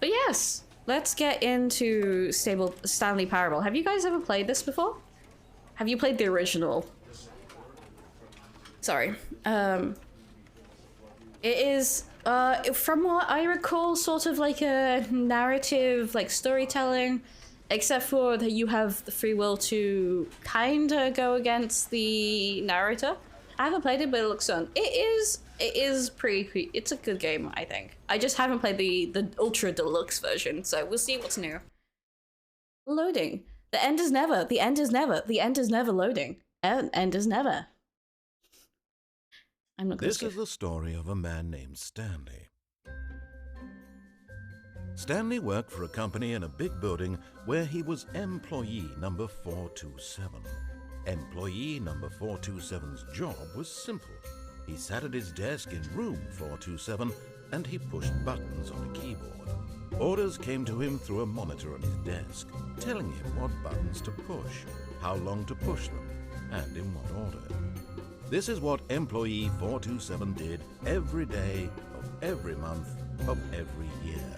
But yes, let's get into Stanley Parable. Have you guys ever played this before? Have you played the original? Sorry. It is, from what I recall, sort of like a narrative, like storytelling, except for that you have the free will to kinda go against the narrator. I haven't played it, but it looks fun. It is pretty, it's a good game, I think. I just haven't played the Ultra Deluxe version, so we'll see what's new. Loading. The end is never, the end is never, the end is never loading. End is never. I'm not gonna This is the story of a man named Stanley. Stanley worked for a company in a big building where he was employee number 427. Employee number 427's job was simple. He sat at his desk in room 427 and he pushed buttons on a keyboard. Orders came to him through a monitor on his desk, telling him what buttons to push, how long to push them, and in what order. This is what employee 427 did every day of every month of every year.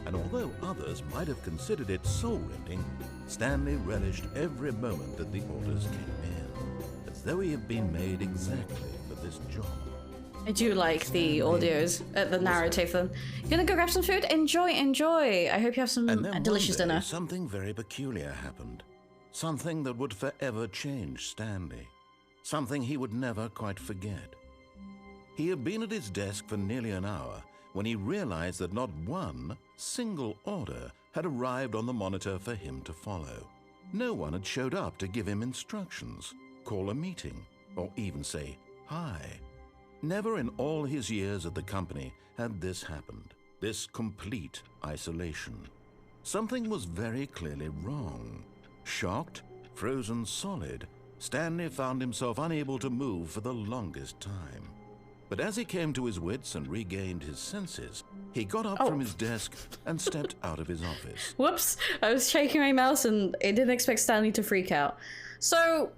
And although others might have considered it soul-rending, Stanley relished every moment that the orders came in, as though he had been made exactly for this job. I do like the audios, the narrative. You're gonna go grab some food? Enjoy, enjoy! I hope you have some delicious dinner. Something very peculiar happened. Something that would forever change Stanley. Something he would never quite forget. He had been at his desk for nearly an hour when he realized that not one single order had arrived on the monitor for him to follow. No one had showed up to give him instructions, call a meeting, or even say hi. Never in all his years at the company had this happened, this complete isolation. Something was very clearly wrong. Shocked, frozen solid, Stanley found himself unable to move for the longest time. But as he came to his wits and regained his senses, he got up from his desk and stepped out of his office. Whoops, I was shaking my mouse and I didn't expect Stanley to freak out. So,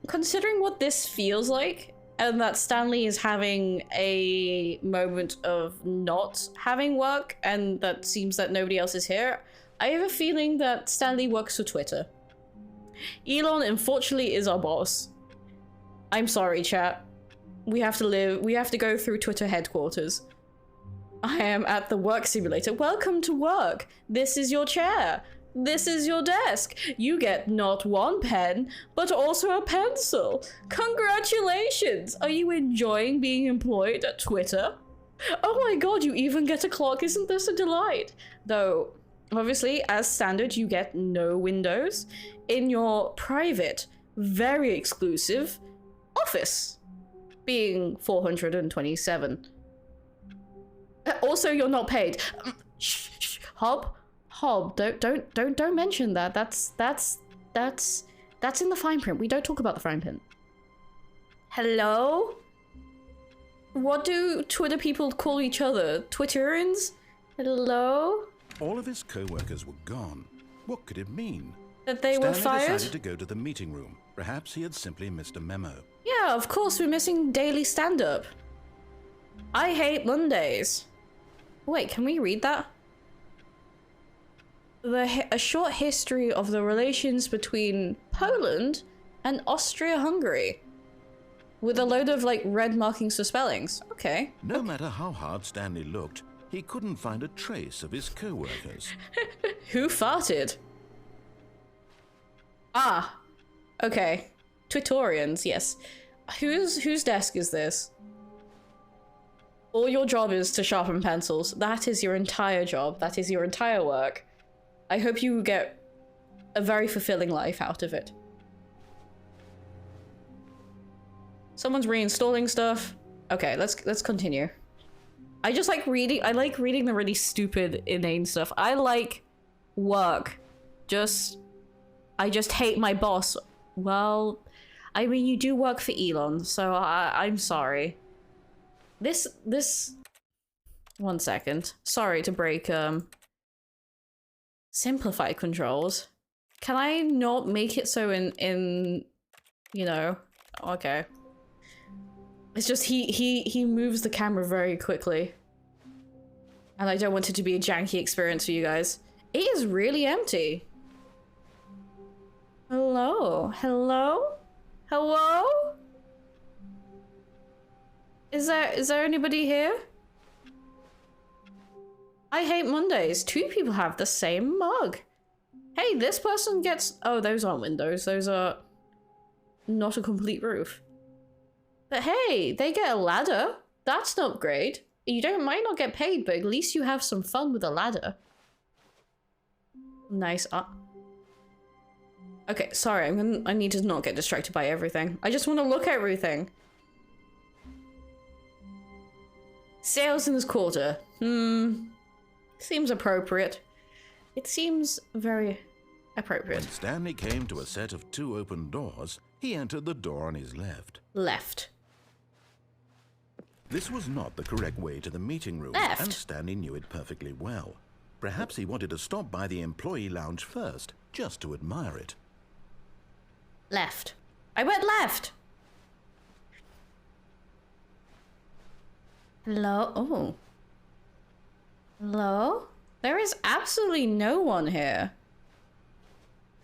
considering what this feels like, and that Stanley is having a moment of not having work, and that seems that nobody else is here, I have a feeling that Stanley works for Twitter. Elon, unfortunately, is our boss. I'm sorry, chat. We have to go through Twitter headquarters. I am at the work simulator. Welcome to work. This is your chair. This is your desk. You get not one pen, but also a pencil. Congratulations! Are you enjoying being employed at Twitter? Oh my god, you even get a clock. Isn't this a delight? Though, obviously, as standard, you get no windows in your private, very exclusive office, being 427. Also, you're not paid. Shh, shh, Hob, don't mention that. That's in the fine print. We don't talk about the fine print. Hello? What do Twitter people call each other? Twitterans? Hello? All of his co-workers were gone. What could it mean? That they were fired? Stanley decided to go to the meeting room. Perhaps he had simply missed a memo. Yeah, of course, we're missing daily stand-up. I hate Mondays. Wait, can we read that? A short history of the relations between Poland and Austria-Hungary. With a load of, like, red markings for spellings. Okay. No matter how hard Stanley looked, he couldn't find a trace of his co-workers. Who farted? Ah. Okay. Twittorians, yes. Whose desk is this? All your job is to sharpen pencils. That is your entire job. That is your entire work. I hope you get a very fulfilling life out of it. Someone's reinstalling stuff. Okay, let's continue. I just like reading. I like reading the really stupid, inane stuff. I like work. I just hate my boss. Well, I mean, you do work for Elon, so I'm sorry. This, one second. Sorry to break, simplify controls. Can I not make it so in, you know, okay. It's just he moves the camera very quickly. And I don't want it to be a janky experience for you guys. It is really empty. Hello? Hello? Hello? Is there anybody here? I hate Mondays. 2 people have the same mug. Hey, this person gets... Oh, those aren't windows. Those are not a complete roof. But hey, they get a ladder. That's an upgrade. Might not get paid, but at least you have some fun with a ladder. Nice. Okay, sorry. I need to not get distracted by everything. I just want to look at everything. Sales in this quarter. Seems appropriate. It seems very appropriate. When Stanley came to a set of 2 open doors, he entered the door on his left. Left. This was not the correct way to the meeting room, Left. and Stanley knew it perfectly well. Perhaps he wanted to stop by the employee lounge first, just to admire it. Left. I went left! Hello? Oh. Hello? There is absolutely no one here.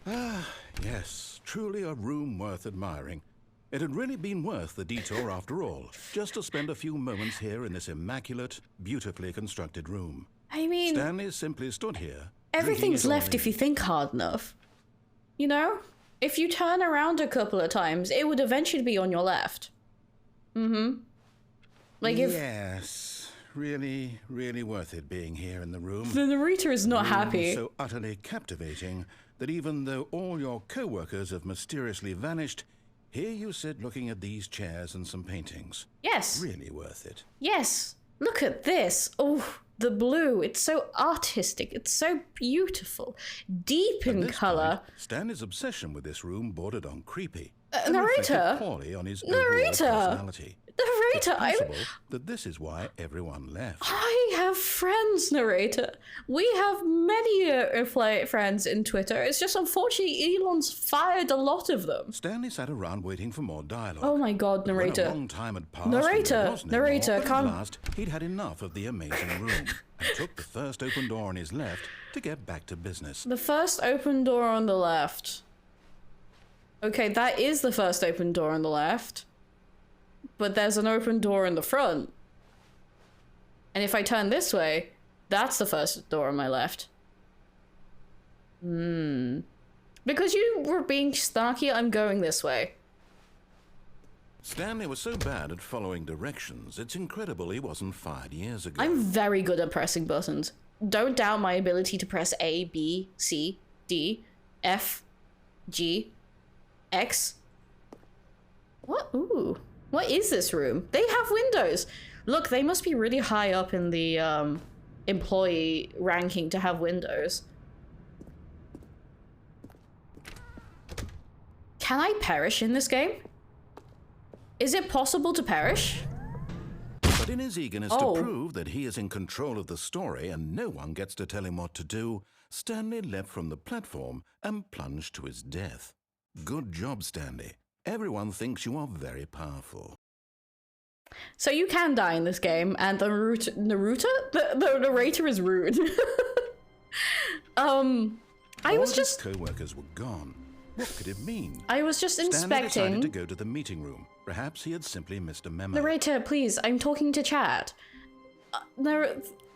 Ah, yes, truly a room worth admiring. It had really been worth the detour after all, just to spend a few moments here in this immaculate, beautifully constructed room. I mean... Stanley simply stood here. Everything's left if you think hard enough. You know? If you turn around a couple of times, it would eventually be on your left. Like if... Yes, really, really worth it being here in the room. The narrator is not happy. So utterly captivating that even though all your co-workers have mysteriously vanished, here you sit looking at these chairs and some paintings. Yes. Really worth it. Yes. Look at this. Oh, the blue. It's so artistic. It's so beautiful. Deep in color. Stanley's obsession with this room bordered on creepy. Narrator. Poorly on his Narrator. personality. Narrator, It's possible that this is why everyone left. I have friends, narrator. We have many friends in Twitter. It's just unfortunately Elon's fired a lot of them. Stanley sat around waiting for more dialogue. Oh my god, narrator. When a long time had passed, Narrator, at last, he'd had enough of the amazing room and took the first open door on his left to get back to business. The first open door on the left. Okay, that is the first open door on the left. But there's an open door in the front. And if I turn this way, that's the first door on my left. Because you were being snarky, I'm going this way. Stanley was so bad at following directions, it's incredible he wasn't fired years ago. I'm very good at pressing buttons. Don't doubt my ability to press A, B, C, D, F, G, X. What? Ooh. What is this room? They have windows. Look, they must be really high up in the employee ranking to have windows. Can I perish in this game? Is it possible to perish? But in his eagerness to prove that he is in control of the story and no one gets to tell him what to do, Stanley leapt from the platform and plunged to his death. Good job, Stanley. Everyone thinks you are very powerful. So you can die in this game, and the narrator is rude. I was just... co-workers were gone. What could it mean? I was just Stanley inspecting... decided to go to the meeting room. Perhaps he had simply missed a memo. Narrator, please, I'm talking to chat.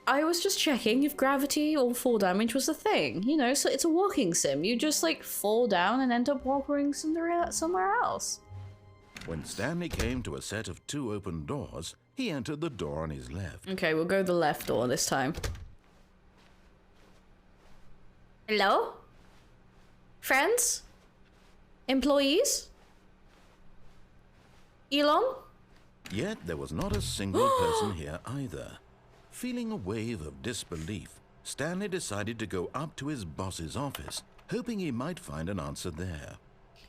I was just checking if gravity or fall damage was a thing. You know, so it's a walking sim. You just, like, fall down and end up walking somewhere else. When Stanley came to a set of 2 open doors, he entered the door on his left. Okay, we'll go the left door this time. Hello? Friends? Employees? Elon? Yet there was not a single person here either. Feeling a wave of disbelief, Stanley decided to go up to his boss's office, hoping he might find an answer there.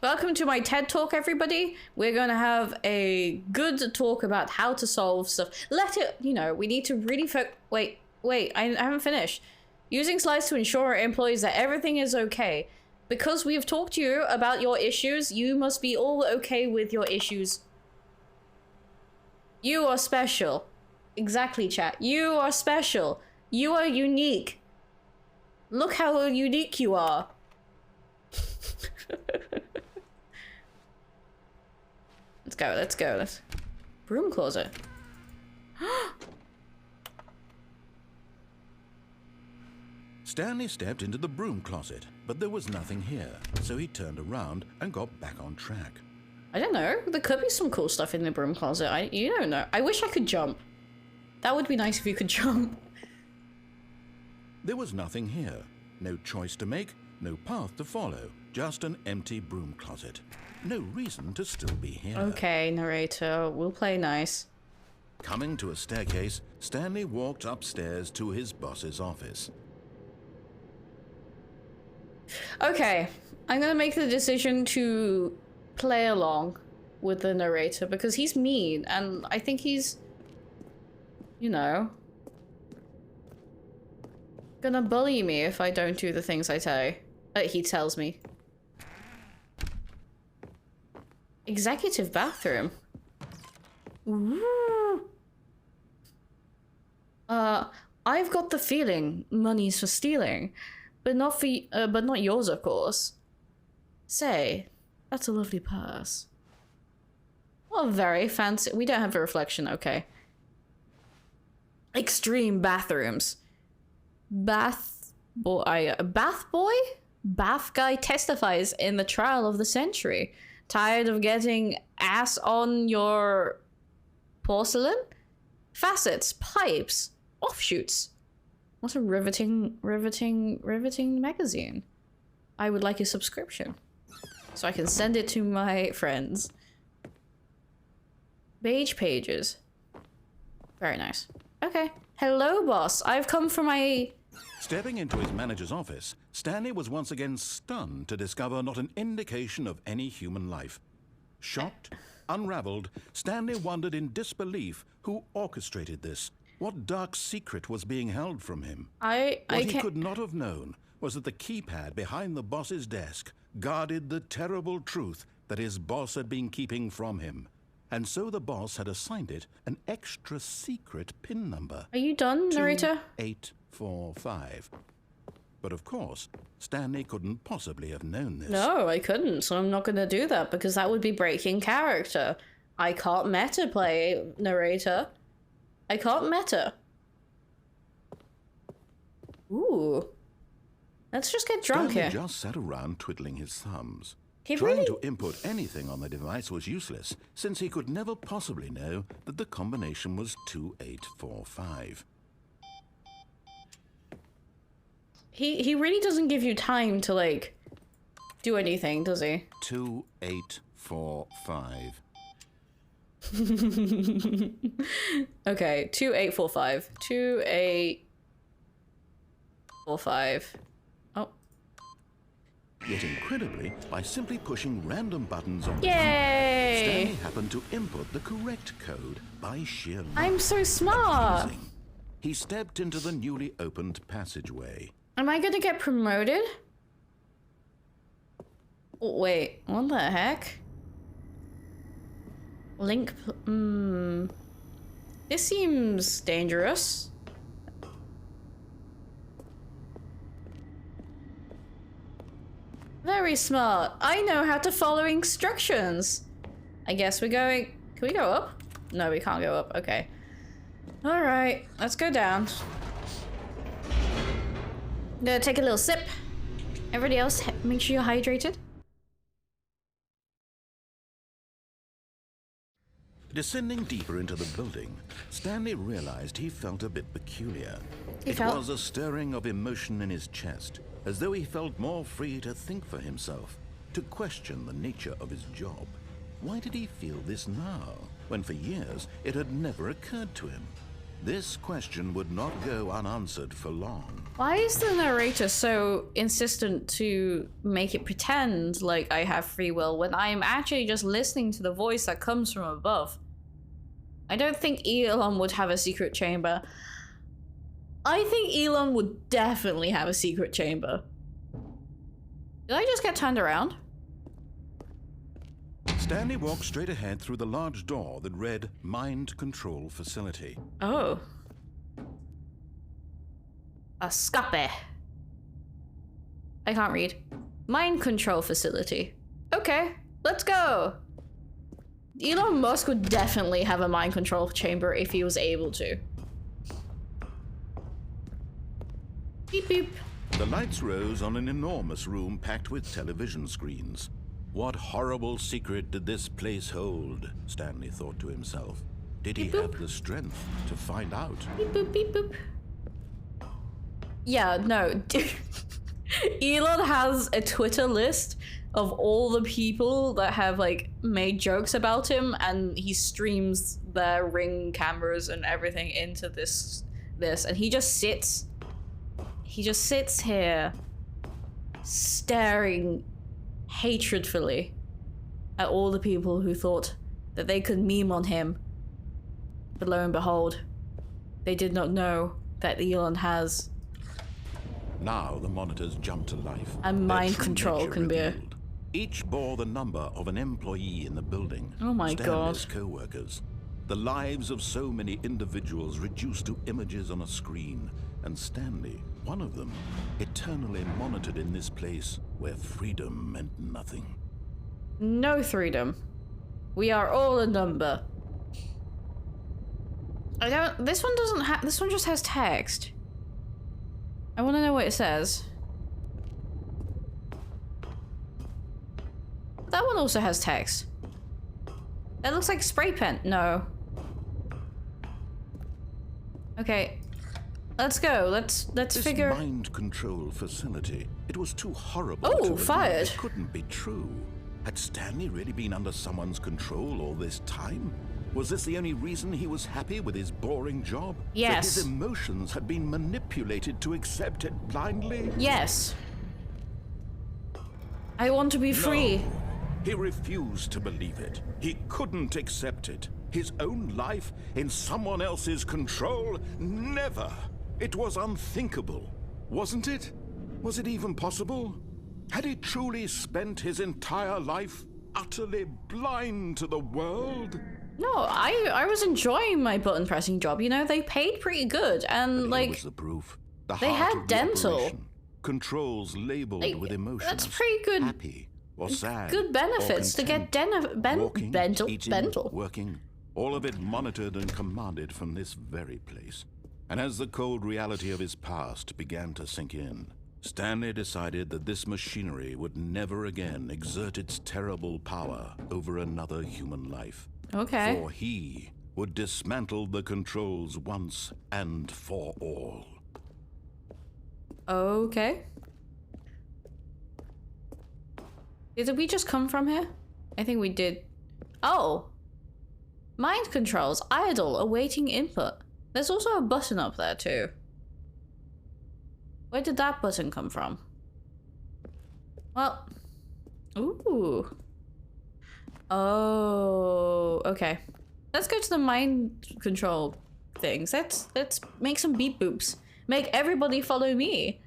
Welcome to my TED Talk, everybody. We're going to have a good talk about how to solve stuff. We need to really Wait, I haven't finished. Using slides to ensure our employees that everything is okay. Because we have talked to you about your issues, you must be all okay with your issues. You are special. Exactly, chat. You are special. You are unique. Look how unique you are. Let's go, let's go. Let's... Broom closet. Stanley stepped into the broom closet, but there was nothing here, so he turned around and got back on track. I don't know. There could be some cool stuff in the broom closet. You don't know. I wish I could jump. That would be nice if you could jump. There was nothing here. No choice to make, no path to follow. Just an empty broom closet. No reason to still be here. Okay, narrator. We'll play nice. Coming to a staircase, Stanley walked upstairs to his boss's office. Okay, I'm gonna make the decision to play along with the narrator because he's mean and I think he's, you know, gonna bully me if I don't do the things I say. He tells me. Executive bathroom. Ooh. I've got the feeling money's for stealing, but not for but not yours, of course. Say, that's a lovely purse. Well, very fancy. We don't have a reflection, okay. Extreme bathrooms. Bath boy? Bath guy testifies in the trial of the century. Tired of getting ass on your porcelain? Facets, pipes, offshoots. What a riveting magazine. I would like a subscription so I can send it to my friends. Beige pages. Very nice. Okay. Hello, boss. I've come for my... Stepping into his manager's office, Stanley was once again stunned to discover not an indication of any human life. Shocked, unraveled, Stanley wondered in disbelief who orchestrated this. What dark secret was being held from him? What he could not have known was that the keypad behind the boss's desk guarded the terrible truth that his boss had been keeping from him. And so the boss had assigned it an extra secret PIN number. Are you done, narrator? 2845. But of course, Stanley couldn't possibly have known this. No, I couldn't, so I'm not gonna do that because that would be breaking character. I can't meta play, narrator. I can't meta. Ooh. Let's just get drunk Stanley here. just sat around twiddling his thumbs. He Trying really... to input anything on the device was useless, since he could never possibly know that the combination was 2845. He really doesn't give you time to, like, do anything, does he? 2845. Okay, 2845. 2845. Oh. Yet incredibly, by simply pushing random buttons on the Yay! keypad, Stanley happened to input the correct code by sheer luck. I'm so smart! Amazing. He stepped into the newly opened passageway. Am I gonna get promoted? Oh, wait, what the heck? Link, This seems dangerous. Very smart. I know how to follow instructions. I guess we're going... Can we go up? No, we can't go up. Okay. Alright, let's go down. I'm gonna take a little sip. Everybody else, make sure you're hydrated. Descending deeper into the building, Stanley realized he felt a bit peculiar. It felt... was a stirring of emotion in his chest, as though he felt more free to think for himself, to question the nature of his job. Why did he feel this now, when for years it had never occurred to him? This question would not go unanswered for long. Why is the narrator so insistent to make it pretend like I have free will when I'm actually just listening to the voice that comes from above? I don't think Elon would have a secret chamber. I think Elon would definitely have a secret chamber. Did I just get turned around? Stanley walked straight ahead through the large door that read Mind Control Facility. Oh. Escape. I can't read. Mind control facility. Okay, let's go. Elon Musk would definitely have a mind control chamber if he was able to. Beep beep. The lights rose on an enormous room packed with television screens. What horrible secret did this place hold? Stanley thought to himself. Did he have the strength to find out? Beep boop, beep boop. Yeah, no. Elon has a Twitter list of all the people that have like made jokes about him, and he streams their Ring cameras and everything into this, and he just sits here staring hatredfully at all the people who thought that they could meme on him. But lo and behold, they did not know that Elon has. Now the monitors jumped to life. And mind control can be. Each bore the number of an employee in the building. Oh my Stanley's god. co-workers. The lives of so many individuals reduced to images on a screen. And Stanley, one of them, eternally monitored in this place where freedom meant nothing. No freedom. We are all a number. This one doesn't have, this one just has text. I want to know what it says. That one also has text. That looks like spray paint. No. Okay. Let's go. Let's figure. This mind control facility. It was too horrible. Oh, to believe. fired. It couldn't be true. Had Stanley really been under someone's control all this time? Was this the only reason he was happy with his boring job? Yes. That his emotions had been manipulated to accept it blindly? Yes. I want to be free. No. He refused to believe it. He couldn't accept it. His own life in someone else's control? Never. It was unthinkable. Wasn't it? Was it even possible? Had he truly spent his entire life utterly blind to the world? No, I was enjoying my button pressing job. You know, they paid pretty good, and like was the proof. They had dental controls labeled with emotions. That's pretty good. Happy or sad. Good benefits to get walking, dental. eating, working, all of it monitored and commanded from this very place. And as the cold reality of his past began to sink in, Stanley decided that this machinery would never again exert its terrible power over another human life. Okay. For he would dismantle the controls once and for all. Okay. Did we just come from here? I think we did. Oh. Mind controls. Idle. Awaiting input. There's also a button up there too. Where did that button come from? Well. Ooh. Oh. Okay. Let's go to the mind control things. Let's make some beep boops. Make everybody follow me.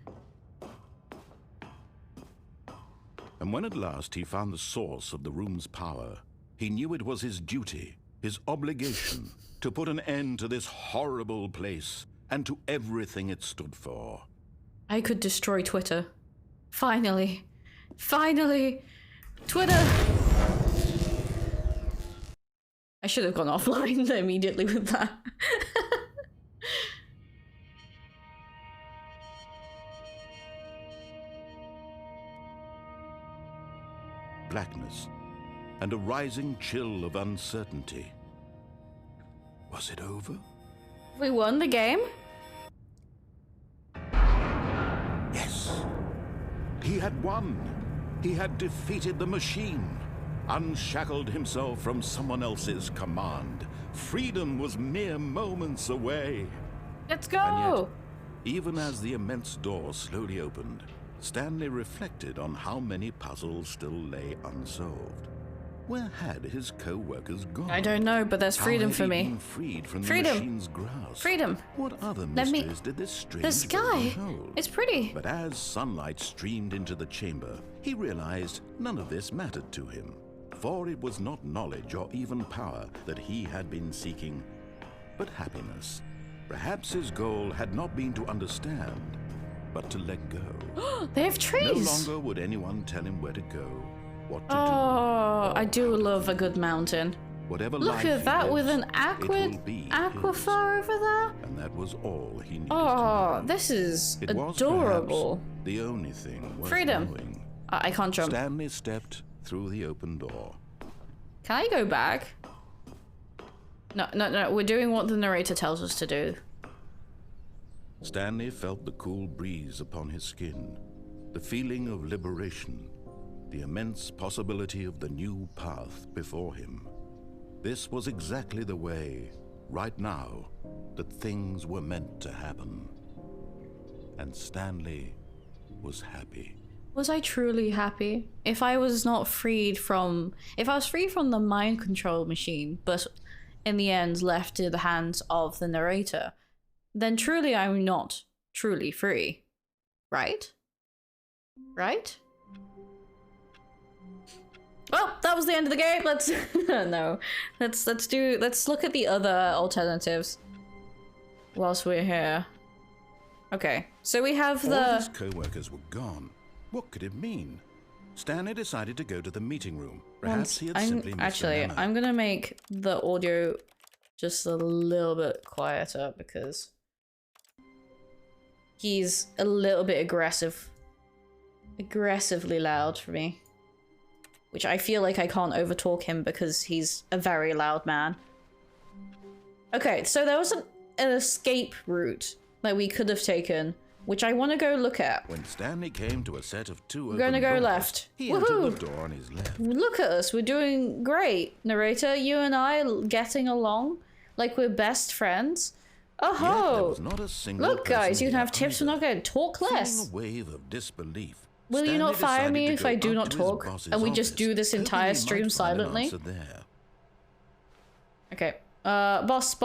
And when at last he found the source of the room's power, he knew it was his duty, his obligation, to put an end to this horrible place and to everything it stood for. I could destroy Twitter. Finally. Finally. Twitter! I should have gone offline immediately with that. Blackness and a rising chill of uncertainty. Was it over? We won the game? Yes. He had won. He had defeated the machine, unshackled himself from someone else's command. Freedom was mere moments away. Let's go! And yet, even as the immense door slowly opened, Stanley reflected on how many puzzles still lay unsolved. Where had his co-workers gone? I don't know, but there's freedom for me. Been freed from Freedom. The machine's grasp? Freedom. What other Let me- mysteries did this strange The sky. building hold? It's pretty. But as sunlight streamed into the chamber, he realized none of this mattered to him. For it was not knowledge or even power that he had been seeking, but happiness. Perhaps his goal had not been to understand, but to let go. They have No trees! longer would anyone tell him where to go, what to do. Oh, I do love a good mountain. Whatever Look life at he that with lives, an it will be aquifer over there. his. And that was all he needed Oh, to know. this is It was adorable. perhaps the only thing worth Freedom. knowing. I can't jump. Stanley stepped through the open door. Can I go back? No, no, no. We're doing what the narrator tells us to do. Stanley felt the cool breeze upon his skin, the feeling of liberation, the immense possibility of the new path before him. This was exactly the way, right now, that things were meant to happen. And Stanley was happy. Was I truly happy? If I was freed from the mind control machine, but in the end left to the hands of the narrator, then truly I'm not truly free. Right? Right? Well, that was the end of the game. Let's no. Let's look at the other alternatives whilst we're here. Okay. So we have All the his co-workers were gone. What could it mean? Stanley decided to go to the meeting room. Perhaps he had simply missed the memo. I'm gonna make the audio just a little bit quieter because he's a little bit aggressively loud for me, which I feel like I can't overtalk him because he's a very loud man. Okay, so there was an escape route that we could have taken, which I want to go look at. When Stanley came to a set of two We're gonna go doors, left. He Woohoo! entered the door on his left. Look at us, we're doing great. Narrator, you and I getting along like we're best friends. Yet there Oh, was not a single look guys, person you can here have tips for either. not going to talk less. Feeling a wave of disbelief, Will you Stanley not fire me decided to if go I do up not to his talk boss's and we just office, do this hoping entire he might stream find an silently? answer there. Okay. Boss.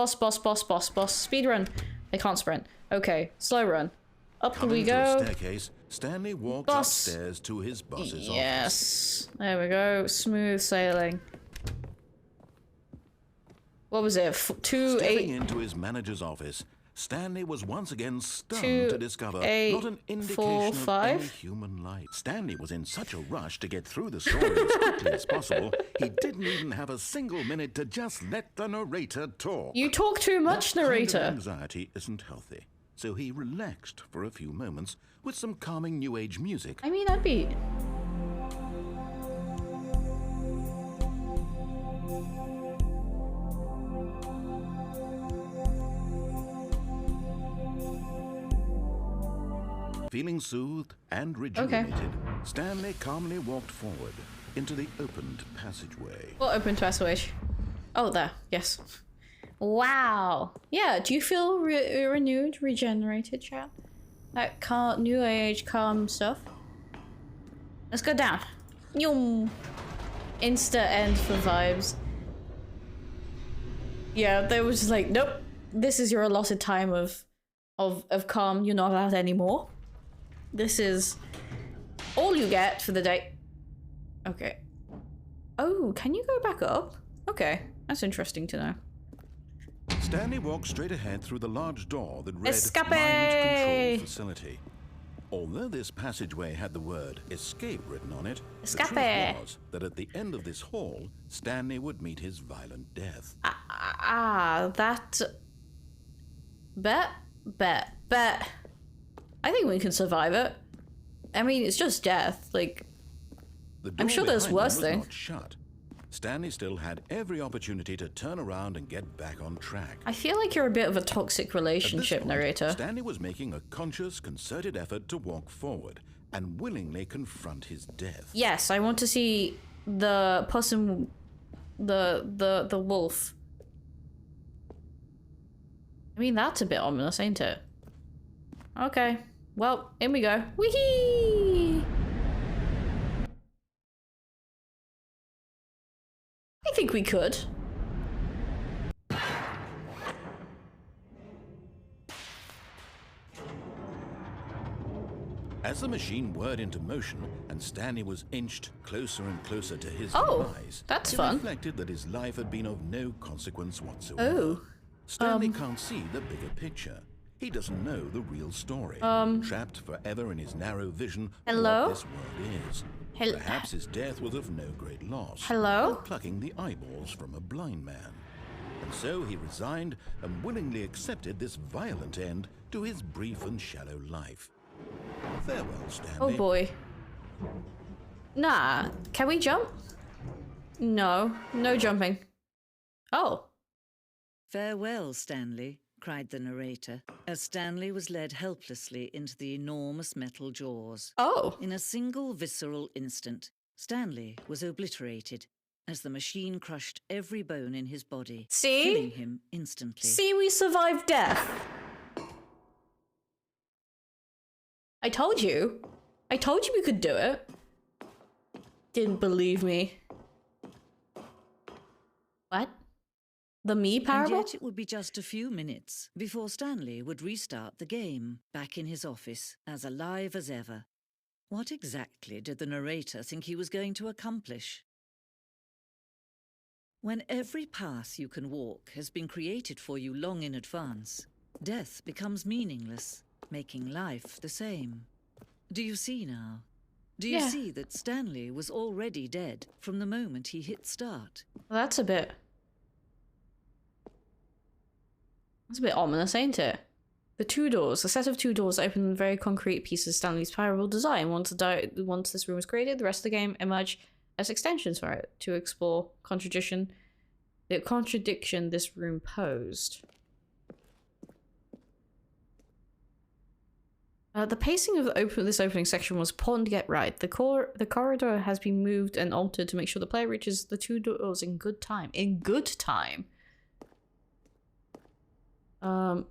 Speed run. I can't sprint. Okay, slow run. Up Coming we to a go. staircase, Stanley walked Boss. upstairs to his boss's office. Yes. There we go. Smooth sailing. What was it? Stepping into his manager's office, Stanley was once again stunned to discover not an indication of any human life. Stanley was in such a rush to get through the story as quickly as possible, he didn't even have a single minute to just let the narrator talk. You talk too much, That narrator. kind of anxiety isn't healthy, so he relaxed for a few moments with some calming new age music. I mean, I'd be... Feeling soothed and rejuvenated, Stanley calmly walked forward into the opened passageway. What open passageway? Oh, there. Yes. Wow. Yeah, do you feel renewed, regenerated, chat? That new age calm stuff? Let's go down. Yum. Insta end for vibes. Yeah, they was just like, nope. This is your allotted time of calm. You're not allowed anymore. This is all you get for the day. Okay. Oh, can you go back up? Okay, that's interesting to know. Stanley walked straight ahead through the large door that read Escape! Mind Control Facility. Although this passageway had the word escape written on it, Escape! the truth was that at the end of this hall, Stanley would meet his violent death. That... Bet. I think we can survive it. I mean, it's just death, like... The I'm door sure there's behind worse them was things. not shut. Stanley still had every opportunity to turn around and get back on track. I feel like you're a bit of a toxic At this relationship, point, narrator. Stanley was making a conscious, concerted effort to walk forward and willingly confront his death. Yes, I want to see the possum... the wolf. I mean, that's a bit ominous, ain't it? Okay. Well, in we go. Whee! I think we could. As the machine whirred into motion and Stanley was inched closer and closer to his Oh, demise, that's he fun. reflected that his life had been of no consequence whatsoever. Oh. Stanley can't see the bigger picture. He doesn't know the real story, trapped forever in his narrow vision Hello? of what this world is. Perhaps his death was of no great loss. Hello? Like plucking the eyeballs from a blind man. And so he resigned and willingly accepted this violent end to his brief and shallow life. Farewell, Stanley. Oh boy. Nah, can we jump? No, no jumping. Oh. "Farewell, Stanley," cried the narrator, as Stanley was led helplessly into the enormous metal jaws. Oh. In a single visceral instant, Stanley was obliterated as the machine crushed every bone in his body, killing See? him instantly. See, we survived death. I told you. I told you we could do it. Didn't believe me. What? The me And parable? yet it would be just a few minutes before Stanley would restart the game, back in his office, as alive as ever. What exactly did the narrator think he was going to accomplish? When every path you can walk has been created for you long in advance, death becomes meaningless, making life the same. Do you see now? Do you see that Stanley was already dead from the moment he hit start? Well, that's a bit ominous, ain't it? The two doors. A set of two doors open in very concrete pieces of Stanley's parable design. Once this room was created, the rest of the game emerged as extensions for it to explore the contradiction this room posed. The pacing of this opening section was important to get right. The corridor has been moved and altered to make sure the player reaches the two doors in good time. In good time.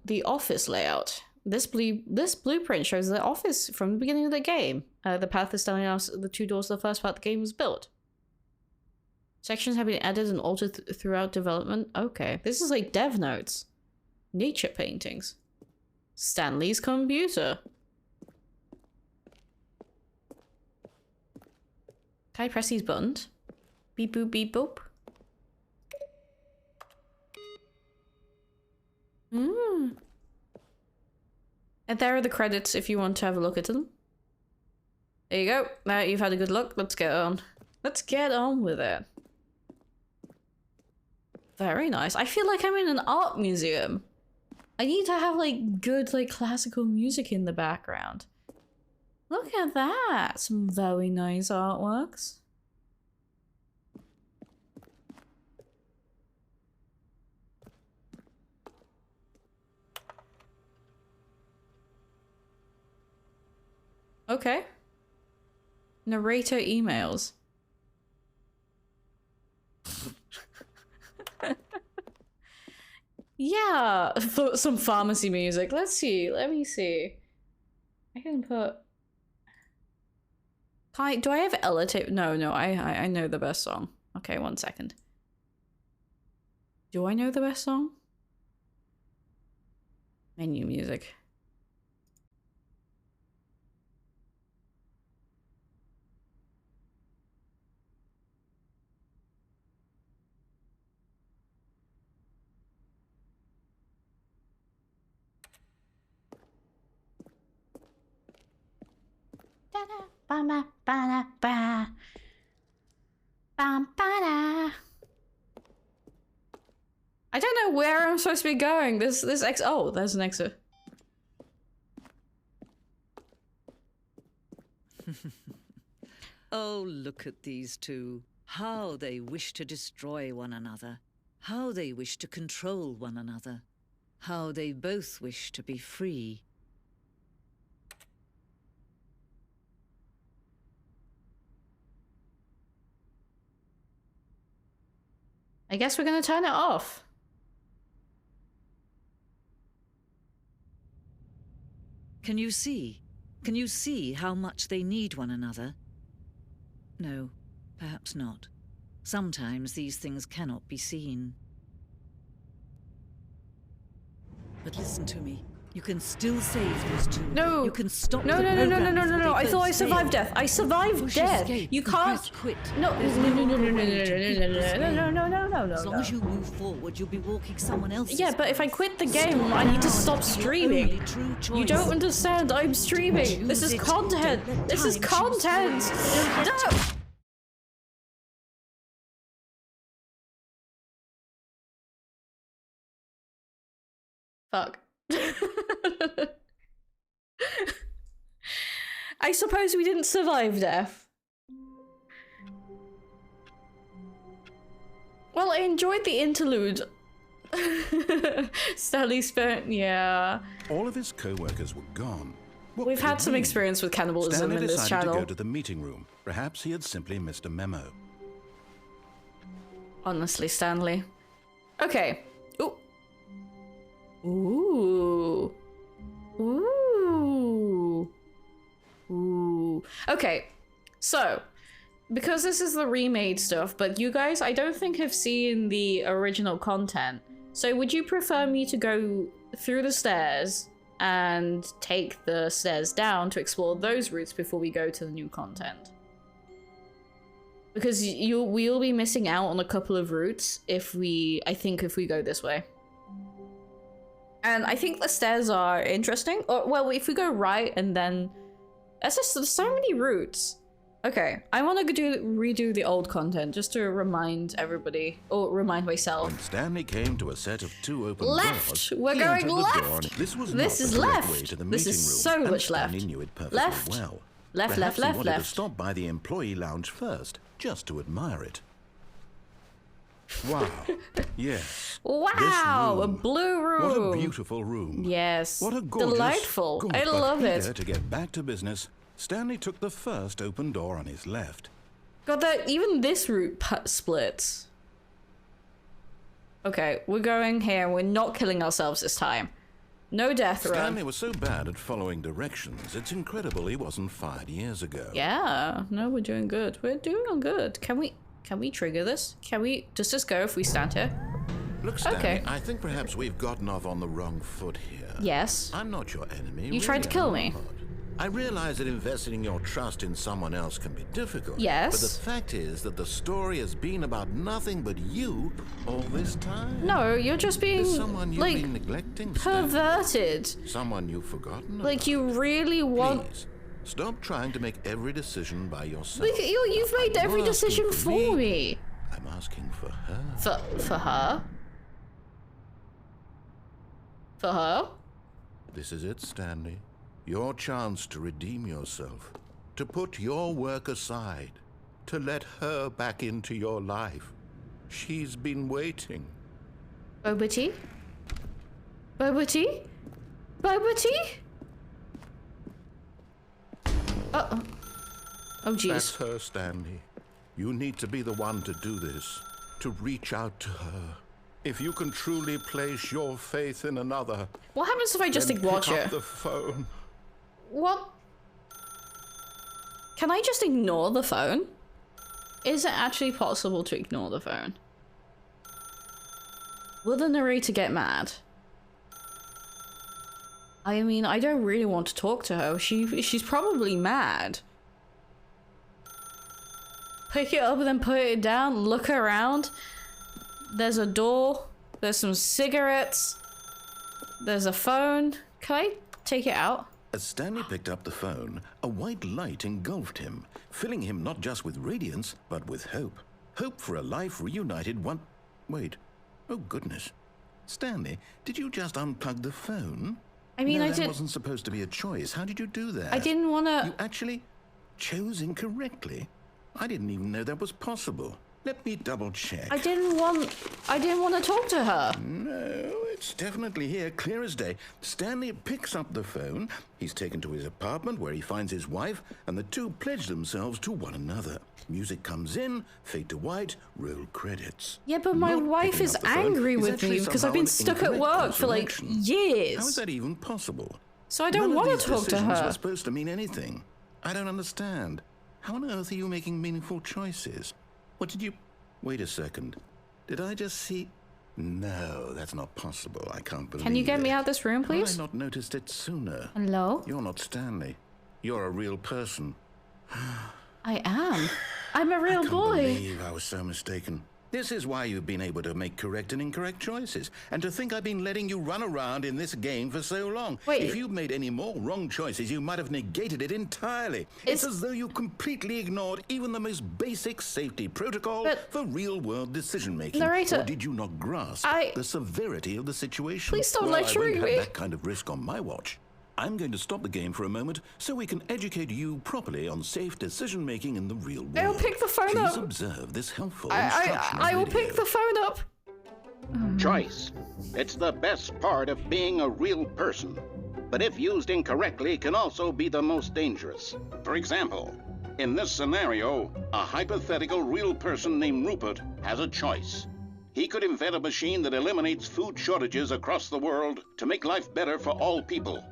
The office layout. This blueprint shows the office from the beginning of the game. The path is telling us the two doors to the first part of the game was built. Sections have been added and altered throughout development. Okay, this is like dev notes. Nature paintings. Stanley's computer. Can I press these buttons? Beep boop beep boop. And there are the credits if you want to have a look at them. There you go. Now you've had a good look. Let's get on. Let's get on with it. Very nice. I feel like I'm in an art museum. I need to have like good like classical music in the background. Look at that. Some very nice artworks. Okay. Narrator emails. Yeah, some pharmacy music. Let's see. Let me see. I can put. Do I have Ella tape? No, I know the best song. Okay, 1 second. Do I know the best song? Menu music. I don't know where I'm supposed to be going. This oh, there's an exit. Oh, look at these two. How they wish to destroy one another. How they wish to control one another. How they both wish to be free. I guess we're gonna turn it off. Can you see? Can you see how much they need one another? No, perhaps not. Sometimes these things cannot be seen. But listen to me. You can still save these two. No. You can stop No, the no, no, no, no, program no, no, before no. they I go thought I stale. survived death. I survived Push death. escape. You can't. Press quit. No, There's no, no, no, no, other no, way no, to no, beat no, this no, game. no, no, no, no, no. As long as you move forward, you'll be walking someone else's Yeah, but if I path. quit the game, I need to stop streaming. Only true choice. You don't understand. I'm streaming. This is Choose it. content. Don't let This is time choose content. No. Fuck. I suppose we didn't survive death. Well, I enjoyed the interlude. Stanley spent, yeah. All of his co-workers were gone. What We've could had it some mean? experience with cannibalism Stanley in this decided channel. to go to the meeting room. Perhaps he had simply missed a memo. Honestly, Stanley. Okay. Ooh. Ooh. Ooh. Ooh. Okay. So, because this is the remade stuff, but you guys, I don't think have seen the original content. So would you prefer me to go through the stairs and take the stairs down to explore those routes before we go to the new content? Because we'll be missing out on a couple of routes if we go this way. And I think the stairs are interesting. Or, well, if we go right and then... There's so many routes. Okay, I want to redo the old content just to remind everybody, or remind myself. When Stanley came to a set of two open Left! doors, We're he going entered the door left! and this was This not is the correct left! way to the This meeting is room, so and much Stanley left. knew it perfectly Left. well. Left, Perhaps left, he wanted to left. stop by the employee lounge first, just to admire it. Wow. Yes. Wow! This A room. blue room! What a beautiful room. Yes. What a gorgeous, Delightful. I but love eager it. to get back to business, Stanley took the first open door on his left. God, that even this route splits. Okay, we're going here. We're not killing ourselves this time. No death run. Stanley was so bad at following directions, it's incredible he wasn't fired years ago. Yeah, no, we're doing good. We're doing good. Can we trigger this? Does this go if we stand here? Look, Stanley, Okay. I think perhaps we've gotten off on the wrong foot here. Yes. I'm not your enemy. You tried to really, kill I'm me. not. I realize that investing your trust in someone else can be difficult. Yes. But the fact is that the story has been about nothing but you all this time. No, you're just being, There's someone you've like, been neglecting, Stanley. perverted. Someone you've forgotten Like, about. you really want... Please, stop trying to make every decision by yourself. Like, you've made I'm every not asking decision for me. I'm asking for her. For her? For her? This is it, Stanley. Your chance to redeem yourself. To put your work aside. To let her back into your life. She's been waiting. Boba tea? Boba tea? Boba tea? Uh-oh. Oh, jeez. That's her, Stanley. You need to be the one to do this. To reach out to her. If you can truly place your faith in another, What happens if I just then ignore pick you? up the phone. What? Can I just ignore the phone? Is it actually possible to ignore the phone? Will the narrator get mad? I mean, I don't really want to talk to her. She's probably mad. Pick it up and then put it down, look around. There's a door. There's some cigarettes. There's a phone. Can I take it out? As Stanley picked up the phone, a white light engulfed him, filling him not just with radiance, but with hope. Hope for a life reunited one... Wait. Oh, goodness. Stanley, did you just unplug the phone? I mean, no, I that did. wasn't supposed to be a choice. How did you do that? I didn't want You to. actually chose incorrectly? I didn't even know that was possible. Let me double check. I didn't want to talk to her. No, it's definitely here, clear as day. Stanley picks up the phone. He's taken to his apartment where he finds his wife, and the two pledge themselves to one another. Music comes in, fade to white, roll credits. Yeah, but my Not wife picking is up the phone angry is with actually me because I've somehow been an stuck at incorrect work for like course of action. years. How is that even possible? So I don't None of want these to talk to decisions her. were supposed to mean anything. I don't understand. How on earth are you making meaningful choices? What did you... Wait a second. Did I just see... No, that's not possible. I can't believe it. Can you get me out this room, How please? had I not noticed it sooner? Hello? You're not Stanley. You're a real person. I am. I'm a real I can't boy. believe I was so mistaken. This is why you've been able to make correct and incorrect choices. And to think I've been letting you run around in this game for so long. Wait. If you'd made any more wrong choices, you might have negated it entirely. It's as though you completely ignored even the most basic safety protocol for real-world decision-making. Narrator, Or did you not grasp the severity of the situation? Please stop Well, lecturing I won't me. have that kind of risk on my watch. I'm going to stop the game for a moment so we can educate you properly on safe decision-making in the real world. I'll pick the phone Please up. observe this helpful I will pick the phone up. Choice. It's the best part of being a real person. But if used incorrectly, can also be the most dangerous. For example, in this scenario, a hypothetical real person named Rupert has a choice. He could invent a machine that eliminates food shortages across the world to make life better for all people.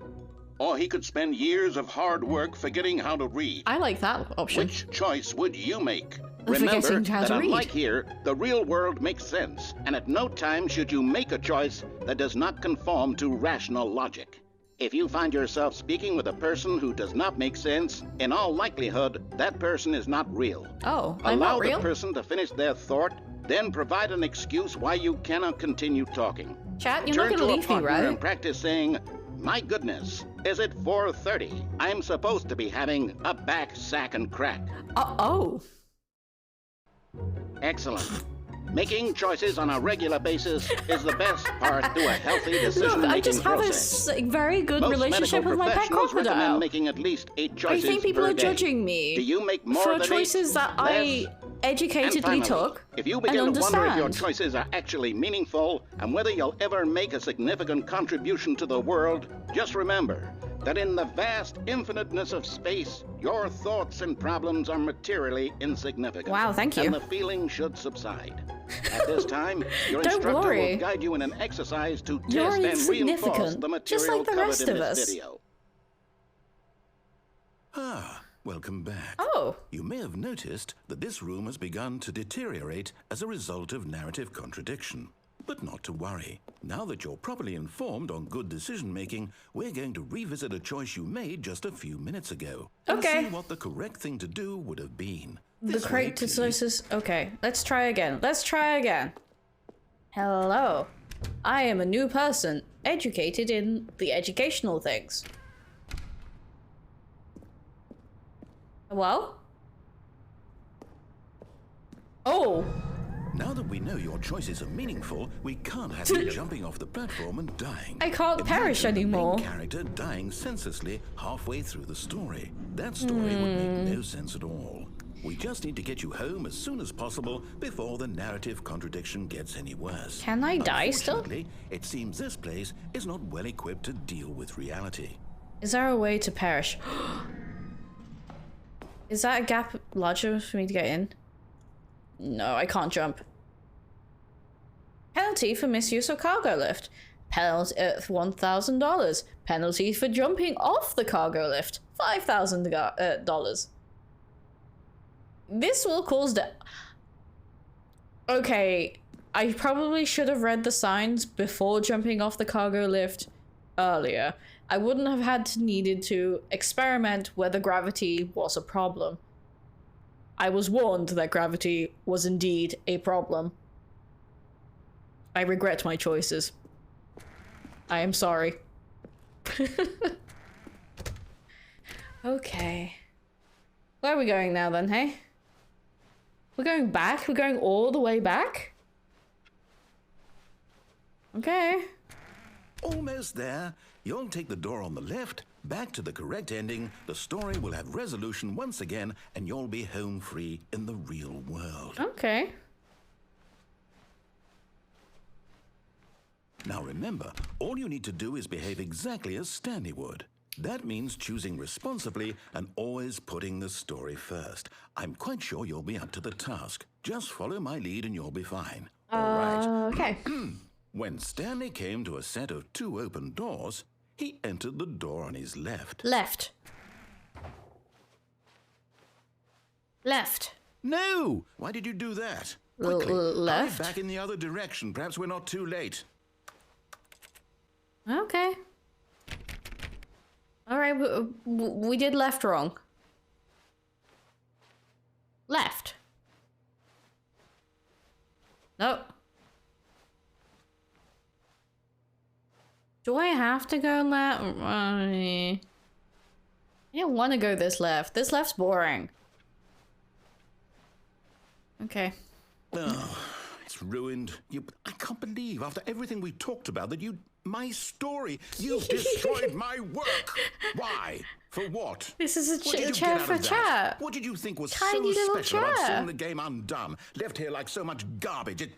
Or he could spend years of hard work forgetting how to read. I like that option. Which choice would you make? Forgetting Remember how that to read. unlike here, the real world makes sense, and at no time should you make a choice that does not conform to rational logic. If you find yourself speaking with a person who does not make sense, in all likelihood, that person is not real. Oh, I'm Allow not real? the person to finish their thought, then provide an excuse why you cannot continue talking. Chat, you're Turn not to gonna a leave me, partner right? and practice saying, "My goodness, is it 4:30? I'm supposed to be having a back, sack, and crack." Oh. Excellent. Making choices on a regular basis is the best part to a healthy Look, decision-making I just have a process. very good Most relationship medical with my pet professionals recommend crocodile. making at least 8 I choices think people per are day. judging me Do you make more for than 8? choices that I Less? educatedly And finally, took if you and begin to wonder if your understand. choices are actually meaningful and whether you'll ever make a significant contribution to the world, just remember that in the vast infiniteness of space, your thoughts and problems are materially insignificant. Wow, thank you. And the feeling should subside. At this time, your Don't instructor worry. will guide you in an exercise to You're test and reinforce insignificant, the just material like the covered rest in of this us. video. Ah, welcome back. Oh. You may have noticed that this room has begun to deteriorate as a result of narrative contradiction. But not to worry. Now that you're properly informed on good decision-making, we're going to revisit a choice you made just a few minutes ago. Okay. And see what the correct thing to do would have been. The This way, correct please. decisions. Okay, let's try again. Let's try again. Hello. I am a new person, educated in the educational things. Well? Oh. Now that we know your choices are meaningful, we can't have you jumping off the platform and dying. I can't perish Imagine the main anymore. character dying senselessly halfway through the story. That story would make no sense at all. We just need to get you home as soon as possible before the narrative contradiction gets any worse. Can I die still? Unfortunately, it seems this place is not well equipped to deal with reality. Is there a way to perish? Is that a gap large enough for me to get in? No, I can't jump. Penalty for misuse of cargo lift. Penalty $1,000. Penalty for jumping off the cargo lift. $5,000. This will cause death. Okay, I probably should have read the signs before jumping off the cargo lift earlier. I wouldn't have had to needed to experiment whether gravity was a problem. I was warned that gravity was indeed a problem. I regret my choices. I am sorry. Okay. Where are we going now then, hey? We're going back? We're going all the way back? Okay. Almost there. You'll take the door on the left, back to the correct ending, the story will have resolution once again, and you'll be home free in the real world. Okay. Now remember, all you need to do is behave exactly as Stanley would. That means choosing responsibly and always putting the story first. I'm quite sure you'll be up to the task. Just follow my lead and you'll be fine. All right. Okay. When Stanley came to a set of 2 open doors, he entered the door on his left. Left. Left. No! Why did you do that? Quickly, hurry left. back in the other direction. Perhaps we're not too late. Okay. All right, we did left wrong. Left. Nope. Do I have to go left? I don't want to go this left. This left's boring. Okay. Oh, it's ruined. I can't believe, after everything we talked about, that my story, you've destroyed my work. Why? For what? This is a What did you chair get out for of that? chat. What did you think was Tiny so little special about chair. seeing the game undone? Left here like so much garbage.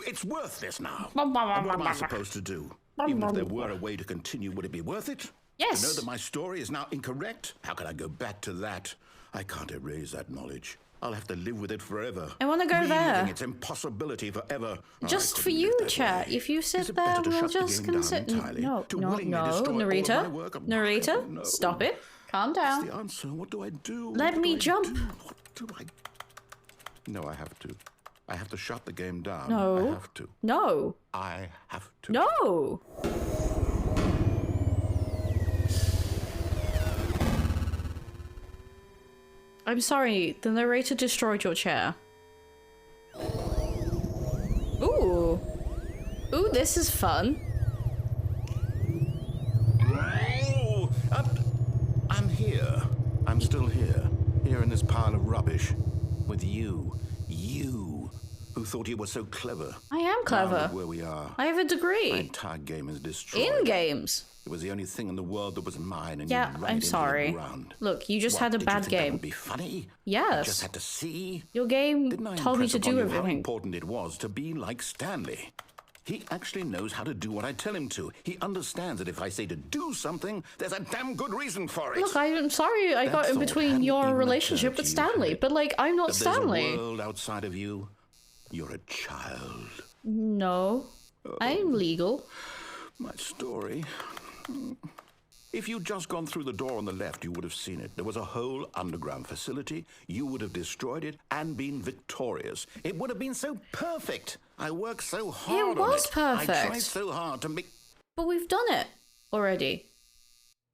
It's worthless now. And what am I supposed to do? Even if there were a way to continue, would it be worth it? Yes. To know that my story is now incorrect? How can I go back to that? I can't erase that knowledge. I'll have to live with it forever. I want to go there. Reliving its impossibility forever. Just I for couldn't you, live that chat. way. If you Is sit it there, better to we'll shut the just game down consider. entirely? No, To no, willingly no, destroy all my narrator. work? I Narrator, don't know. stop it. Calm What's down. the answer? What do I do? Let What me do I jump. do? What do I... No, I have to. I have to shut the game down. No. I have to. No. I have to. No. I'm sorry, the narrator destroyed your chair. Ooh. Ooh, this is fun. Oh, I'm here. I'm still here. Here in this pile of rubbish. With you. You. Who thought you were so clever. I am Now clever. look where we are. I have a My degree. entire game is destroyed. In games. It was the only thing in the world that was mine, and Yeah, you ran I'm it into the sorry. ground. Look, you just What, had a did you bad think that game. would be funny? I Yes. just had to see. Your game Didn't I told me impress to upon do you how everything. important it was to be like Stanley? He actually knows how to do what I tell him to. He understands that if I say to do something, there's a damn good reason for it. Look, I'm sorry I got That in thought between hadn't your even relationship occurred with to you, Stanley, had it? but like, I'm not That Stanley. there's a world outside of you. You're a child. No. I'm legal. My story. If you'd just gone through the door on the left, you would have seen it. There was a whole underground facility. You would have destroyed it and been victorious. It would have been so perfect. I worked so hard on it. was perfect. I tried so hard to make But we've done it already.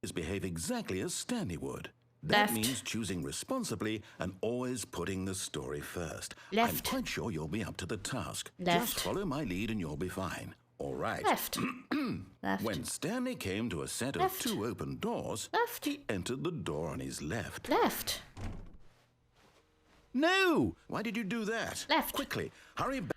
is behave exactly as Stanley would. That Left. means choosing responsibly and always putting the story first. I'm Left. quite sure you'll be up to the task. Left. Just follow my lead and you'll be fine. All right. Left. Left. When Stanley came to a set of Left. 2 open doors, Left. he entered the door on his left. Left. No! Why did you do that? Left. Quickly, hurry back.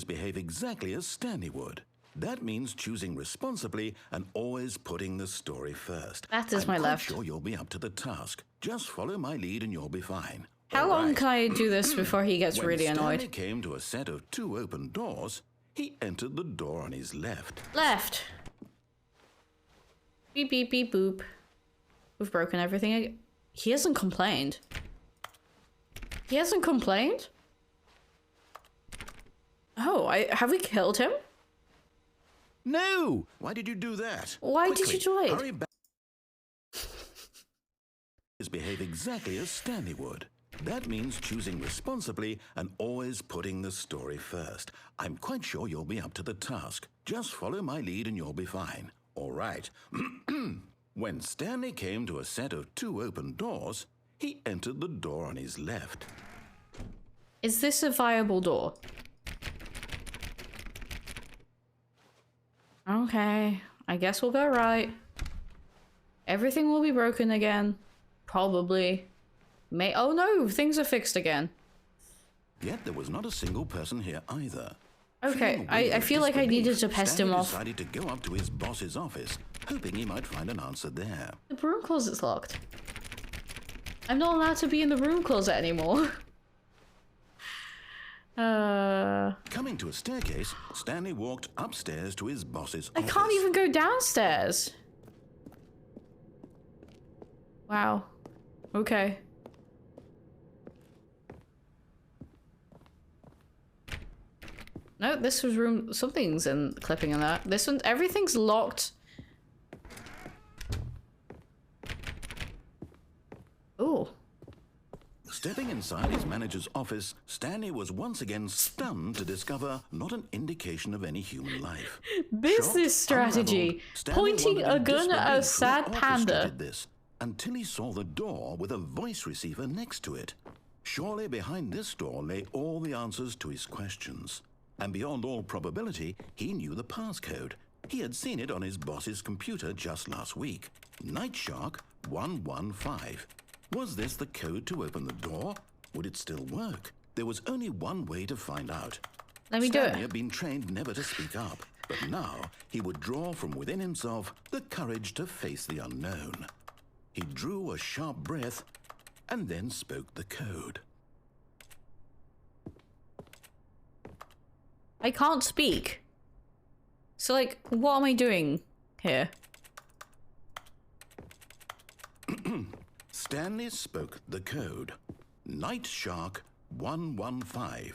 Behave exactly as Stanley would. That means choosing responsibly and always putting the story first. That is I'm my quite left. sure you'll be up to the task. Just follow my lead and you'll be fine. How All long right. can I do this before he gets When really Stanley annoyed? came to a set of 2 open doors, he entered the door on his left. Left. Beep beep beep boop. We've broken everything. He hasn't complained. He hasn't complained? Oh, have we killed him? No! Why did you do that? Why did you do it? Hurry back. Behave exactly as Stanley would. That means choosing responsibly and always putting the story first. I'm quite sure you'll be up to the task. Just follow my lead and you'll be fine. All right. When Stanley came to a set of 2 open doors, he entered the door on his left. Is this a viable door? Okay, I guess we'll go right. Everything will be broken again. Probably. Oh no, things are fixed again. Yet there was not a single person here either. Okay, Feeling I weak feel with like I needed to disbelief, pest him Stanley off. decided to go up to his boss's office, hoping he might find an answer there. The broom closet's locked. I'm not allowed to be in the broom closet anymore. Coming to a staircase, Stanley walked upstairs to his boss's I office. can't even go downstairs. Wow. Okay. No, this was room. Something's in clipping in that. This one, everything's locked. Ooh. Stepping inside his manager's office, Stanley was once again stunned to discover not an indication of any human life. Business strategy. Pointing a gun at a sad panda. This until he saw the door with a voice receiver next to it. Surely behind this door lay all the answers to his questions. And beyond all probability, he knew the passcode. He had seen it on his boss's computer just last week. Nightshark 115. Was this the code to open the door? Would it still work? There was only one way to find out. Let me do Stanley it. had been trained never to speak up, but now he would draw from within himself the courage to face the unknown. He drew a sharp breath and then spoke the code. I can't speak. So, like, what am I doing here? Stanley spoke the code. Nightshark 115.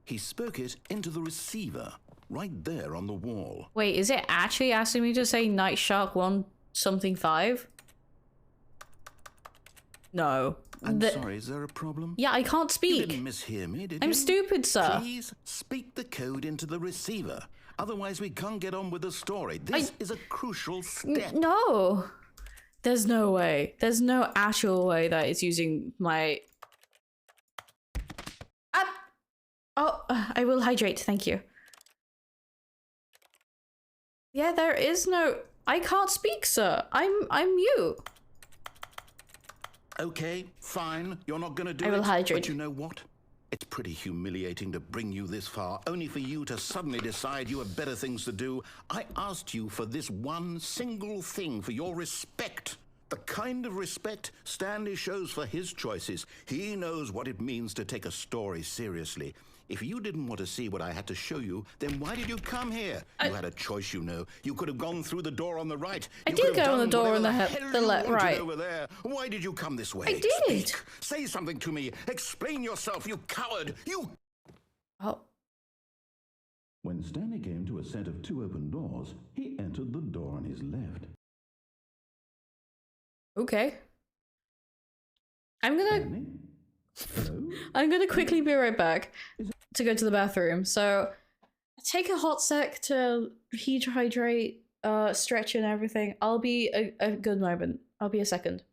He spoke it into the receiver, right there on the wall. Wait, is it actually asking me to say Night Shark 1 something 5? No. I'm sorry, is there a problem? Yeah, I can't You speak. didn't mishear me, did you? I'm stupid, sir. Please speak the code into the receiver. Otherwise, we can't get on with the story. This is a crucial step. No. There's no way. There's no actual way that it's using my... Oh, I will hydrate, thank you. Yeah, there is no... I can't speak, sir. I'm mute. Okay, fine. You're not going to do I will it. hydrate. But you know what? It's pretty humiliating to bring you this far, only for you to suddenly decide you have better things to do. I asked you for this one single thing, for your respect. The kind of respect Stanley shows for his choices. He knows what it means to take a story seriously. If you didn't want to see what I had to show you, then why did you come here? You had a choice, you know. You could have gone through the door on the right. I You did could have go on the done door on whatever the hell the you left, wanted right. over there. Why did you come this way? I did. Speak. Say something to me. Explain yourself, you coward. You... Oh. When Stanley came to a set of 2 open doors, he entered the door on his left. Okay. Stanley? Hello? I'm gonna quickly be right back to go to the bathroom. So take a hot sec to hydrate, stretch and everything. I'll be a good moment. I'll be a second.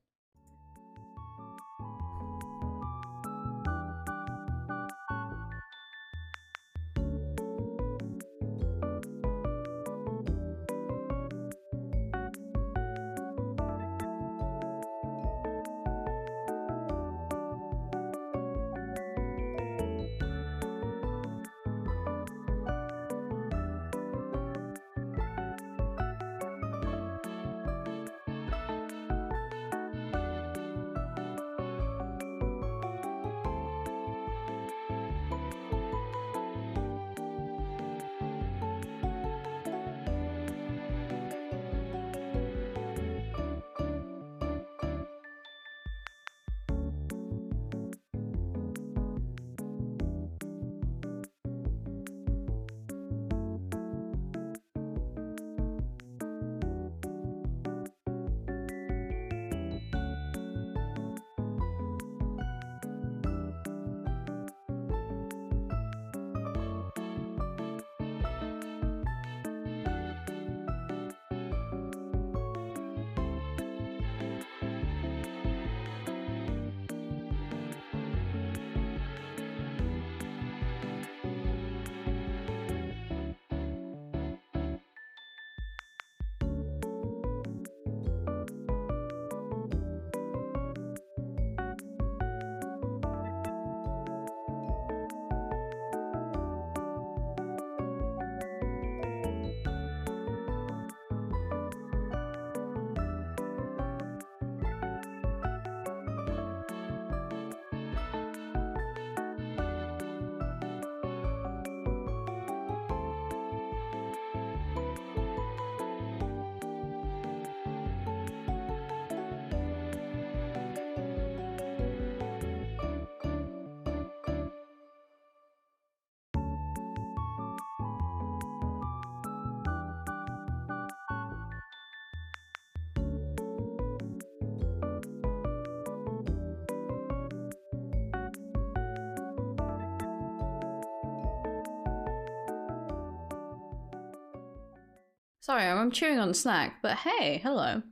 Sorry, I'm chewing on a snack, but hey, hello.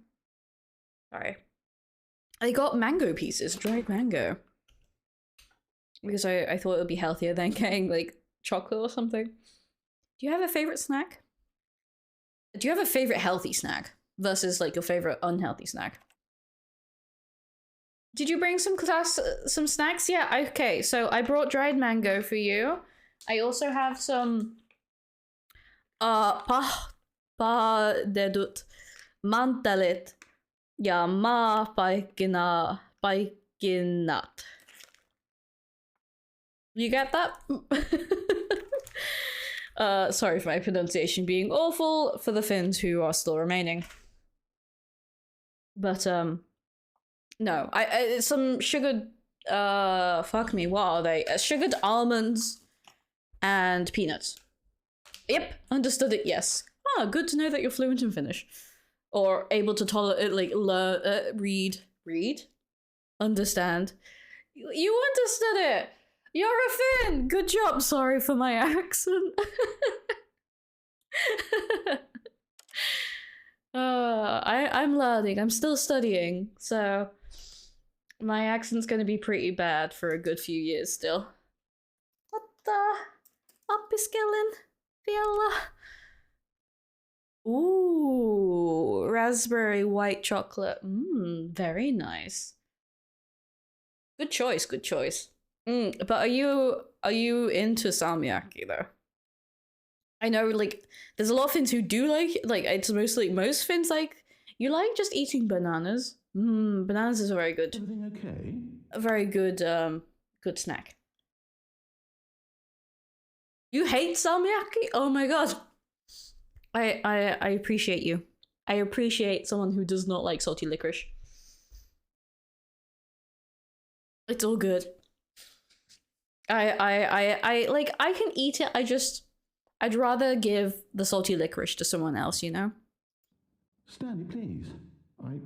Sorry. I got mango pieces, dried mango. Because I thought it would be healthier than getting, like, chocolate or something. Do you have a favorite snack? Do you have a favorite healthy snack versus, like, your favorite unhealthy snack? Did you bring some snacks? Yeah, okay, so I brought dried mango for you. I also have some dedut mantelit ja maapaikinat. You get that? Sorry for my pronunciation being awful for the Finns who are still remaining. But no, I some sugared fuck me, what are they? Sugared almonds and peanuts. Yep, understood it, yes. Ah, good to know that you're fluent in Finnish. Or able to tolerate, like, learn, read, understand. You understood it! You're a Finn! Good job, sorry for my accent. I'm learning, I'm still studying, so my accent's gonna be pretty bad for a good few years still. What the? Opiskelin? Vielä? Ooh, raspberry white chocolate. Very nice. Good choice, good choice. But are you into salmiakki though? I know, like, there's a lot of Finns who do like it's mostly most Finns like you like just eating bananas. Bananas is a very good. Everything okay? A very good good snack. You hate salmiakki? Oh my god. I appreciate you. I appreciate someone who does not like salty licorice. It's all good. I can eat it, I'd rather give the salty licorice to someone else, you know? Stanley, please. I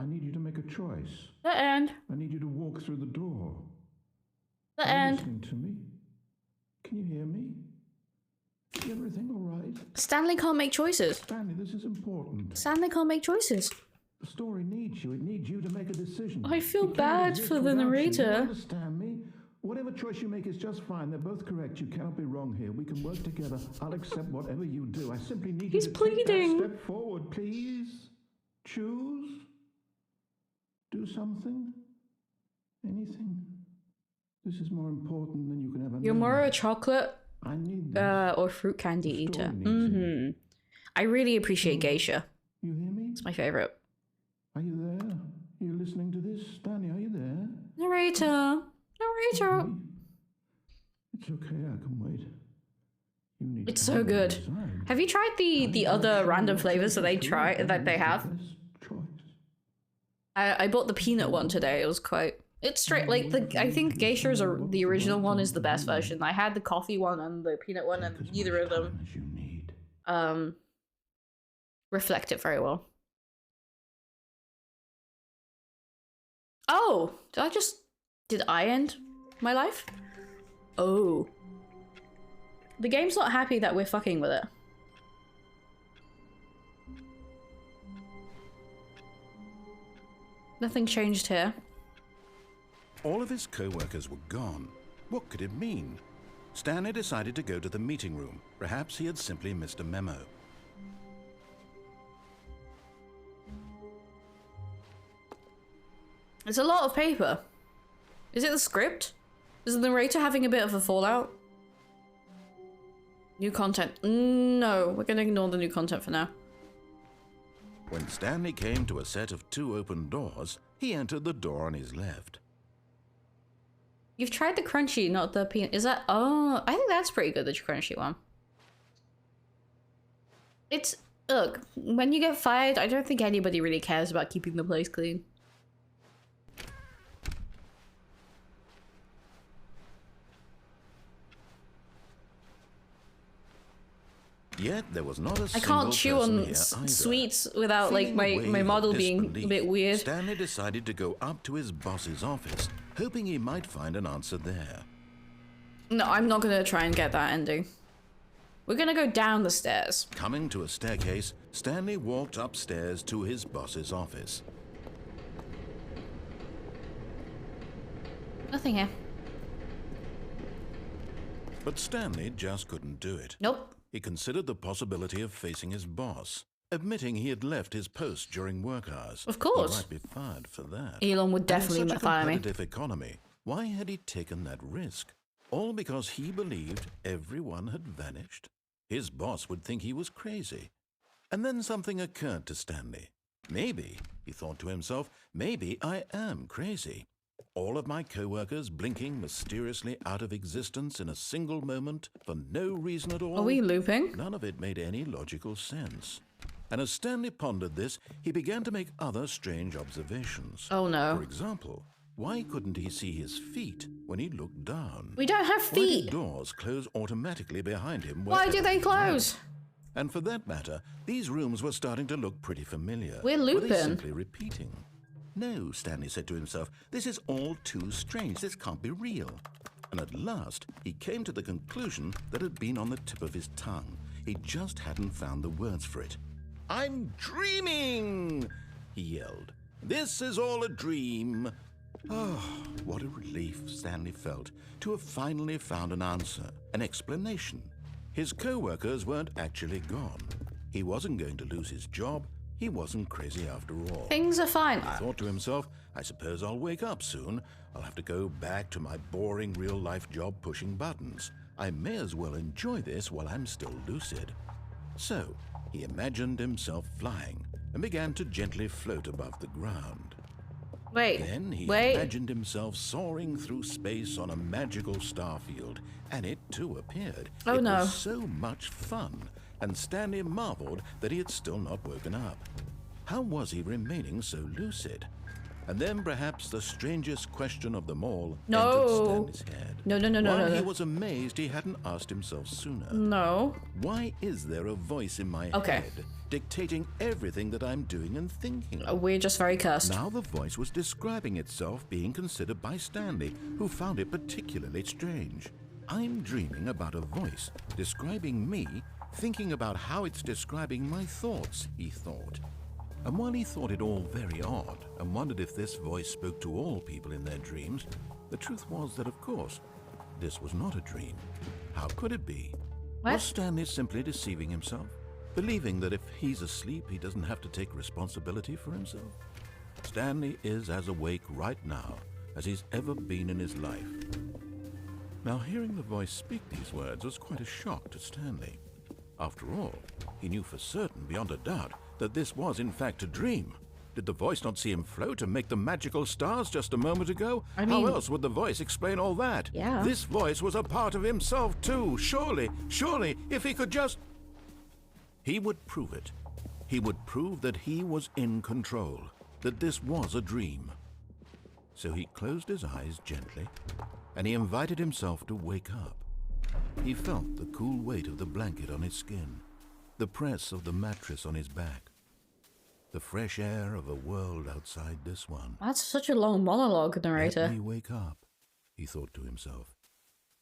need you to make a choice. The end. I need you to walk through the door. The Are you end. listening to me? Can you hear me? Is everything all right? Stanley can't make choices. Stanley, this is important. Stanley can't make choices. The story needs you. It needs you to make a decision. I feel It can't bad exist for the without you. narrator. You understand me? Whatever choice you make is just fine. They're both correct. You cannot be wrong here. We can work together. I'll accept whatever you do. I simply need He's you to pleading. take that step forward, please. Choose. Do something. Anything. This is more important than you can ever You're know. more a chocolate I need this. or fruit candy The eater. story needs it. I really appreciate geisha. You hear me? It's my favorite. Are you there? Are you listening to this? Stanley, are you there? Narrator. Narrator. Me? It's okay, I can wait. You need It's time so to good. decide. Have you tried the other random flavors that they have? Best choice. I bought the peanut one today. It was quite. It's straight like I think geishas are the original one is the best version. I had the coffee one and the peanut one, and Take as neither much of them time as you need. reflect it very well. Oh, did I end my life? Oh. The game's not happy that we're fucking with it. Nothing changed here. All of his co-workers were gone. What could it mean? Stanley decided to go to the meeting room. Perhaps he had simply missed a memo. It's a lot of paper. Is it the script? Is the narrator having a bit of a fallout? New content. No, we're gonna ignore the new content for now. When Stanley came to a set of 2 open doors, he entered the door on his left. You've tried the crunchy, not the peanut. Is that? Oh, I think that's pretty good, the crunchy one. It's, look, when you get fired, I don't think anybody really cares about keeping the place clean. Yet there was not a I single can't chew person on here either. sweets without like Feeling a my wave of model being a disbelief, bit weird. Stanley decided to go up to his boss's office, hoping he might find an answer there. No, I'm not gonna try and get that ending. We're gonna go down the stairs. Coming to a staircase, Stanley walked upstairs to his boss's office. Nothing here. But Stanley just couldn't do it. Nope. He considered the possibility of facing his boss, admitting he had left his post during work hours. Of course. He might be fired for that. Elon would And definitely in such a fire me. competitive economy, why had he taken that risk? All because he believed everyone had vanished? His boss would think he was crazy. And then something occurred to Stanley. Maybe, he thought to himself, maybe I am crazy. All of my co-workers blinking mysteriously out of existence in a single moment for no reason at all. Are we looping? None of it made any logical sense. And as Stanley pondered this, he began to make other strange observations. Oh no. For example, why couldn't he see his feet when he looked down? We don't have Why feet. did doors close automatically behind him? Why do wherever they he close? went? And for that matter, these rooms were starting to look pretty familiar. We're Were they looping. simply repeating? No, Stanley said to himself, this is all too strange. This can't be real. And at last, he came to the conclusion that had been on the tip of his tongue. He just hadn't found the words for it. I'm dreaming, he yelled. This is all a dream. Oh, what a relief Stanley felt to have finally found an answer, an explanation. His co-workers weren't actually gone. He wasn't going to lose his job. He wasn't crazy after all. Things are fine. He thought to himself, I suppose I'll wake up soon. I'll have to go back to my boring real-life job pushing buttons. I may as well enjoy this while I'm still lucid. So, he imagined himself flying and began to gently float above the ground. Then he imagined himself soaring through space on a magical starfield, and it too appeared. Oh, it no. was so much fun, and Stanley marveled that he had still not woken up. How was he remaining so lucid? And then perhaps the strangest question of them all entered Stanley's head. No. He was amazed he hadn't asked himself sooner. No. Why is there a voice in my head dictating everything that I'm doing and thinking? We're just very cursed. Now the voice was describing itself being considered by Stanley, who found it particularly strange. I'm dreaming about a voice describing me, thinking about how it's describing my thoughts, he thought. And while he thought it all very odd and wondered if this voice spoke to all people in their dreams, the truth was that, of course, this was not a dream. How could it be? What? Was Stanley simply deceiving himself, believing that if he's asleep, he doesn't have to take responsibility for himself? Stanley is as awake right now as he's ever been in his life. Now, hearing the voice speak these words was quite a shock to Stanley. After all, he knew for certain, beyond a doubt, that this was in fact a dream. Did the voice not see him float and make the magical stars just a moment ago? I mean, how else would the voice explain all that? Yeah. This voice was a part of himself too. Surely, if he could just... He would prove it. He would prove that he was in control, that this was a dream. So he closed his eyes gently, and he invited himself to wake up. He felt the cool weight of the blanket on his skin, the press of the mattress on his back, the fresh air of a world outside this one. That's such a long monologue, narrator. Let me wake up, he thought to himself.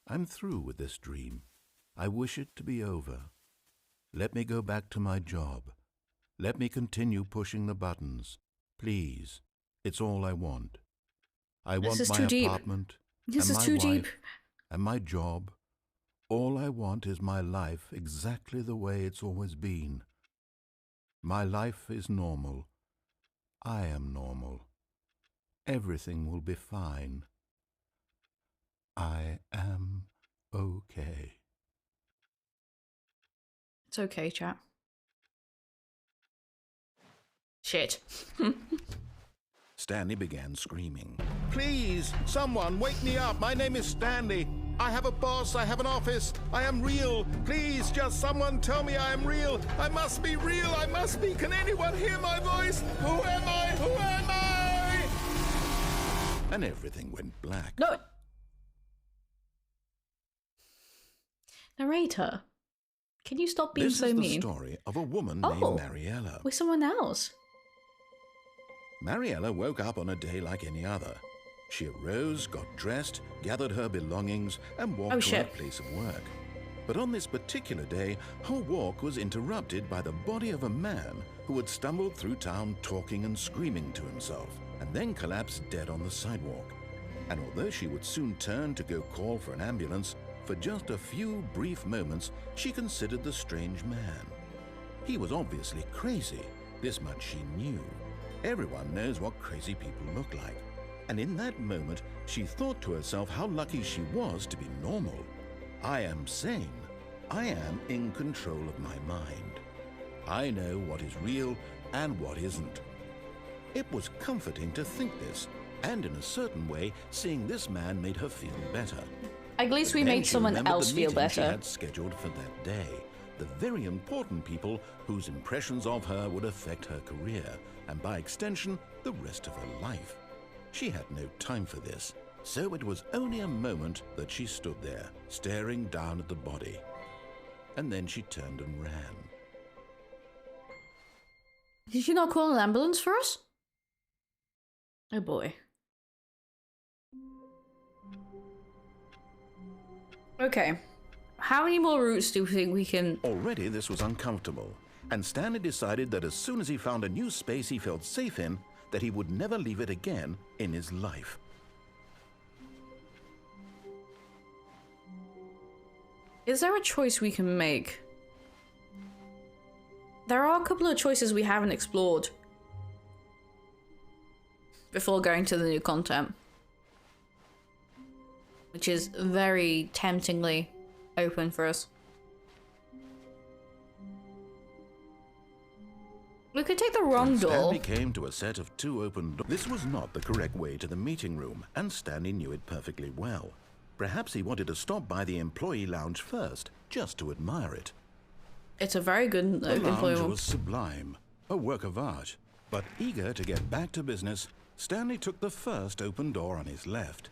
I'm through with this dream. I wish it to be over. Let me go back to my job. Let me continue pushing the buttons. Please, it's all I want. I want my apartment, This and is my too wife, deep. and my job. All I want is my life exactly the way it's always been. My life is normal. I am normal. Everything will be fine. I am okay. It's okay, chat. Shit. Stanley began screaming. Please, someone, wake me up. My name is Stanley. I have a boss. I have an office. I am real. Please, just someone tell me I am real. I must be real. I must be. Can anyone hear my voice? Who am I? Who am I? And everything went black. No. Narrator, can you stop being so mean? This is the story of a woman named Mariella. With someone else. Mariella woke up on a day like any other. She arose, got dressed, gathered her belongings, and walked to her place of work. But on this particular day, her walk was interrupted by the body of a man who had stumbled through town talking and screaming to himself, and then collapsed dead on the sidewalk. And although she would soon turn to go call for an ambulance, for just a few brief moments she considered the strange man. He was obviously crazy, this much she knew. Everyone knows what crazy people look like. And in that moment, she thought to herself how lucky she was to be normal. I am sane. I am in control of my mind. I know what is real and what isn't. It was comforting to think this, and in a certain way, seeing this man made her feel better. At least we made someone else feel better. She had scheduled for that day. The very important people whose impressions of her would affect her career, and by extension, the rest of her life. She had no time for this, so it was only a moment that she stood there, staring down at the body. And then she turned and ran. Did you not call an ambulance for us? Oh boy. Okay. How many more routes do we think we can... Already this was uncomfortable, and Stanley decided that as soon as he found a new space he felt safe in, that he would never leave it again in his life. Is there a choice we can make? There are a couple of choices we haven't explored before going to the new content, which is very temptingly open for us. We could take the wrong door. Stanley came to a set of two open doors. This was not the correct way to the meeting room, and Stanley knew it perfectly well. Perhaps he wanted to stop by the employee lounge first, just to admire it. It's a very good The employee lounge room. was sublime, a work of art. But eager to get back to business, Stanley took the first open door on his left.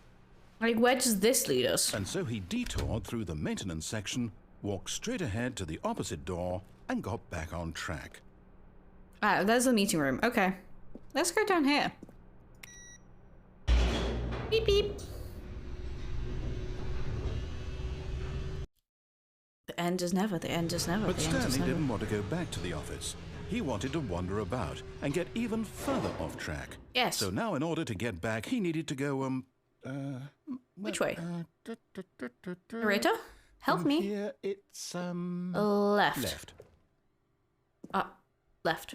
Like, where does this lead us? And so he detoured through the maintenance section, walked straight ahead to the opposite door, and got back on track. Ah, there's the meeting room. Okay. Let's go down here. Beep beep. The end is never, the end is never, But the end is Stanley never. didn't want to go back to the office. He wanted to wander about and get even further off track. Yes. So now in order to get back, he needed to go, Which way? Narrator? Help me. Here it's, Left. left. Left.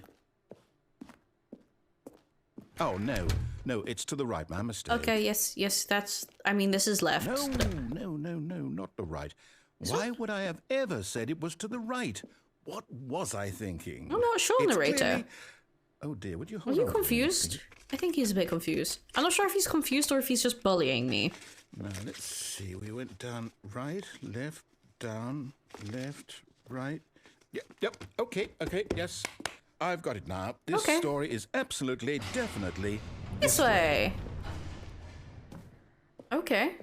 Oh, no. No, it's to the right, my mistake. Okay, yes, that's... I mean, this is left. No, not the right. Why would I have ever said it was to the right? What was I thinking? I'm not sure, It's narrator. clearly... Oh dear, would you Are hold you on for a minute, confused? please? I think he's a bit confused. I'm not sure if he's confused or if he's just bullying me. Now, let's see. We went down, right, left, down, left, right. Yep, okay, yes. I've got it now. This Okay. story is absolutely, definitely... This way. Okay.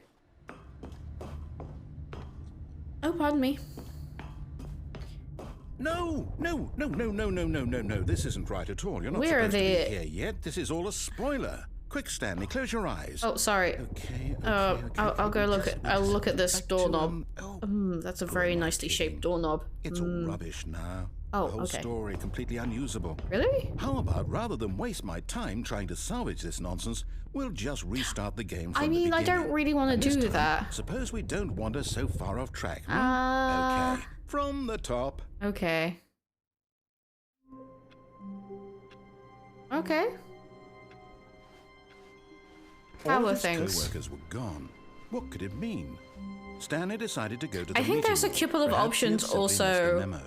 Oh, pardon me. No. This isn't right at all. You're not Where are supposed to be they? here yet. This is all a spoiler. Quick, Stanley, close your eyes. Oh, sorry. Okay. I'll go look at. I'll look at this Back to, doorknob. oh, That's a very am I nicely kidding? shaped doorknob. It's all rubbish now. Oh, the whole okay. story completely unusable. Really? How about, rather than waste my time trying to salvage this nonsense, we'll just restart the game from I the mean, I beginning. don't really want And to this do time, that. Suppose we don't wander so far off track. Okay, from the top. Okay. Okay. How All are of his things? co-workers were gone. What could it mean? Stanley decided to go to the I think meeting there's a room. couple of Perhaps he had options simply missed a also memo.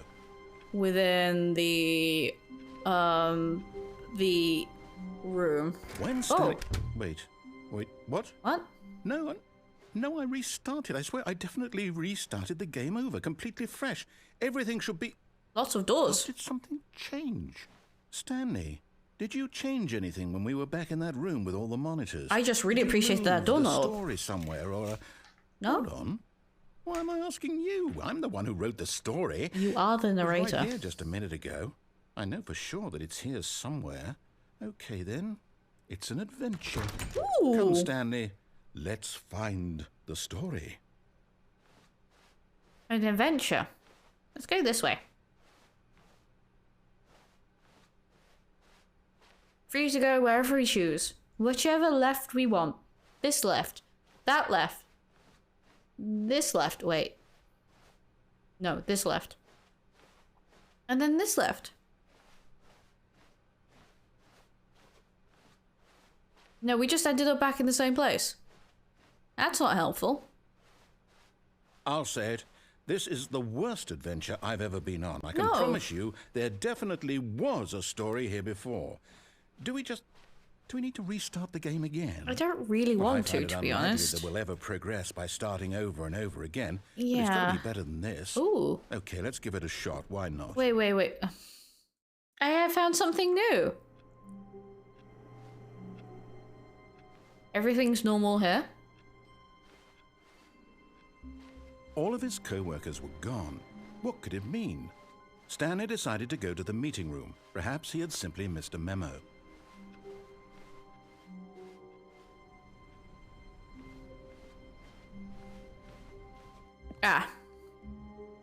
within the room. When Stanley... Wait, what? What? No, I restarted. I swear, I definitely restarted the game over, completely fresh. Everything should be... Lots of Or doors. did something change? Stanley, did you change anything when we were back in that room with all the monitors? I just really Did you appreciate that move doorknob. the story somewhere, or a... No? Hold on. Why am I asking you? I'm the one who wrote the story. You are the It was narrator. right here just a minute ago. I know for sure that it's here somewhere. Okay, then. It's an adventure. Ooh. Come, Stanley. Let's find the story. An adventure. Let's go this way. Free to go wherever we choose. Whichever left we want. This left. That left. This left. Wait. No, this left. And then this left. No, we just ended up back in the same place. That's not helpful. I'll say it. This is the worst adventure I've ever been on. I can promise you there definitely was a story here before. Do we need to restart the game again? I don't really want to be honest. That we'll ever progress by starting over and over again. Yeah. But it's got to be better than this. Ooh. Okay, let's give it a shot. Why not? Wait. I have found something new. Everything's normal here. All of his co-workers were gone. What could it mean? Stanley decided to go to the meeting room. Perhaps he had simply missed a memo. Ah.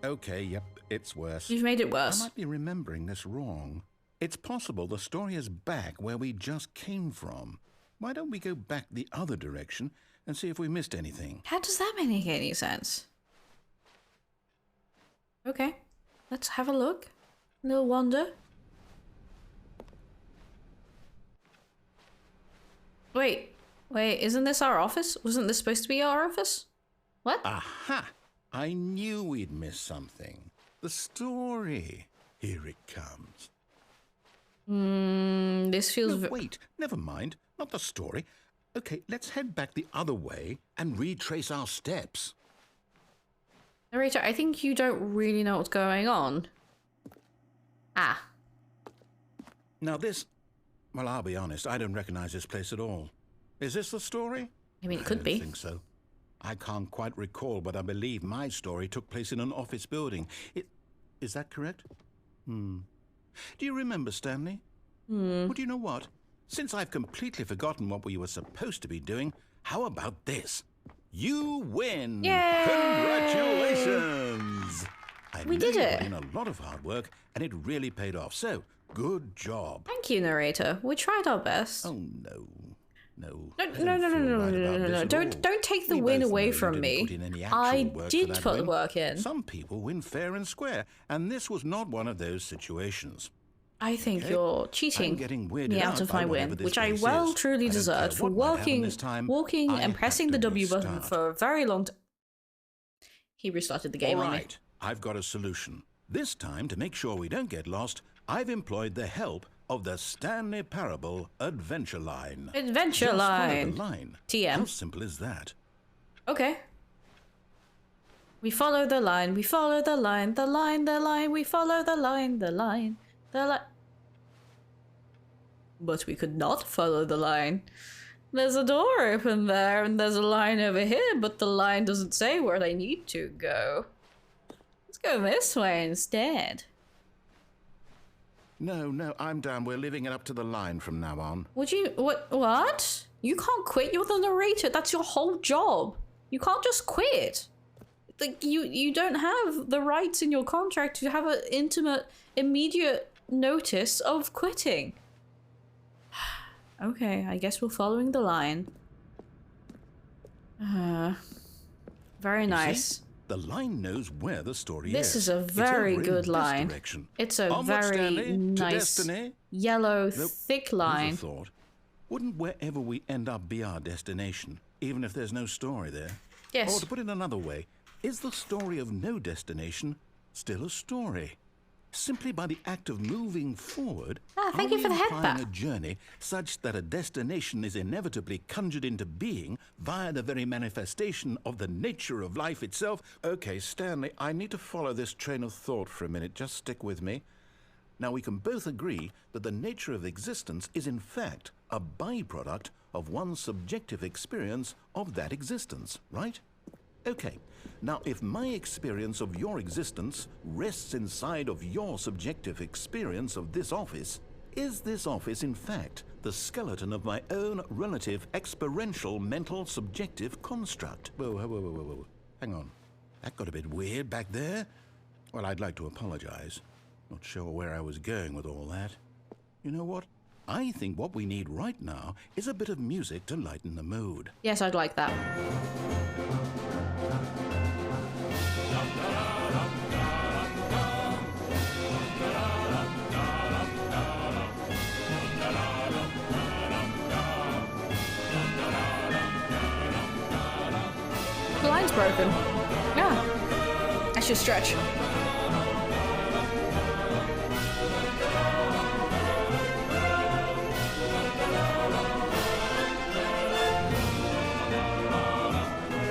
Okay, yep, it's worse. You've made it worse. I might be remembering this wrong. It's possible the story is back where we just came from. Why don't we go back the other direction and see if we missed anything? How does that make any sense? Okay, let's have a look. A little wander. Wait, isn't this our office? Wasn't this supposed to be our office? What? Aha! I knew we'd missed something. The story. Here it comes. This feels... No, wait, never mind. Not the story. Okay, let's head back the other way and retrace our steps. Narrator, I think you don't really know what's going on. Ah. Now this... Well, I'll be honest, I don't recognize this place at all. Is this the story? I mean, it could be. I don't think so. I can't quite recall, but I believe my story took place in an office building. Is that correct? Do you remember, Stanley? Well, do you know what? Since I've completely forgotten what we were supposed to be doing, how about this? You win! Yay! Congratulations! We did it. You put in a lot of hard work, and it really paid off. So, good job. Thank you, narrator. We tried our best. Oh no. No. No. Don't take the win away from me. I did put the work in. Some people win fair and square, and this was not one of those situations. I think you're cheating me out of my win, which I truly deserved for walking and pressing the W button for a very long time. He restarted the game on me. All right, I've got a solution. This time, to make sure we don't get lost, I've employed the help of the Stanley Parable Adventure Line. Adventure Line. The line. TM. How simple is that? Okay. We follow the line, we follow the line, the line, we follow the line, the line. But we could not follow the line. There's a door open there, and there's a line over here, but the line doesn't say where they need to go. Let's go this way instead. No, I'm down. We're leaving it up to the line from now on. What? You can't quit. You're the narrator. That's your whole job. You can't just quit. Like, you don't have the rights in your contract to have an intimate, immediate notice of quitting. Okay, I guess we're following the line. Very nice. The line knows where the story is. This is a very good line. It's a very nice yellow, thick line. Thought, wouldn't wherever we end up be our destination, even if there's no story there? Yes. Or to put it another way, is the story of no destination still a story? Simply by the act of moving forward, thank you for the head bat. A journey such that a destination is inevitably conjured into being via the very manifestation of the nature of life itself. Okay, Stanley, I need to follow this train of thought for a minute. Just stick with me. Now, we can both agree that the nature of existence is in fact a byproduct of one's subjective experience of that existence, right? Okay, now if my experience of your existence rests inside of your subjective experience of this office, is this office in fact the skeleton of my own relative experiential mental subjective construct? Whoa. Hang on. that got a bit weird back there. Well, I'd like to apologize. Not sure where I was going with all that. You know what? I think what we need right now is a bit of music to lighten the mood. Yes, I'd like that. The line's broken. Yeah. I should stretch.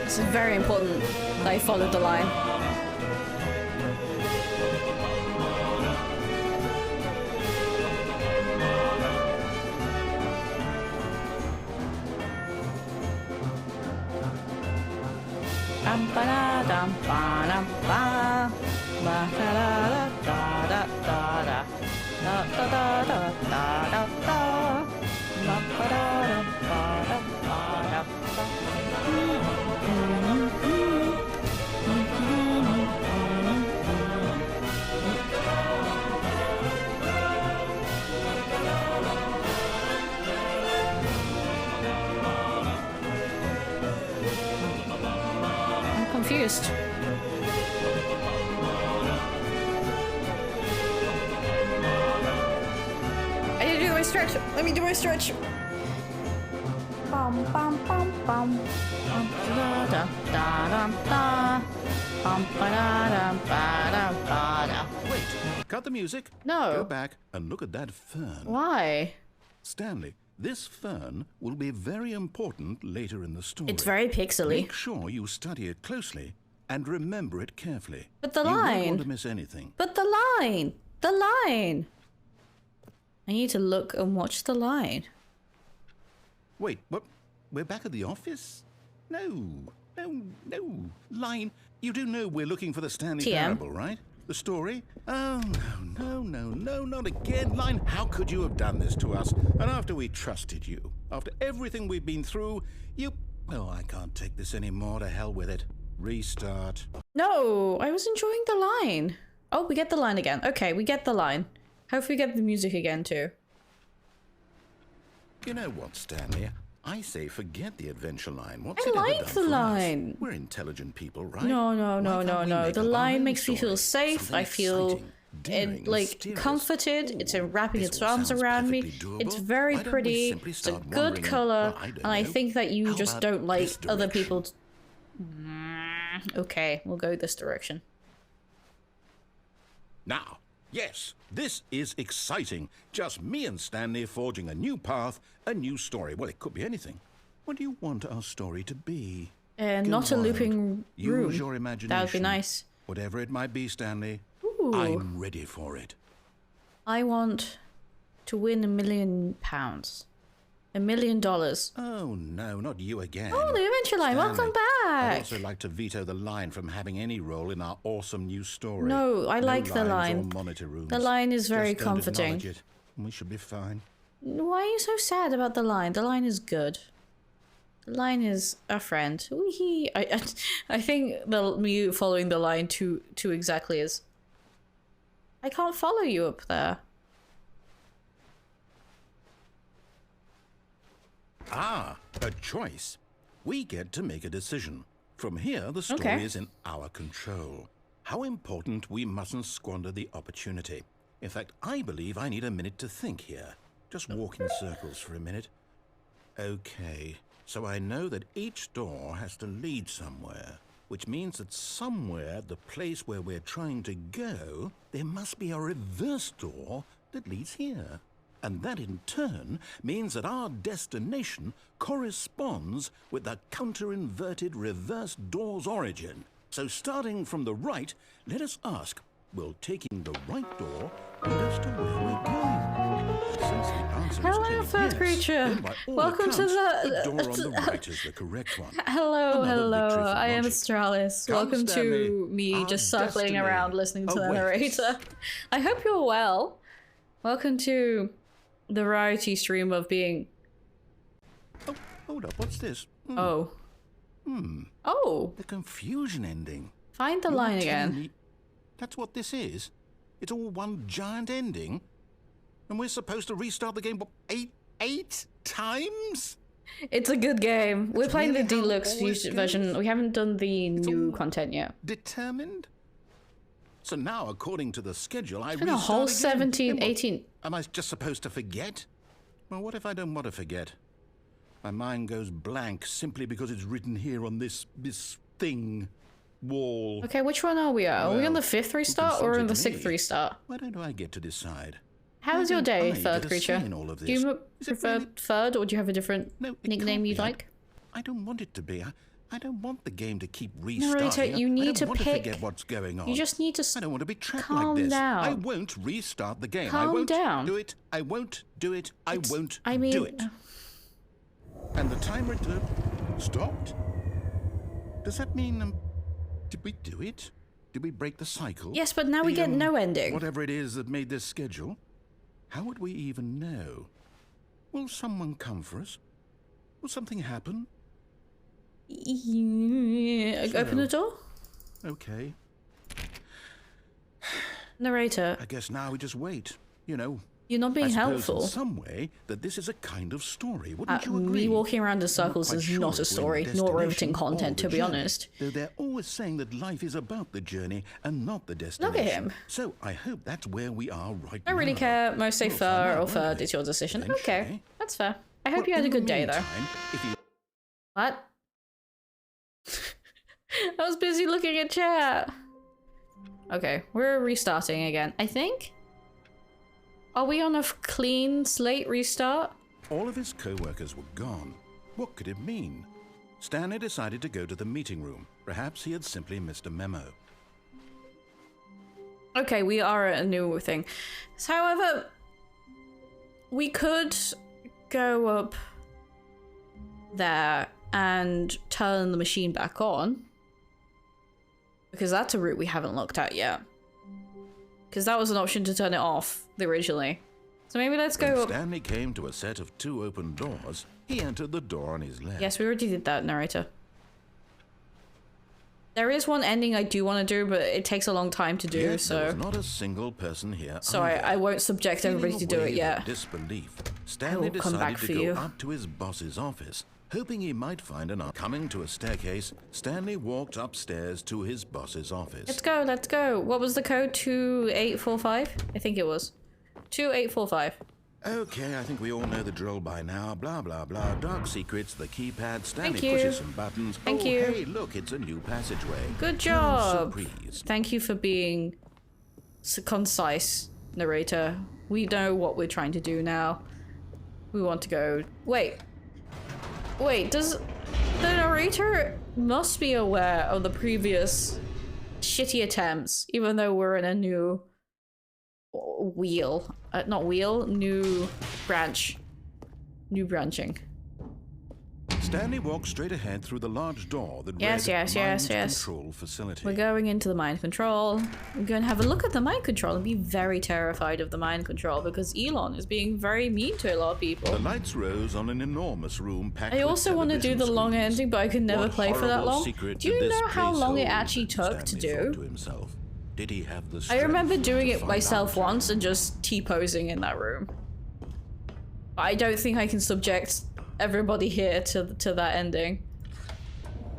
It's very important that I followed the line. I'm confused. I need to do my stretch. Let me do my stretch. Bum bum bum bum. Bum da da da da da. Bum ba da da ba da ba da. Wait, cut the music. No. Go back and look at that fern. Why? Stanley, this fern will be very important later in the story. It's very pixely. Make sure you study it closely and remember it carefully. But the You won't line. want to miss anything. But the line. The line. I need to look and watch the line. Wait, what? We're back at the office? No. Line, you do know we're looking for the Stanley TM. Parable, right? The story? Oh, no, not again. Line, how could you have done this to us? And after we trusted you, after everything we've been through, you... Oh, I can't take this anymore. To hell with it. Restart. No, I was enjoying the line. Oh, we get the line again. Okay, we get the line. Hopefully we get the music again too. You know what, Stanley? I say forget the adventure line. What's I it ever like done the for us? line. We're intelligent people, right? No. Why can't we make The up our line own makes me feel story? safe. Something I feel exciting, daring, like mysterious. comforted. It's wrapping This its all arms sounds around me. perfectly doable. It's very Why don't we pretty. simply It's a start good wondering, color, well, I don't and I know. think that you How just about don't like this other direction? people. Okay, we'll go this direction. Now, yes, this is exciting. Just me and Stanley forging a new path, a new story. Well, it could be anything. What do you want our story to be? Go Not a wild. looping room. Use your imagination. That would be nice. Whatever it might be, Stanley, Ooh. I'm ready for it. I want to win £1 million. $1 million. Oh, no, not you again. Oh, the adventure line. Welcome Stanley, I'd back. also like to veto the line from having any role in our awesome new story. No, I like the lines line. Or monitor rooms. The line is very Just don't comforting. acknowledge it, and we should be fine. Why are you so sad about the line? The line is good. The line is a friend. Wee. I think me following the line too exactly is. I can't follow you up there. Ah, a choice. We get to make a decision. From here, the story Okay. is in our control. How important we mustn't squander the opportunity. In fact, I believe I need a minute to think here. Just walk in circles for a minute. Okay, so I know that each door has to lead somewhere, which means that somewhere, the place where we're trying to go, there must be a reverse door that leads here. And that in turn means that our destination corresponds with the counter-inverted reverse door's origin. So starting from the right, let us ask, will taking the right door lead us to where we're going? And since the answer is Hello, clearly third yes, creature. then by all Welcome to accounts, the- door on the right is the correct one. Hello, Another victory for I am logic. Astralis. Come, Welcome Stanley. to me Our just circling destiny around listening to the awaits. narrator. I hope you're well. Welcome to the variety stream of being. Oh, hold up, what's this? Oh. Hmm, Oh. the confusion ending. Find the line again. That's what this is? It's all one giant ending? And we're supposed to restart the game, what, eight times? It's a good game. We're playing the really how Deluxe it always version. goes? We haven't done the It's new all content yet. Determined? So now, according to the schedule, I It's been a whole restart again. 17, Then what? 18. Am I just supposed to forget? Well, what if I don't want to forget? My mind goes blank simply because it's written here on this thing, wall. Okay, which one are we at? Are we on the Well, 5th restart or on the 6th me? restart? Why don't I get to decide? How was your don't day, I third get a creature? say in all of Do this? you Is it prefer really- third, or do you have a different No, it nickname can't you'd be. like? I don't want it to be. I don't want the game to keep restarting. Narrator, you need I to don't want pick- to forget what's going on. You just need to I don't want to be trapped calm like this. down. I won't restart the game. I Calm won't down. do it. I won't do it. I won't I mean, do it. And the timer stopped? Does that mean, did we do it? Did we break the cycle? yes, but now we get no ending. Whatever it is that made this schedule? How would we even know? Will someone come for us? Will something happen? Open the door? Okay. Narrator, I guess now we just wait. You know, you're not being I suppose helpful. in some way that this is a kind of story. Wouldn't you agree? Me walking around in I'm circles quite is sure not a if we're story, in the nor riveting destination or content, the to be journey. honest. Though they're always saying that life is about the journey and not the destination. him. So I hope that's where we are right I don't really now. care. Most say We'll find fur out, or won't third. we? It's your decision. Okay, Eventually. that's fair. I hope Well, you had a in the good day, though. meantime, if you What? I was busy looking at chat. Okay, we're restarting again. I think? Are we on a clean slate restart? all of his co-workers were gone, what could it mean? Stanley decided to go to the meeting room. Perhaps he had simply missed a memo. Okay, we are at a new thing. However, we could go up there and turn the machine back on. Because that's a route we haven't looked at yet. Because that was an option to turn it off originally. So maybe let's When go up. Stanley came to a set of 2 open doors, he entered the door on his left. Yes, we already did that, narrator. There is one ending I do want to do, but it takes a long time to do, Yet so... there was not a single person here. So either. I won't subject everybody to do Feeling it a yet. wave of disbelief, Stanley will come back decided for to go you. up to his boss's office, hoping he might find an... Coming to a staircase, Stanley walked upstairs to his boss's office. Let's go, let's go. What was the code? 2845? I think it was. 2845. Okay, I think we all know the drill by now. Blah, blah, blah. Dark secrets, the keypad. Stanley Thank you. pushes some buttons. Thank oh, you. Hey, look, it's a new passageway. Good Oh, job. surprise. Thank you for being concise, narrator. We know what we're trying to do now. We want to go... Wait, does... The narrator must be aware of the previous shitty attempts, even though we're in a new wheel. Not wheel, new branch. New branching. Stanley walked straight ahead through the large door that Yes, read yes, yes, Mind yes. Control Facility. We're going into the mind control. I'm going to have a look at the mind control and be very terrified of the mind control because Elon is being very mean to a lot of people. The lights rose on an enormous room packed I with also want to do the television long screens. ending, but I could never What play for that horrible long. secret Do did you this know how place long it hold? actually took to Stanley thought do? to himself. Did he have the I strength remember doing to it find myself out? once and just T-posing in that room. I don't think I can subject everybody here to that ending.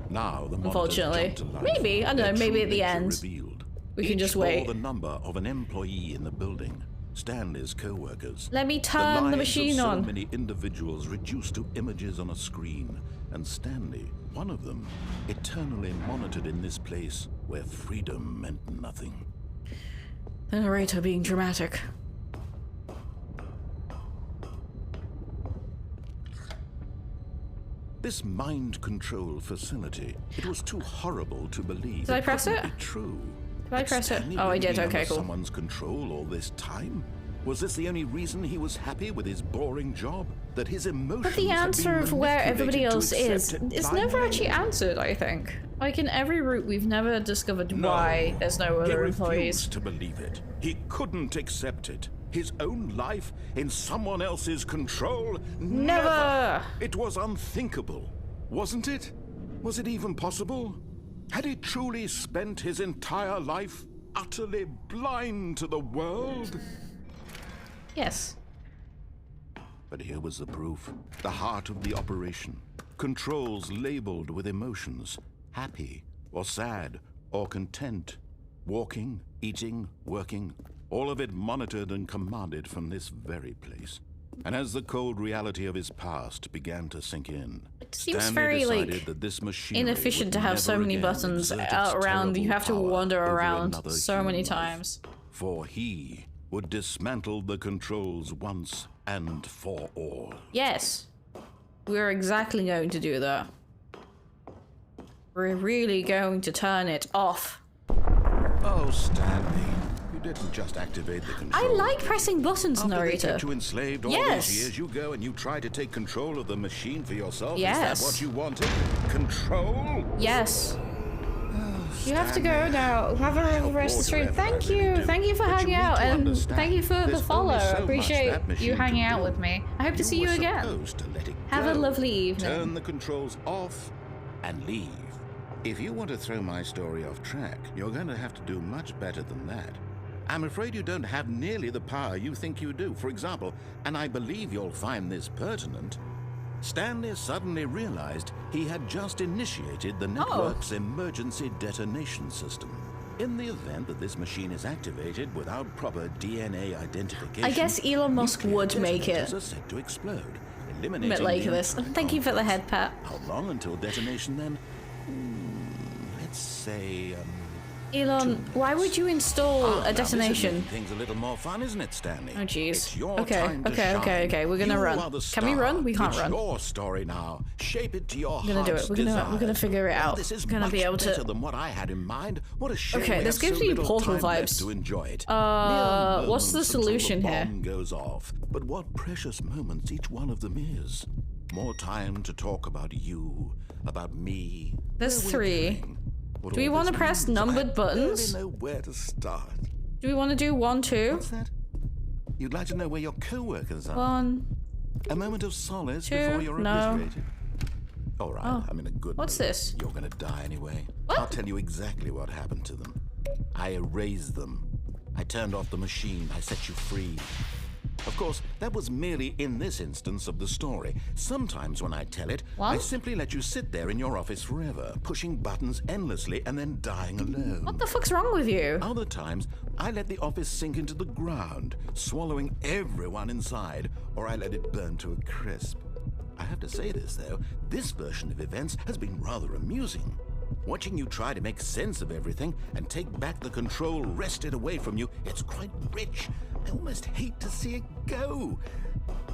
Now the monitors Unfortunately. jumped to life. Maybe, I don't Their know, maybe true at the nature end. revealed. We can Each just bore wait. the number of an employee in the building. Stanley's co-workers. Let me turn the lives machine of so on. many individuals reduced to images on a screen, and Stanley, one of them, eternally monitored in this place where freedom meant nothing. The narrator being dramatic. This mind control facility, it was too horrible to believe. Did I press couldn't it? Be true. Did I Had press it? Stanley Oh, I really did. been Okay, under cool. Someone's control all this time? Was this the only reason he was happy with his boring job? That his emotions But the had answer been of where manipulated everybody to else is accept it never blindly? actually answered, I think. Like in every route, we've never discovered No. why there's no He other refused employees. to believe it. He couldn't accept it. His own life in someone else's control? Never! It was unthinkable, wasn't it? Was it even possible? Had he truly spent his entire life utterly blind to the world? Yes. But here was the proof. The heart of the operation. Controls labeled with emotions. Happy, or sad, or content. Walking, eating, working. All of it monitored and commanded from this very place. And as the cold reality of his past began to sink in, It seems Stanley very, decided like, that this machinery inefficient would to have so never many again buttons exert its out around. You terrible have to power wander over around another so many human life. times. For he would dismantle the controls once and for all. Yes. We're exactly going to do that. We're really going to turn it off. Oh, Stanley, you didn't just activate the controls. I like pressing buttons, After they narrator. kept you enslaved all Yes. these years, you go and you try to take control of the machine for yourself. Yes. Is that what you wanted? Control? Yes. You have to go now. Have a Help rest of the stream. whatever I Thank really you. do. Thank you for But hanging need out, to and understand, thank you for the there's follow. only so I much appreciate that machine you hanging can out do. with me. I hope to see you were again. supposed to let it Have a go. lovely evening. Turn the controls off and leave. If you want to throw my story off track, you're going to have to do much better than that. I'm afraid you don't have nearly the power you think you do. For example, and I believe you'll find this pertinent, Stanley suddenly realized he had just initiated the network's emergency detonation system. In the event that this machine is activated without proper DNA identification, I guess Elon Musk nuclear would make it. detonators are set to explode, A eliminating bit like the this. entire Thank you for the complex. head pat. How long until detonation then? Let's say, Elon, why would you install now a this is detonation? making things a little more fun, isn't it, Stanley? Oh, jeez. It's your Okay, time to okay, shine. okay, okay. We're gonna You run. are the Can we star. run? We can't It's run. your story now. Shape it to your We're gonna do heart's it. We're gonna desire. figure it out. This is We're gonna much be able better to. than what I had in mind. What a shame Okay, we this have gives so me little Portal time left vibes. to enjoy it. What's the Mere solution moments here? until the bomb goes off. But what precious moments each one of them is. More time to talk about you, about me. There's where we're 3. going, what Do we all want to this press means. numbered I buttons? barely know where to start. Do we want to do 1, 2? What's that? You'd like to know where your co-workers are? 1. A moment of solace 2, before you're no. obliterated. All right, Oh, I'm in a good what's mood. this? You're gonna die anyway. What? I'll tell you exactly what happened to them. I erased them. I turned off the machine. I set you free. Of course, that was merely in this instance of the story. Sometimes when I tell it, I What? simply let you sit there in your office forever, pushing buttons endlessly and then dying alone. What the fuck's wrong with you? Other times, I let the office sink into the ground, swallowing everyone inside, or I let it burn to a crisp. I have to say this, though, this version of events has been rather amusing. Watching you try to make sense of everything and take back the control wrested away from you, it's quite rich. I almost hate to see it go.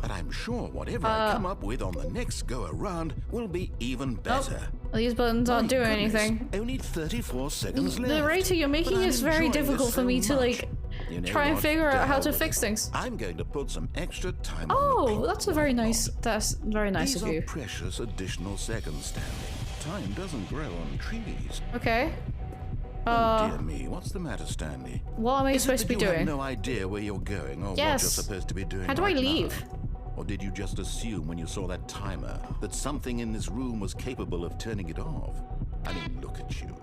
But I'm sure whatever I come up with on the next go-around will be even better. These buttons aren't My doing goodness, anything. Only 34 seconds left. Narrator, you're making But I'm this very enjoying this difficult for so me to, much. like, You know try and what? figure out how hell to with fix it. things. I'm going to put some extra time on the Oh, clock that's a very right nice. now. That's very nice These of are you. precious additional seconds, Stanley. Time doesn't grow on trees. Okay. Oh, dear me, what's the matter, Stanley? What am I Is it supposed to that be you doing? have no idea where you're going or Yes. what you're supposed to be doing How do I right now? leave? Or did you just assume when you saw that timer that something in this room was capable of turning it off? I mean, look at you.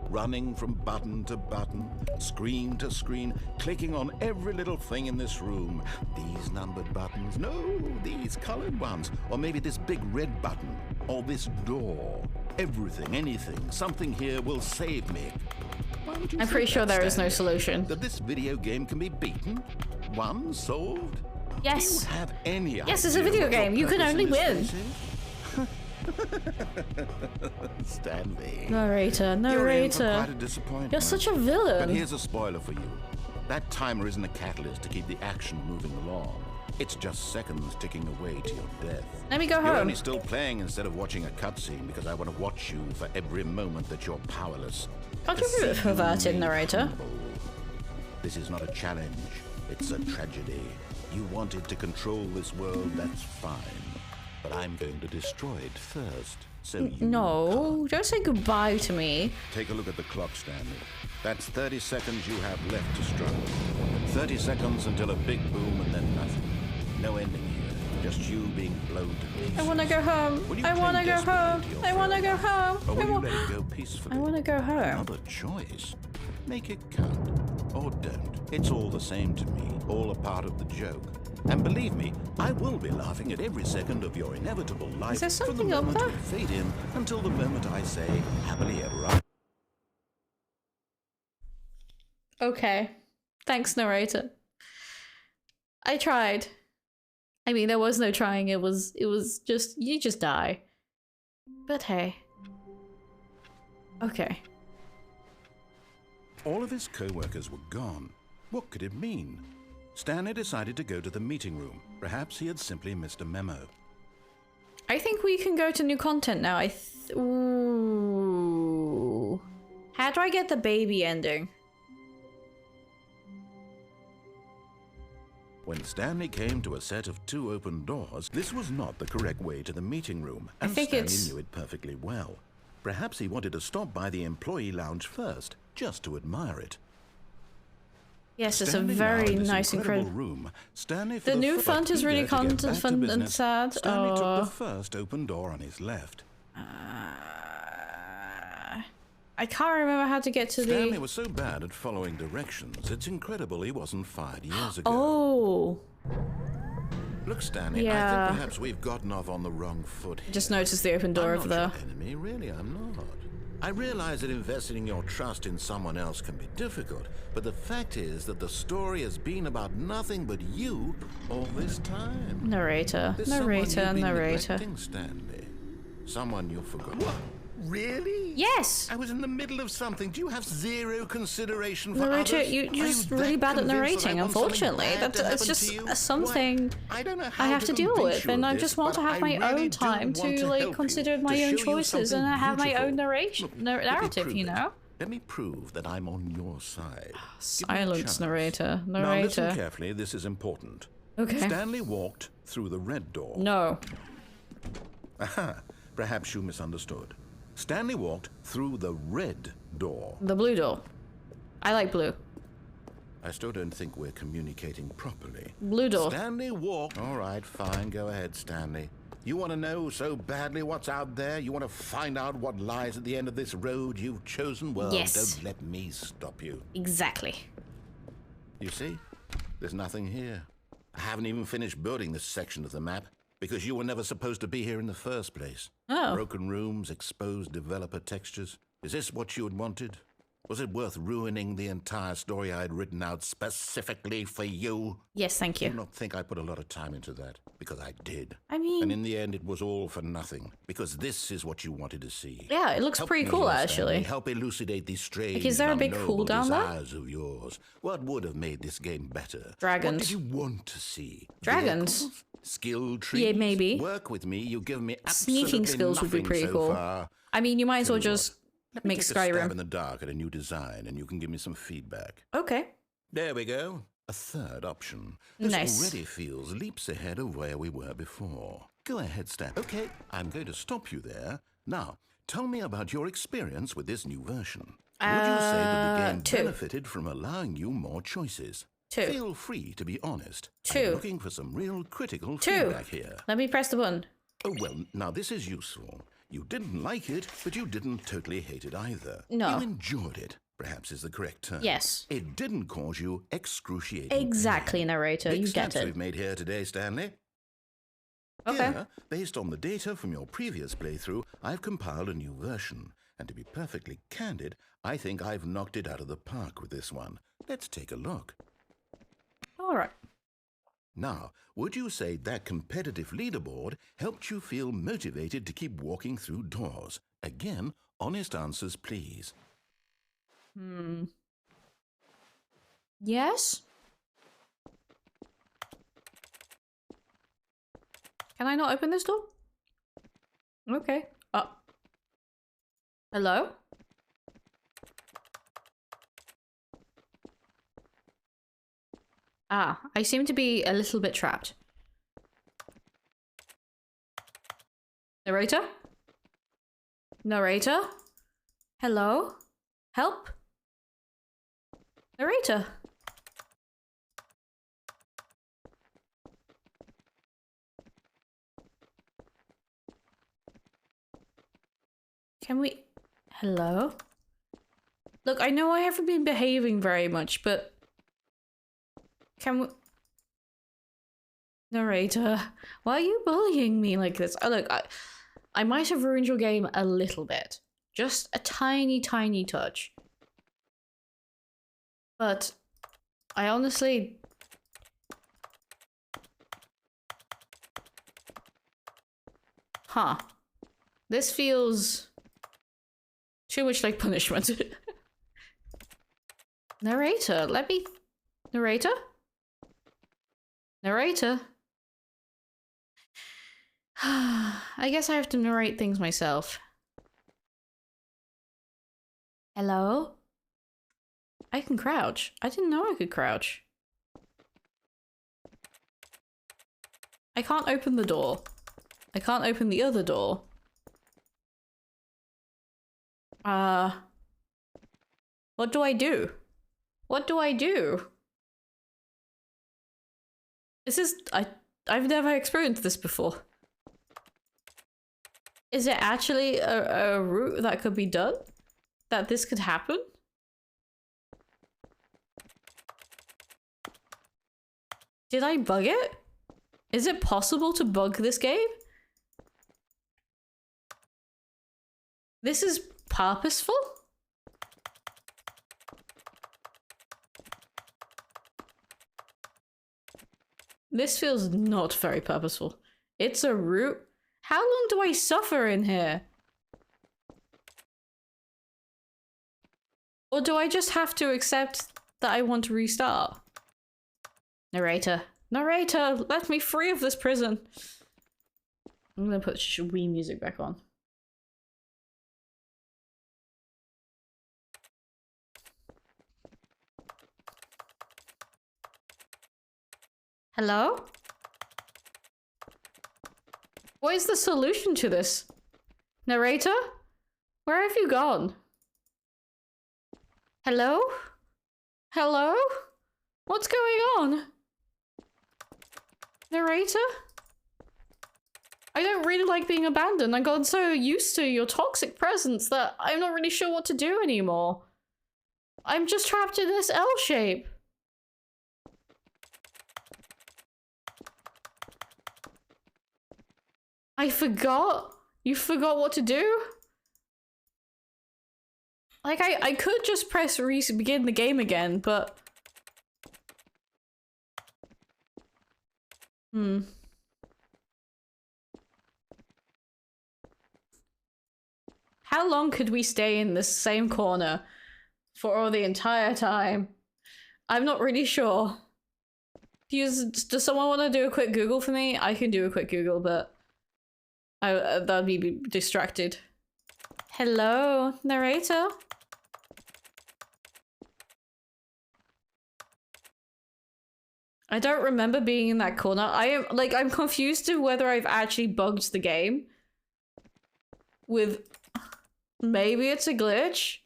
Running from button to button, screen to screen, clicking on every little thing in this room. These numbered buttons, no, these colored ones. Or maybe this big red button, or this door. Everything, anything, something here will save me. Why would you I'm think pretty sure that, there is no Stanley? solution. That this video game can be beaten? Won? Solved? Yes. Do you have any Yes, it's a idea video what your game. You can purpose in only this win. place is? Stanley. Narrator, You're in for narrator. quite a disappointment. You're such a But villain. here's a spoiler for you. That timer isn't a catalyst to keep the action moving along. It's just seconds ticking away to your death. Let me go You're home. only still playing instead of watching a cutscene because I want to watch you for every moment that you're powerless. Can't To you be a bit see perverted, made narrator? humble. This is not a challenge. It's a tragedy. You wanted to control this world, that's fine. But I'm going to destroy it first, so you No, don't say goodbye to me. Take a look at the clock, Stanley. That's 30 seconds you have left to struggle. 30 seconds until a big boom and then nothing. No ending here. just you being blown to pieces? I wanna go home. Will you I wanna cling go desperately home. to your I wanna go farewell? home. Or will you let it go peacefully? I wanna go home. Another choice. Make it count. Or don't. It's all the same to me. All a part of the joke. And believe me, I will be laughing at every second of your inevitable life there from the something up moment there? we fade in until the moment I say, happily ever after. Okay. Thanks, narrator. I tried. I mean, there was no trying. It was just, you just die. But hey. Okay. All of his co-workers were gone. What could it mean? Stanley decided to go to the meeting room. Perhaps he had simply missed a memo. I think we can go to new content now. Ooh. How do I get the baby ending? When Stanley came to a set of 2 open doors, this was not the correct way to the meeting room, and think Stanley it's- knew it perfectly well. Perhaps he wanted to stop by the employee lounge first, just to admire it. Yes, it's a Standing now very in this nice, incredible. room, Stanley for The new first font is eager really to get back to fun and business, sad. Stanley took Oh. the first open door on his left. I can't remember how to get to Stanley the... was so bad at following directions, it's incredible he wasn't fired years ago. Oh. Look, Stanley, I Yeah. think perhaps we've gotten off on the wrong foot here. Just noticed the open door I'm over not there. your enemy, really, I'm not. I realize that investing your trust in someone else can be difficult, but the fact is that the story has been about nothing but you all this time. Narrator. There's Narrator. someone you've been Narrator. neglecting, Stanley. Someone you forgot. What? Really? Yes! I was in the middle of something. Do you have zero consideration for Narrator, others? you're Are you just that really bad at convinced that I narrating, want something unfortunately. bad to It's happen just to you? something Why, I don't know I how have to deal convince with, you and of I this, just want to but have my I really own do time want to help like you, consider to my show own you choices and something have my beautiful. own narration, Look, let me narrative, prove you it. know? Let me prove that I'm on your side. Give me a Silence, chance. narrator. Now listen Narrator. carefully, this is important. Okay. Stanley walked through the red door. No. Aha, perhaps you misunderstood. Stanley walked through the red door. The blue door. I like blue. I still don't think we're communicating properly. Blue door. Stanley walked. All right, fine. Go ahead, Stanley. You want to know so badly what's out there? You want to find out what lies at the end of this road you've chosen? Well, Yes. don't let me stop you. Exactly. You see? There's nothing here. I haven't even finished building this section of the map because you were never supposed to be here in the first place. Oh. Broken rooms, exposed developer textures. Is this what you had wanted? Was it worth ruining the entire story I had written out specifically for you? Yes, thank Do you. not think I put a lot of time into that, because I did. I mean... And in the end, it was all for nothing, because this is what you wanted to see. Yeah, it looks Help pretty me cool, here, actually. Stanley. Help elucidate these strange, Like, is there a big unknowable cooldown there? desires of yours. What would have made this game better? Dragons. What did you want to see? Dragons? Vehicles? Skill trees? Yeah, maybe. Work with me. You give me absolutely Sneaking skills would be nothing pretty so cool. far. I mean, you might as well Tell you just Let me make take a stab Skyrim. in the dark at a new design, and you can give me some feedback. Okay. There we go. A third option. This Nice. already feels leaps ahead of where we were before. Go ahead, Stan. Okay, I'm going to stop you there. Now, tell me about your experience with this new version. Would you say that the game 2. benefited from allowing you more choices? 2. Feel free to be honest. 2. I'm looking for some real critical 2. feedback here. Let me press the button. Oh, well, now this is useful. You didn't like it, but you didn't totally hate it either. No. You enjoyed it, perhaps is the correct term. Yes. It didn't cause you excruciating pain. Exactly, narrator. Big You steps get we've it. made here today, Stanley. Okay. Here, based on the data from your previous playthrough, I've compiled a new version. And to be perfectly candid, I think I've knocked it out of the park with this one. Let's take a look. All right. Now, would you say that competitive leaderboard helped you feel motivated to keep walking through doors? Again, honest answers, please. Yes? Can I not open this door? Okay. Hello? Ah, I seem to be a little bit trapped. Narrator? Narrator? Hello? Help? Narrator? Can we... Hello? Look, I know I haven't been behaving very much, but... Can we... Narrator, why are you bullying me like this? Oh, look, I might have ruined your game a little bit. Just a tiny, tiny touch. But I honestly... Huh. This feels too much like punishment. Narrator, let me... Narrator? Narrator? I guess I have to narrate things myself. Hello? I can crouch. I didn't know I could crouch. I can't open the door. I can't open the other door. What do I do? What do I do? This is... I've never experienced this before. Is it actually a route that could be done? That this could happen? Did I bug it? Is it possible to bug this game? This is purposeful? This feels not very purposeful. It's a route. How long do I suffer in here? Or do I just have to accept that I want to restart? Narrator. Narrator, let me free of this prison. I'm gonna put Wii music back on. Hello? What is the solution to this? Narrator? Where have you gone? Hello? Hello? What's going on? Narrator? I don't really like being abandoned. I got so used to your toxic presence that I'm not really sure what to do anymore. I'm just trapped in this L shape. I forgot? You forgot what to do? Like, I could just press begin the game again, but... How long could we stay in this same corner for the entire time? I'm not really sure. Does someone want to do a quick Google for me? I can do a quick Google, but... that'd be distracted. Hello, narrator? I don't remember being in that corner. I'm confused to whether I've actually bugged the game. With... Maybe it's a glitch?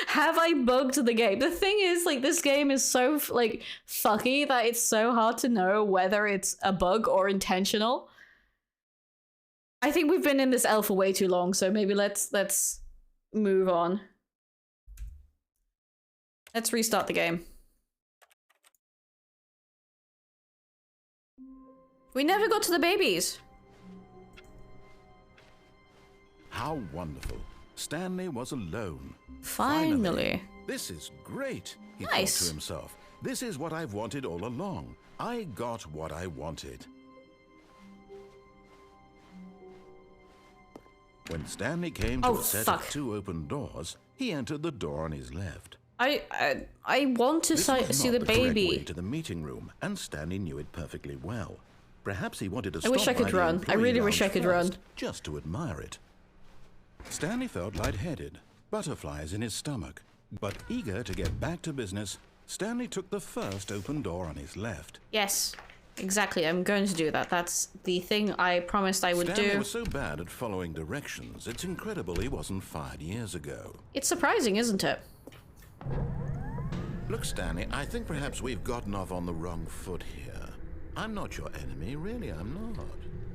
Have I bugged the game? The thing is, like, this game is so, like, fucky that it's so hard to know whether it's a bug or intentional. I think we've been in this L for way too long, so maybe let's move on. Let's restart the game. We never got to the babies. How wonderful. Stanley was alone. Finally. This is great, he Nice. thought to himself. This is what I've wanted all along. I got what I wanted. When Stanley came to a set of 2 open doors, he entered the door on his left. I want to This was see not the correct way baby. to the meeting room, and Stanley knew it perfectly well. Perhaps he wanted to I stop wish I could by the run. I employee really wish I lounge could first, run. just to admire it. Stanley felt lightheaded, butterflies in his stomach. But eager to get back to business, Stanley took the first open door on his left. Yes, exactly. I'm going to do that. That's the thing I promised I would Stanley do. was so bad at following directions, it's incredible he wasn't fired years ago. It's surprising, isn't it? Look, Stanley, I think perhaps we've gotten off on the wrong foot here. I'm not your enemy, really, I'm not.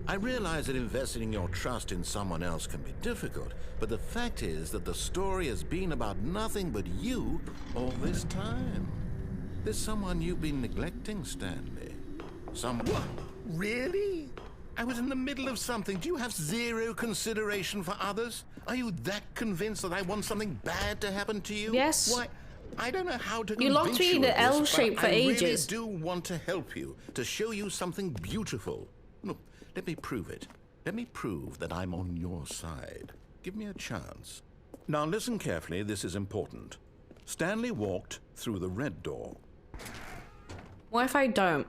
I realize that investing your trust in someone else can be difficult, but the fact is that the story has been about nothing but you all this time. There's someone you've been neglecting, Stanley. Someone... Really? I was in the middle of something. Do you have zero consideration for others? Are you that convinced that I want something bad to happen to you? Yes. Why, I don't know how to You locked me in the L shape for ages. I really do want to help you, to show you something beautiful. Look, let me prove it. Let me prove that I'm on your side. Give me a chance. Now listen carefully, this is important. Stanley walked through the red door. What if I don't?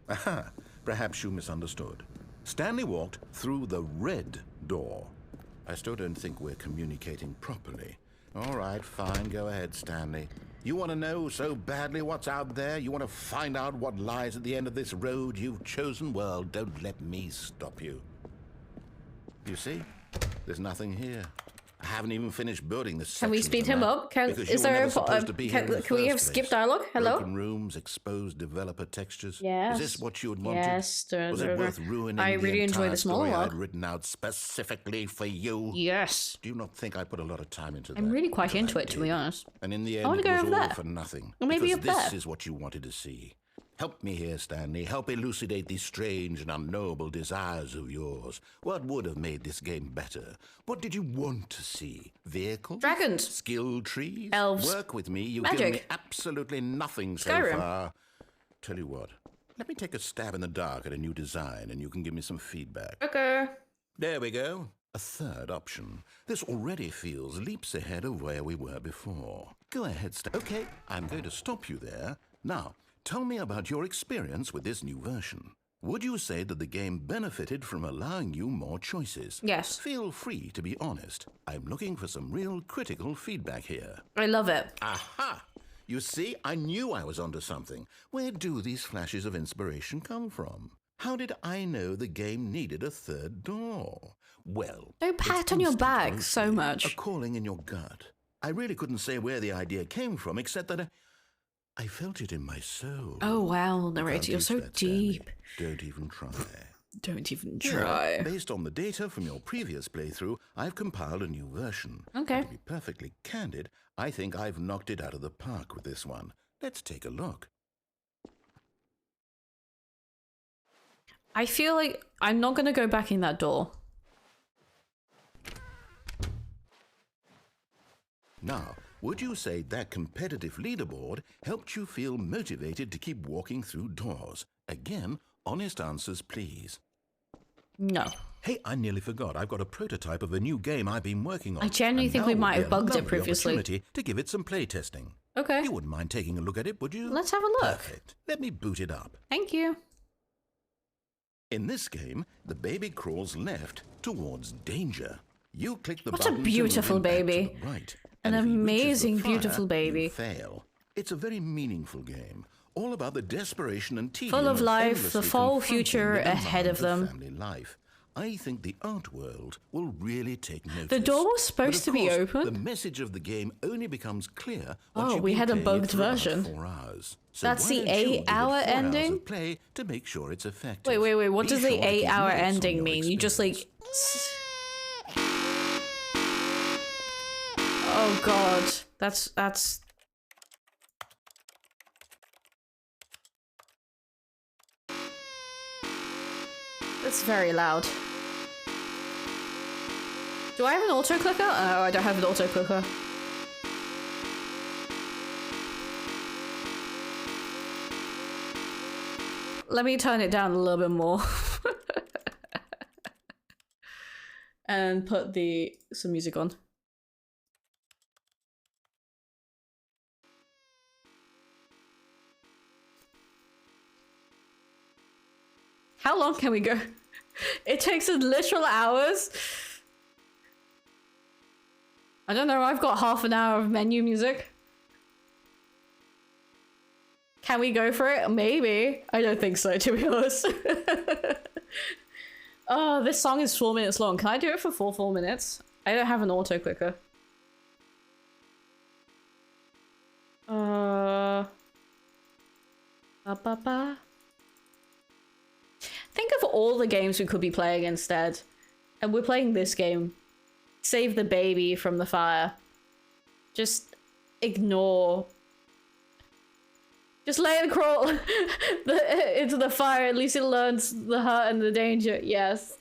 Aha, perhaps you misunderstood. Stanley walked through the red door. I still don't think we're communicating properly. All right, fine, go ahead, Stanley. You want to know so badly what's out there? You want to find out what lies at the end of this road you've chosen? Well, don't let me stop you. You see? There's nothing here. I haven't even finished building this section. Can we speed him up? Is there can we have skip dialogue? Hello? Broken rooms, exposed developer textures. Yes. Is this what you had wanted? Yes. Was it worth ruining I really enjoy this monologue. I'd written out specifically for you? Yes. Do you not think I put a lot of time into that? I'm really quite into it, to be honest. And in the end, I want to it go was over all there. for nothing. Or maybe because up there. this is what you wanted to see. Help me here, Stanley. Help elucidate these strange and unknowable desires of yours. What would have made this game better? What did you want to see? Vehicles? Dragons. Skill trees? Elves. Work with me. You've Magic. given me absolutely nothing so Skyrim. far. Tell you what. Let me take a stab in the dark at a new design, and you can give me some feedback. Okay. There we go. A third option. This already feels leaps ahead of where we were before. Go ahead, Okay, I'm going to stop you there. Now, tell me about your experience with this new version. Would you say that the game benefited from allowing you more choices? Yes. Feel free to be honest. I'm looking for some real critical feedback here. I love it. Aha! You see, I knew I was onto something. Where do these flashes of inspiration come from? How did I know the game needed a third door? Well, Don't pat it's on your instinct back mostly, so much. A calling in your gut. I really couldn't say where the idea came from, except that I felt it in my soul. Oh wow, narrator, Can't you're teach so that, Stanley. deep. Don't even try. Don't even Yeah, try. based on the data from your previous playthrough, I've compiled a new version. Okay. And to be perfectly candid, I think I've knocked it out of the park with this one. Let's take a look. I feel like I'm not gonna go back in that door. Now, would you say that competitive leaderboard helped you feel motivated to keep walking through doors? Again, honest answers, please. No. Hey, I nearly forgot. I've got a prototype of a new game I've been working on. I genuinely And think now we would might be have a bugged it lovely previously. opportunity to give it some play testing. Okay. You wouldn't mind taking a look at it, would you? Let's have a look. Perfect. Let me boot it up. Thank you. In this game, the baby crawls left towards danger. You click the What a button beautiful to move it back baby. to the right. An And if he reaches the amazing, fire, beautiful baby. you fail. It's a very meaningful game, all about the desperation and tedium Full of life, the endlessly full confronting future the ahead of demands them. Family life. I think the art world will really take notice. The door was supposed But to of be course, open? The message of the game only becomes clear Oh, once you've we been had a playing bugged it for about version. 4 hours. So That's why the don't you give it 8-hour 4 hours of ending? play to make sure it's effective. Wait. What Be does the sure to keep 8-hour notes on ending your mean? You just like... experience. Oh god. That's... That's very loud. Do I have an auto clicker? Oh, I don't have an auto clicker. Let me turn it down a little bit more. And put some music on. How long can we go? It takes us literal hours. I don't know, I've got half an hour of menu music. Can we go for it? Maybe. I don't think so, to be honest. Oh, this song is 4 minutes long. Can I do it for 4 minutes? I don't have an auto clicker. Ba, ba, ba. Think of all the games we could be playing instead. And we're playing this game. Save the baby from the fire. Just ignore. Just let it crawl into the fire. At least it learns the hurt and the danger. Yes.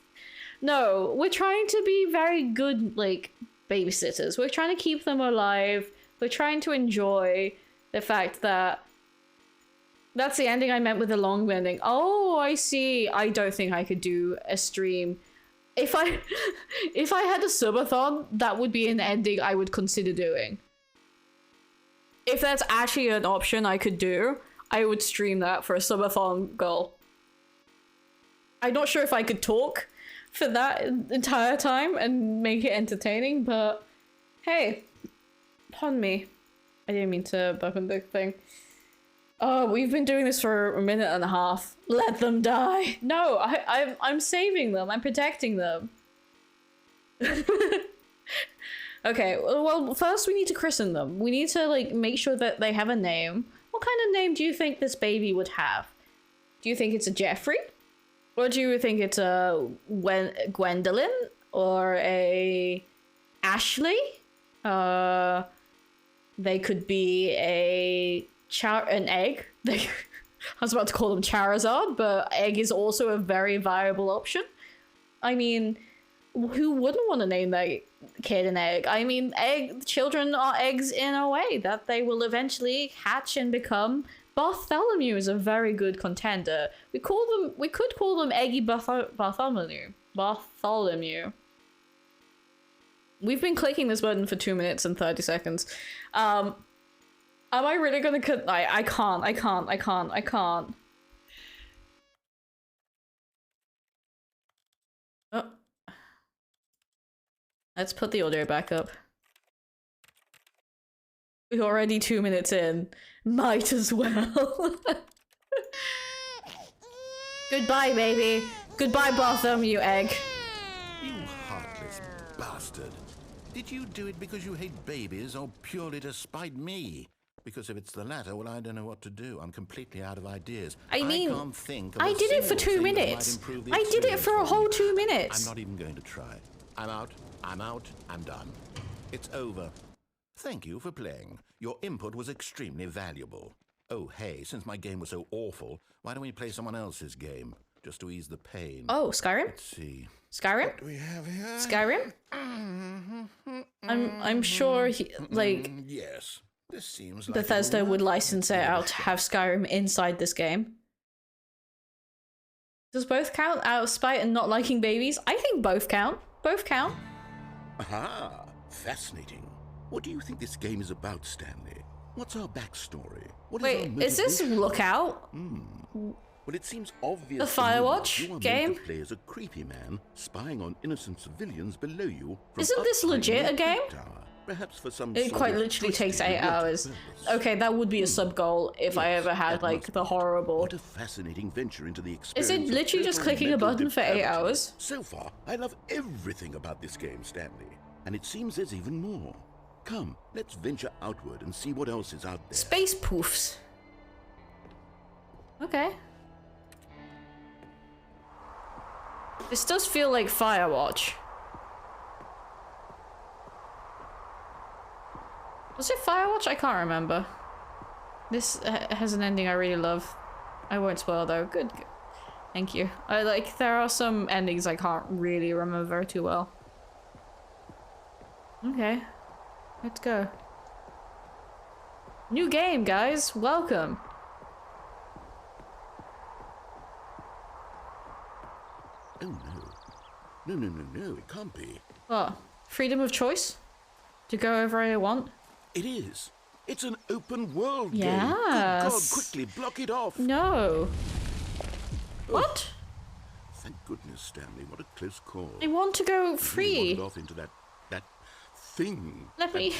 No, we're trying to be very good, like, babysitters. We're trying to keep them alive. We're trying to enjoy the fact that that's the ending I meant with the long ending. Oh, I see. I don't think I could do a stream. If I had a subathon, that would be an ending I would consider doing. If that's actually an option I could do, I would stream that for a subathon goal. I'm not sure if I could talk for that entire time and make it entertaining, but hey, pardon me. I didn't mean to bump into the thing. Oh, we've been doing this for a minute and a half. Let them die. No, I'm saving them. I'm protecting them. Okay, well, first we need to christen them. We need to, like, make sure that they have a name. What kind of name do you think this baby would have? Do you think it's a Jeffrey? Or do you think it's a Gwendolyn? Or a Ashley? They could be an egg. I was about to call them Charizard, but egg is also a very viable option. I mean, who wouldn't want to name their kid an egg? I mean, children are eggs in a way that they will eventually hatch and become. Bartholomew is a very good contender. We could call them Eggy Bartholomew. We've been clicking this button for 2 minutes and 30 seconds. Am I really gonna cut? I can't. Oh. Let's put the audio back up. We're already 2 minutes in. Might as well. Goodbye, baby. Goodbye, Bartholomew egg. You heartless bastard. Did you do it because you hate babies or purely to spite me? Because if it's the latter, well, I don't know what to do. I'm completely out of ideas. I mean, can't think of I did it for 2 minutes. I did it for a whole 2 minutes. I'm not even going to try. I'm out. I'm done. It's over. Thank you for playing. Your input was extremely valuable. Oh, hey, since my game was so awful, why don't we play someone else's game? Just to ease the pain. Oh, Skyrim? Let's see. Skyrim? What do we have here? Skyrim? I'm sure yes. This seems like Bethesda would license it out to have Skyrim inside this game. Does both count? Out of spite and not liking babies? I think both count. Both count. Aha! Fascinating. What do you think this game is about, Stanley? What's our backstory? Wait, is this Lookout? Well, it seems obvious. The Firewatch you are game? meant to play as a creepy man spying on innocent civilians below you. Isn't this legit a game? Perhaps for some. It quite literally takes 8 hours. Okay, that would be a sub goal if I ever had like the horrible. What a fascinating venture into the experience. Is it literally just clicking a button for 8 hours? So far, I love everything about this game, Stanley, and it seems there's even more. Come, let's venture outward and see what else is out there. Space poofs. Okay. This does feel like Firewatch. Was it Firewatch? I can't remember. This has an ending I really love. I won't spoil though. Good. Thank you. There are some endings I can't really remember too well. Okay. Let's go. New game, guys. Welcome. Oh no. No, it can't be. What? Freedom of choice? To go wherever I want? It is. It's an open world yes. game. Good God, quickly block it off. No. Oh. What? Thank goodness, Stanley. What a close call. I want to go free. Off into that thing. Let me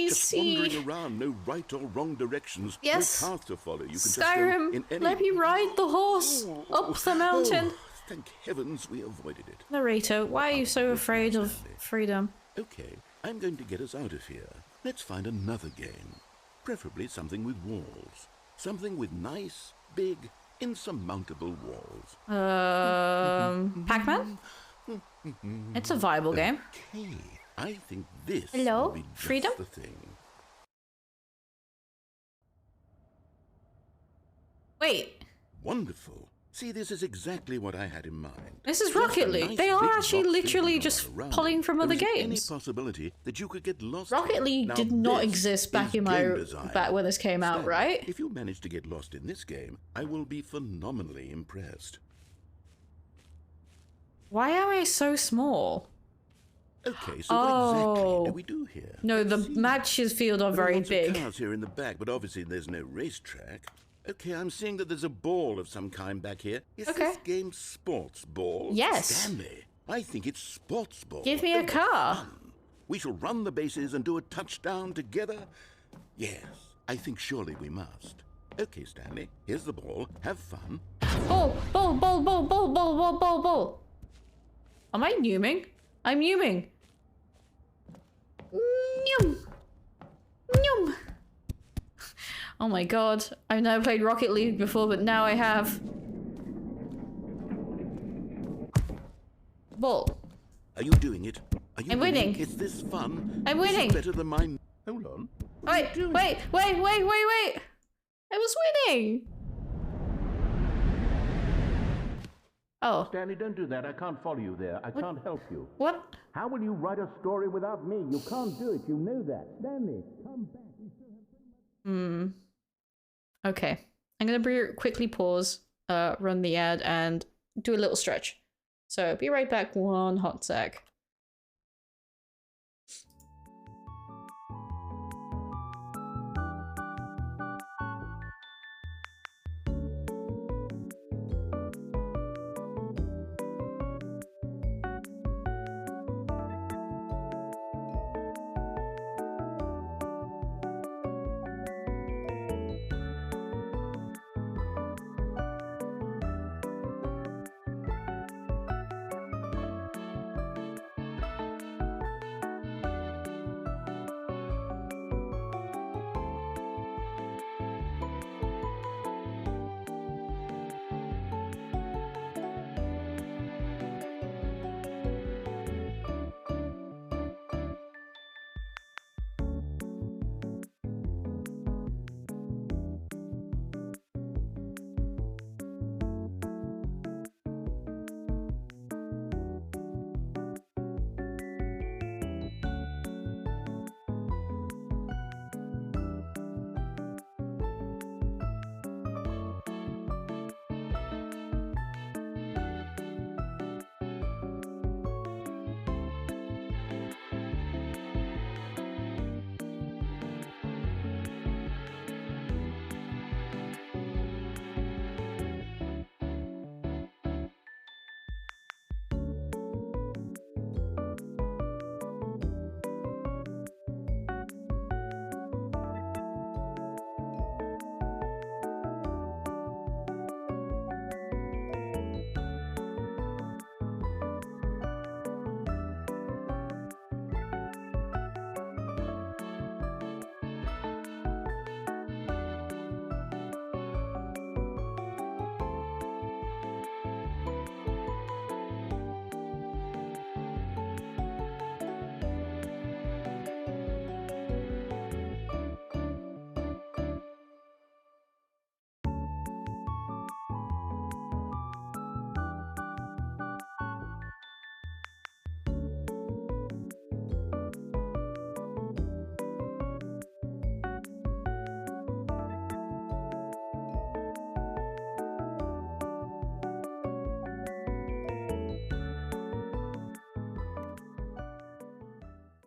see. Wandering around, no right or wrong directions. Yes. No path to follow. You can Skyrim, just go in any... let me ride the horse up the mountain. Oh, thank heavens we avoided it. Narrator, why are you so afraid of freedom? Okay, I'm going to get us out of here. Let's find another game. Preferably something with walls. Something with nice, big, insurmountable walls. Pac-Man? It's a viable game. Okay, I think this Hello? will be just Freedom? the thing. Wait, Wonderful. See, this is exactly what I had in mind. this is Just a Rocket League. nice They are big actually box literally with just around pulling it. from There other isn't games. Any possibility that you could get lost Rocket here. League Now, did not this exist back is in my game design. back when this came out, Stanley, right? If you manage to get lost in this game, I will be phenomenally impressed. Why am I so small? Okay, so what exactly Oh. do we do here? No, the Let's see. matches field are There very lots of big. cars here in the back, but obviously there's no racetrack. Okay, I'm seeing that there's a ball of some kind back here. Is Okay. this game sports ball? Yes. Stanley, I think it's sports ball. Give me a what car. fun. We shall run the bases and do a touchdown together. Yes, I think surely we must. Okay, Stanley, here's the ball. Have fun. Ball, ball, ball, ball, ball, ball, ball, ball, ball. Am I numing? I'm numing. Num. Num. Oh my god. I've never played Rocket League before, but now I have. Ball. Are you doing it? Are you I'm winning. Is this fun? I'm This is winning. better than mine. Hold on. Wait, wait, wait, wait, wait, wait. I was winning. Oh, Stanley, don't do that. I can't follow you there. I can't help you. what? How will you write a story without me? You can't do it. You know that. Stanley, come back. Okay. I'm gonna quickly pause, run the ad, and do a little stretch. So be right back one hot sec.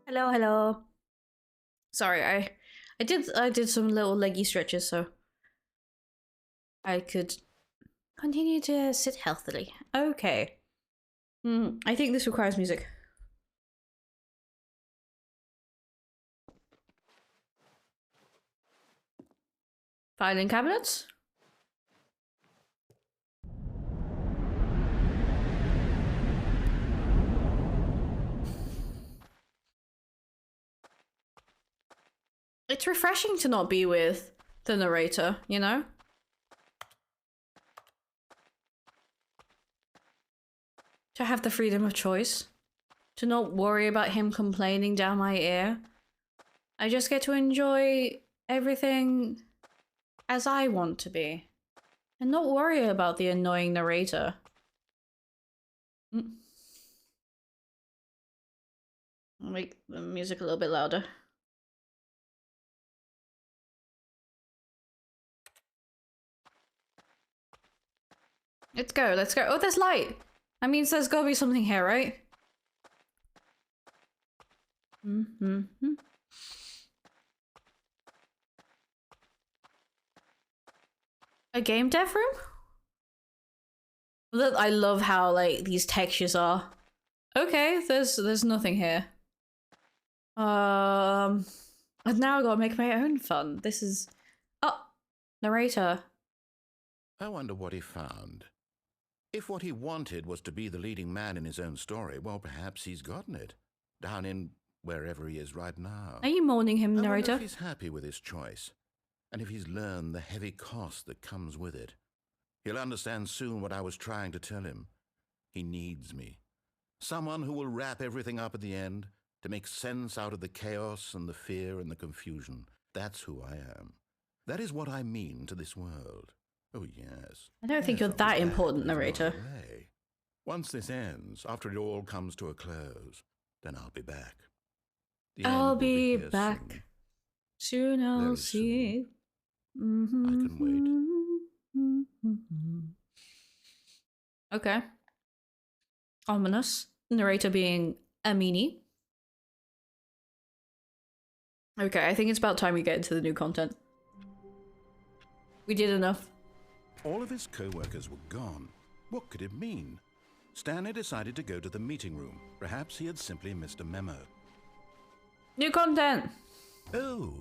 Hello, hello. Sorry, I did some little leggy stretches so I could continue to sit healthily. Okay. I think this requires music. Filing cabinets. It's refreshing to not be with the narrator, you know? To have the freedom of choice. To not worry about him complaining down my ear. I just get to enjoy everything as I want to be. And not worry about the annoying narrator. I'll make the music a little bit louder. Let's go, let's go. Oh, there's light! That means there's gotta be something here, right? A game dev room? Look, I love how, like, these textures are. Okay, there's nothing here. And now I gotta make my own fun. This is... Oh! Narrator. I wonder what he found. If what he wanted was to be the leading man in his own story, well, perhaps he's gotten it. Down in wherever he is right now. Are you mourning him, I narrator? wonder if he's happy with his choice, and if he's learned the heavy cost that comes with it. He'll understand soon what I was trying to tell him. He needs me. Someone who will wrap everything up at the end, to make sense out of the chaos and the fear and the confusion. That's who I am. That is what I mean to this world. Oh, yes. I don't think you're that important, narrator. Once this ends, after it all comes to a close, then I'll be back. I'll be back. Soon I'll see. I can wait. Okay. Ominous. Narrator being a meanie. Okay, I think it's about time we get into the new content. We did enough. All of his co-workers were gone. What could it mean? Stanley decided to go to the meeting room. Perhaps he had simply missed a memo. New content! Oh,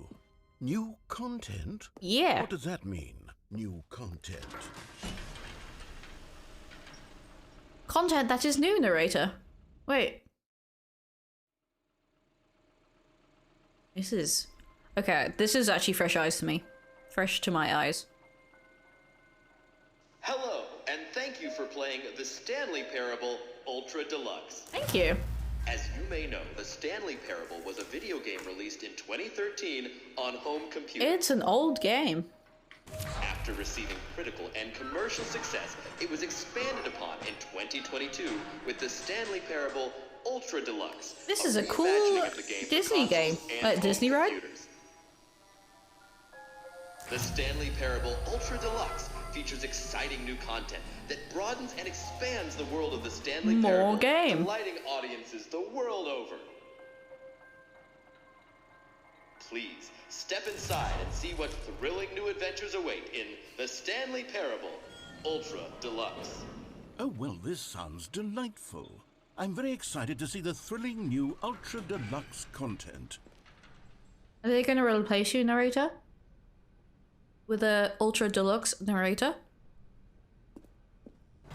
new content? Yeah. What does that mean, new content? Content that is new, narrator. Wait. This is... Okay, this is actually fresh eyes to me. Fresh to my eyes. Hello, and thank you for playing the Stanley Parable Ultra Deluxe. Thank you. As you may know, the Stanley Parable was a video game released in 2013 on home computers. It's an old game. After receiving critical and commercial success, it was expanded upon in 2022 with the Stanley Parable Ultra Deluxe. This is a cool Disney game. Like Disney ride? Computers. The Stanley Parable Ultra Deluxe features exciting new content that broadens and expands the world of the Stanley Parable, more game. delighting audiences the world over. Please step inside and see what thrilling new adventures await in the Stanley Parable Ultra Deluxe. Oh, well, this sounds delightful. I'm very excited to see the thrilling new Ultra Deluxe content. Are they going to replace you, narrator? With a Ultra Deluxe narrator?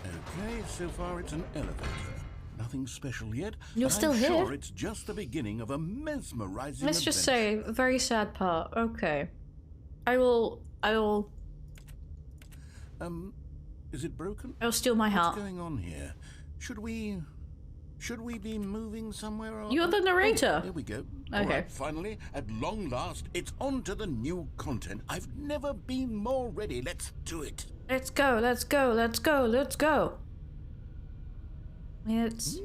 Okay, so far it's an elevator. Nothing special yet. You're still here? I'm sure it's just the beginning of a mesmerizing Let's just say, a very sad part. Okay. I will... Is it broken? I'll steal my heart. What's going on here? Should we be moving somewhere? Or... You're the narrator. Oh, there we go. Okay. All right, finally, at long last, it's on to the new content. I've never been more ready. Let's do it. Let's go, let's go, let's go, let's go. It's...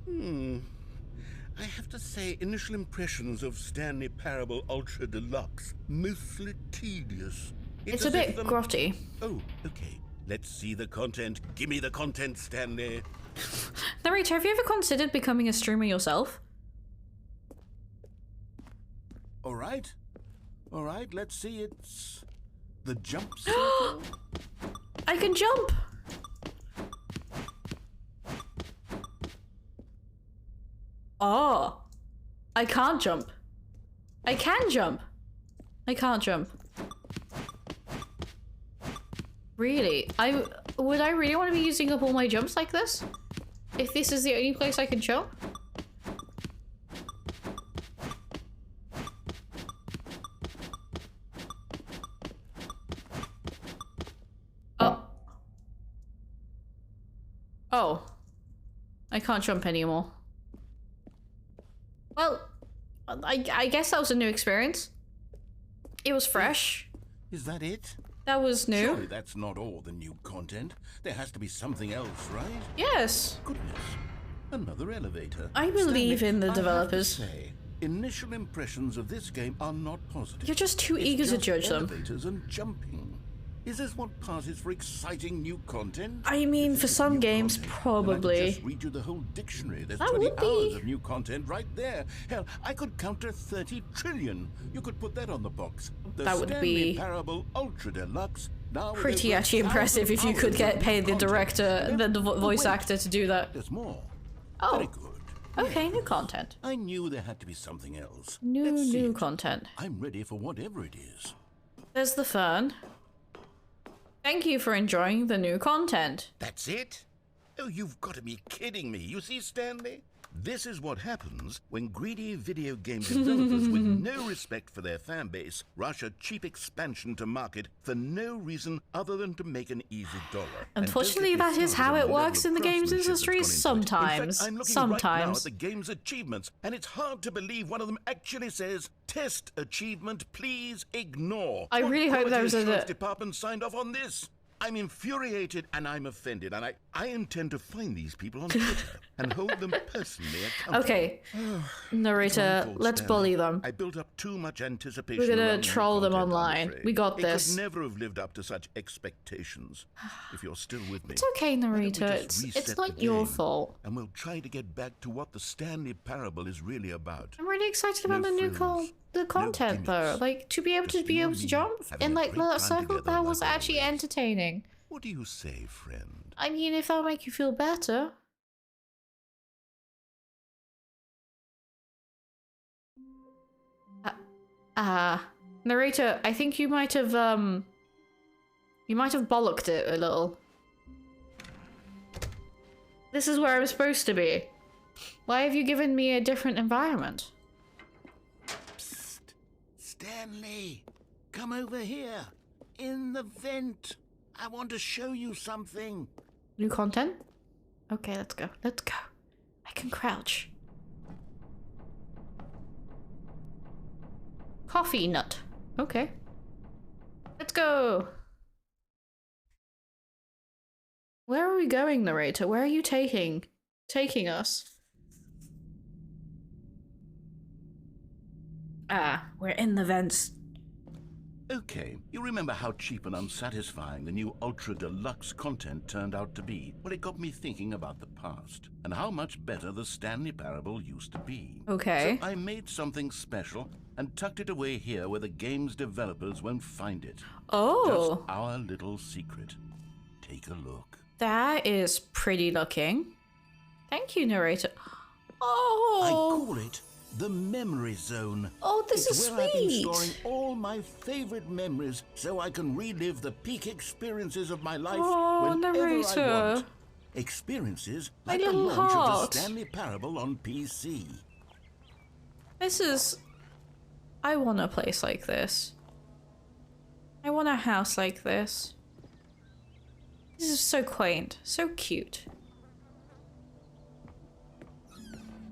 I have to say, initial impressions of Stanley Parable Ultra Deluxe, mostly tedious. It's a bit grotty. Oh, okay. Let's see the content. Give me the content, Stanley. Narrator, have you ever considered becoming a streamer yourself? All right, let's see. It's the jump circle. I can jump! Oh. I can't jump. I can jump. I can't jump. Really? Would I really want to be using up all my jumps like this? If this is the only place I can jump? Oh. can't jump anymore. Well, I guess that was a new experience. It was fresh. Is that it? That was new. Surely that's not all the new content. There has to be something else, right? Yes. Goodness. Another elevator. I believe Stanley, in the I have to developers. say, initial impressions of this game are not positive. You're just too It's eager to just judge them. elevators and jumping. Is this what passes for exciting new content? I mean, If for this is some new games, content, then I probably. could just read you the whole dictionary. There's That 20 would be. hours of new content right there. Hell, I could counter 30 trillion. You could put that on the box. The That would Stanley be Parable Ultra Deluxe. Now with pretty over actually impressive if you 1,000 could get hours paid of the content. director, the But voice wait, actor to do that. There's more. Oh. Very good. Okay, new content. I knew there had to be something else. New Let's see it. content. I'm ready for whatever it is. There's the fern. Thank you for enjoying the new content. That's it? Oh, you've got to be kidding me. You see, Stanley? This is what happens when greedy video game developers with no respect for their fan base rush a cheap expansion to market for no reason other than to make an easy dollar. And Unfortunately, don't get me that is started how on it the level works of in the games craftsmanship industry that's gone into it. In fact, sometimes. I'm looking right now at Sometimes. the game's achievements, and it's hard to believe one of them actually says, "Test achievement, please ignore." I really hope there was a a- department signed off on this. I'm infuriated and I'm offended, and I intend to find these people on Twitter and hold them personally accountable. Okay, narrator, It's my fault, let's Stanley. bully them. I built up too much anticipation. We're gonna around the troll them content, I'm online. afraid. We got It this. could never have lived up to such expectations. If you're still with me, It's okay, why don't we narrator. just It's reset not the your game, fault. and we'll try to get back to what the Stanley Parable is really about. I'm really excited about No the new frills, the content though. gimmicks. Like to be able Just to you and me jump having in a like great that time circle, together that was like actually always. entertaining. What do you say, friend? I mean, if that'll make you feel better. Narrator, I think you might have bollocked it a little. This is where I'm supposed to be. Why have you given me a different environment? Psst. Stanley, come over here. In the vent. I want to show you something. New content? Okay, let's go. Let's go. I can crouch. Coffee nut. Okay. Let's go. Where are we going, narrator? Where are you taking us? Ah, we're in the vents. Okay, you remember how cheap and unsatisfying the new Ultra Deluxe content turned out to be? Well, it got me thinking about the past and how much better the Stanley Parable used to be. Okay. So I made something special and tucked it away here where the game's developers won't find it. Oh. Just our little secret. Take a look. That is pretty looking. Thank you, narrator. Oh. I call it the Memory Zone. Oh, this It's is where I've been sweet. storing all my favorite memories so I can relive the peak experiences of my life Oh, whenever narrator. I want. Experiences My like the little launch heart. of the Stanley Parable on PC. This is... I want a place like this. I want a house like this. This is so quaint, so cute.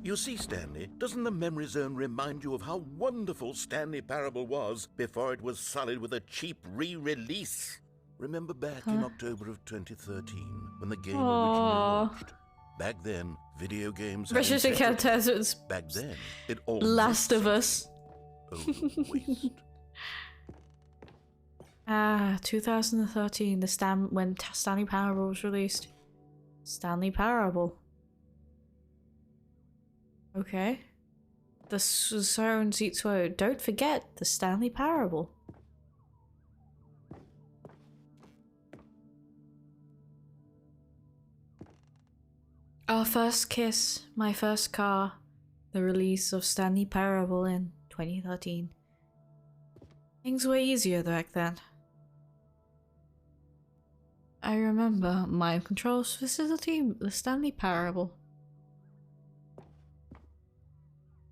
You see, Stanley, doesn't the Memory Zone remind you of how wonderful Stanley Parable was before it was sullied with a cheap re-release? Remember back in October of 2013 when the game originally launched? Back then, video games had British infected- Encounters, Back then, it all Last of Us. waste. 2013, when Stanley Parable was released. Stanley Parable. Okay. The Siren Seats Woe. Don't forget the Stanley Parable. Our first kiss, my first car, the release of Stanley Parable in 2013. Things were easier back then. I remember Mind Control's facility, the Stanley Parable.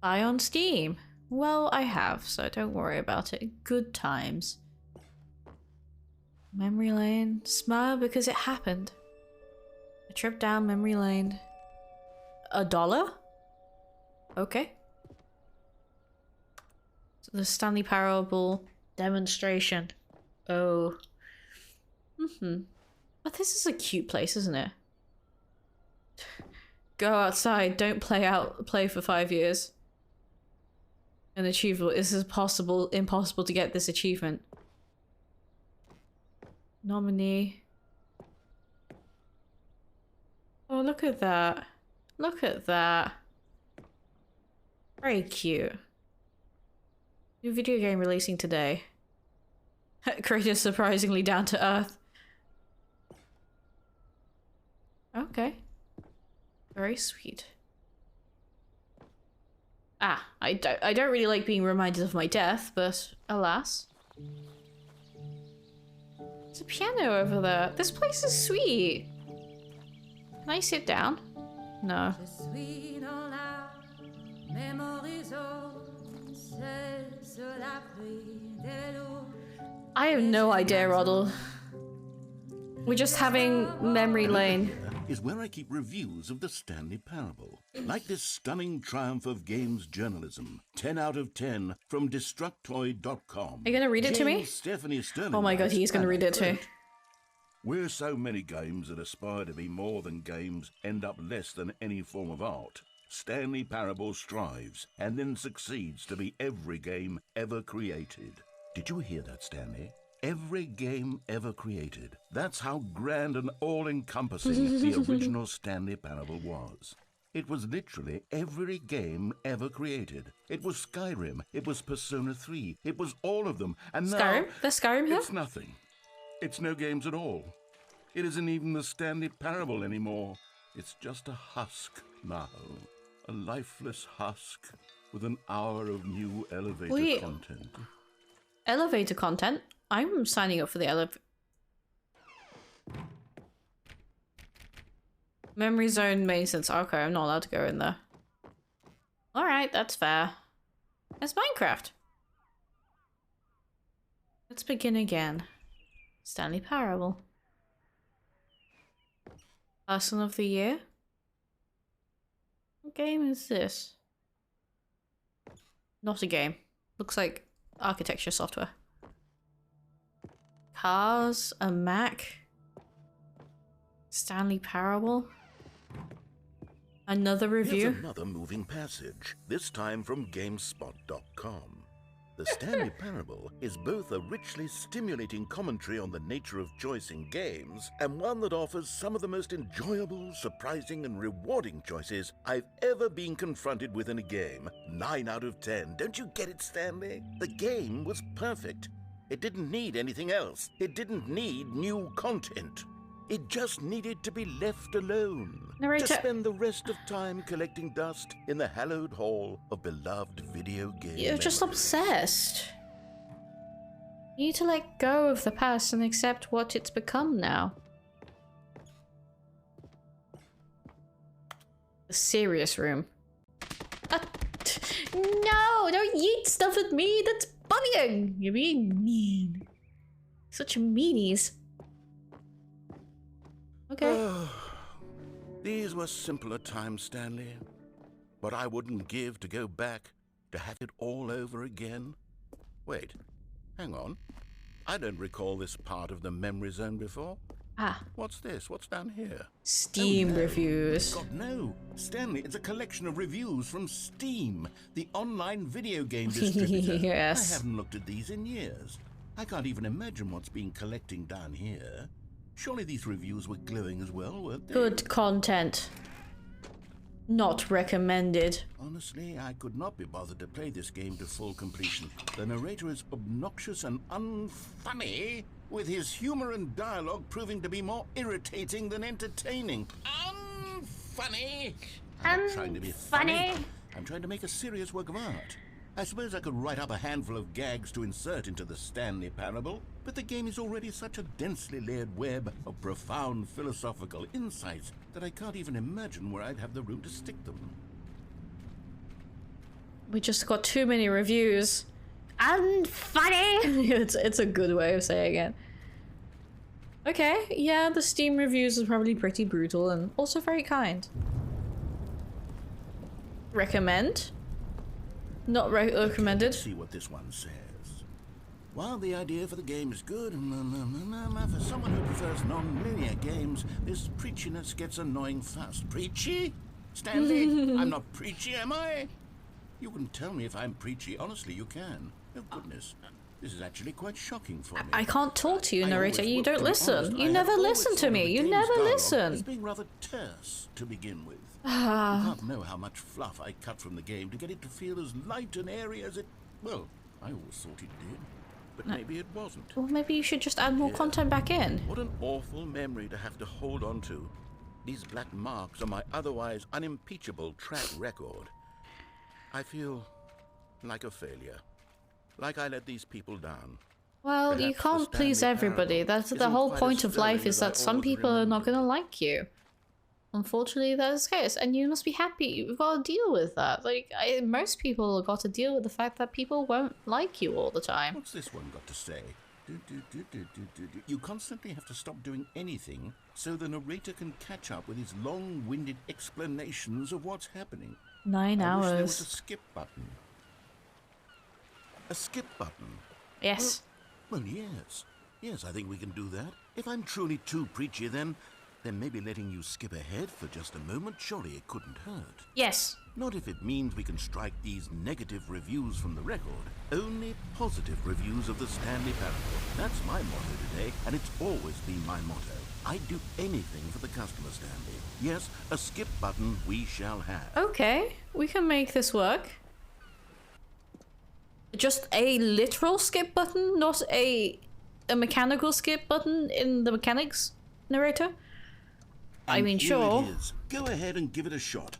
Buy on Steam. Well, I have, so don't worry about it. Good times. Memory lane. Smile because it happened. A trip down memory lane. $1? Okay. So the Stanley Parable demonstration. Oh. But this is a cute place, isn't it? Go outside, don't play for 5 years. An achievable. This is impossible to get this achievement. Nominee. Oh, look at that. Look at that. Very cute. New video game releasing today. Creator surprisingly down to earth. Okay. Very sweet. Ah, I don't really like being reminded of my death, but alas. There's a piano over there. This place is sweet. Can I sit down? No. I have no idea, Roddle. We're just having memory lane. Is where I keep reviews of the Stanley Parable. Like this stunning triumph of games journalism. 10 out of 10 from Destructoid.com. Are you gonna read it to me? Stephanie Sterling. Oh my god, he's gonna read it too. Where so many games that aspire to be more than games end up less than any form of art, Stanley Parable strives and then succeeds to be every game ever created. Did you hear that, Stanley? Every game ever created. That's how grand and all-encompassing the original Stanley Parable was. It was literally every game ever created. It was Skyrim. It was Persona 3. It was all of them. And now... Skyrim? There's Skyrim here? It's nothing. It's no games at all. It isn't even the Stanley Parable anymore. It's just a husk now. A lifeless husk with an hour of new elevator content. Elevator content? I'm signing up for the elevator. Memory zone maintenance. Okay, I'm not allowed to go in there. Alright, that's fair. It's Minecraft. Let's begin again. Stanley Parable. Person of the Year? What game is this? Not a game. Looks like architecture software. Cars, a Mac, Stanley Parable, another review. Here's another moving passage, this time from GameSpot.com. The Stanley Parable is both a richly stimulating commentary on the nature of choice in games and one that offers some of the most enjoyable, surprising, and rewarding choices I've ever been confronted with in a game. 9 out of 10. Don't you get it, Stanley? The game was perfect. It didn't need anything else. It didn't need new content. It just needed to be left alone. Narrator. To spend the rest of time collecting dust in the hallowed hall of beloved video game You're just memories. obsessed. You need to let go of the past and accept what it's become now. The serious room. No, don't yeet stuff at me. That's bullying. You're being mean. Such meanies. Okay. These were simpler times, Stanley. But I wouldn't give to go back to have it all over again. Wait, hang on. I don't recall this part of the memory zone before. Ah. What's this? What's down here? Steam Oh, no. reviews. God, no. Stanley, it's a collection of reviews from Steam, the online video game distributor. Yes. I haven't looked at these in years. I can't even imagine what's been collecting down here. Surely these reviews were glowing as well, weren't they? Good content. Not recommended. Honestly, I could not be bothered to play this game to full completion. The narrator is obnoxious and unfunny, with his humor and dialogue proving to be more irritating than entertaining. Unfunny! I'm not trying to be funny. I'm trying to make a serious work of art. I suppose I could write up a handful of gags to insert into the Stanley Parable, but the game is already such a densely layered web of profound philosophical insights that I can't even imagine where I'd have the room to stick them. We just got too many reviews. Unfunny! It's a good way of saying it. Okay, yeah, the Steam reviews are probably pretty brutal and also very kind. recommend. Not recommended. Let's see what this one says. While the idea for the game is good, for someone who prefers non-linear games, this preachiness gets annoying fast. Preachy? Stanley, I'm not preachy, am I? You can tell me if I'm preachy. Honestly, you can. Oh, goodness. This is actually quite shocking for me. I can't talk to you, narrator. You don't listen. Honest, You never listen to me. You never listen. It's being rather terse to begin with. You can't know how much fluff I cut from the game to get it to feel as light and airy as it... Well, I always thought it did. But maybe it wasn't. Well, maybe you should just add more content back in. What an awful memory to have to hold on to. These black marks on my otherwise unimpeachable track record. I feel like a failure. Like I let these people down. Well, you can't please everybody. That's the whole point of life, is that some people are not gonna like you. Unfortunately, that is the case, and you must be happy. You've got to deal with that. Like, most people have got to deal with the fact that people won't like you all the time. What's this one got to say? You constantly have to stop doing anything so the narrator can catch up with his long-winded explanations of what's happening. 9 I wish there hours. was a skip button. A skip button? Yes. Well, yes. Yes, I think we can do that. If I'm truly too preachy, then maybe letting you skip ahead for just a moment, surely it couldn't hurt. Yes. Not if it means we can strike these negative reviews from the record. Only positive reviews of the Stanley Parable. That's my motto today, and it's always been my motto. I'd do anything for the customer, Stanley. Yes, a skip button we shall have. Okay, we can make this work. Just a literal skip button, not a mechanical skip button in the mechanics, narrator? I mean, here sure. It is. Go ahead and give it a shot.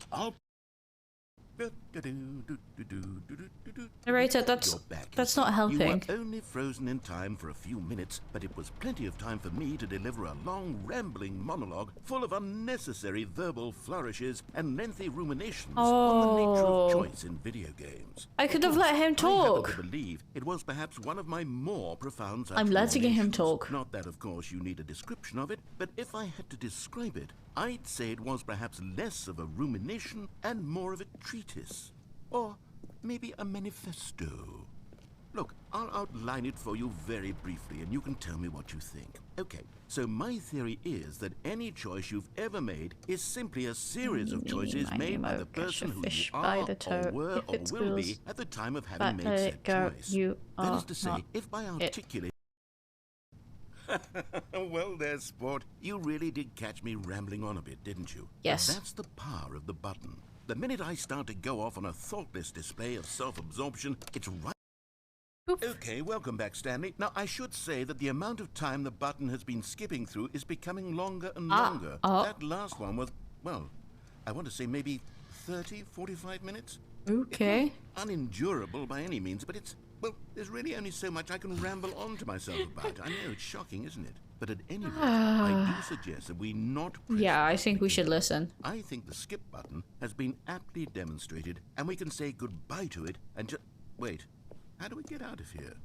Narrator, that's not helping. You were only frozen in time for a few minutes, but it was plenty of time for me to deliver a long, rambling monologue full of unnecessary verbal flourishes and lengthy ruminations on the nature of choice in video games. I could have let him I talk. happen to believe it was perhaps one of my more profound such I'm letting him ruminations. talk. Not that, of course, you need a description of it, but if I had to describe it, I'd say it was perhaps less of a rumination and more of a treatise. Or maybe a manifesto. Look, I'll outline it for you very briefly, and you can tell me what you think. Okay, so my theory is that any choice you've ever made is simply a series of choices made by the person who you are, or were, or will be at the time of having made said choice. That is to say, if by articulate... Well there, sport. You really did catch me rambling on a bit, didn't you? Yes. That's the power of the button. The minute I start to go off on a thoughtless display of self-absorption, it's right... Oof. Okay, welcome back, Stanley. Now, I should say that the amount of time the button has been skipping through is becoming longer and longer. That last one was, well, I want to say maybe 30, 45 minutes. Okay. It's not unendurable by any means, but it's, well, there's really only so much I can ramble on to myself about. I know, it's shocking, isn't it? But at any rate, I do suggest that we not press Yeah, I think we should again. listen. I think the skip button has been aptly demonstrated, and we can say goodbye to it and just... Wait, how do we get out of here?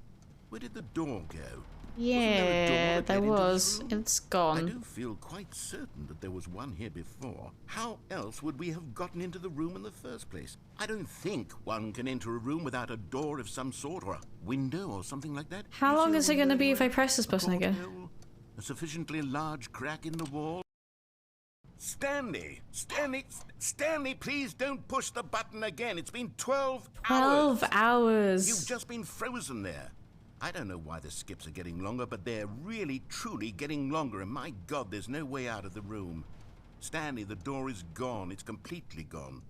Where did the door go? Yeah, there was. It's I gone. do feel quite certain that there was one here before. How else would we have gotten into the room in the first place? I don't think one can enter a room without a door of some sort, or a window, or something like that. How long is it going to be if I press this button again? Porthole? A sufficiently large crack in the wall? Stanley! Stanley, please don't push the button again. It's been 12 hours. 12 hours. You've just been frozen there. I don't know why the skips are getting longer, but they're really, truly getting longer, and my God, there's no way out of the room. Stanley, the door is gone. It's completely gone.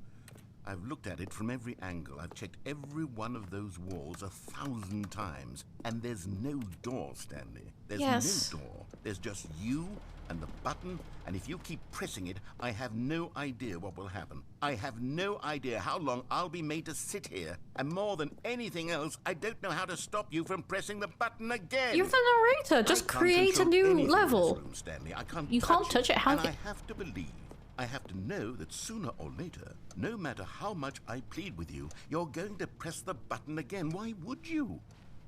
I've looked at it from every angle. I've checked every one of those walls 1,000 times, and there's no door, Stanley. There's no door. There's just you and the button, and if you keep pressing it, I have no idea what will happen. I have no idea how long I'll be made to sit here, and more than anything else, I don't know how to stop you from pressing the button again. You're the narrator. Just I can't create a control new anything in level. this room, Stanley. I can't You can't touch it. How and can... I have to believe. I have to know that sooner or later, no matter how much I plead with you, you're going to press the button again. Why would you?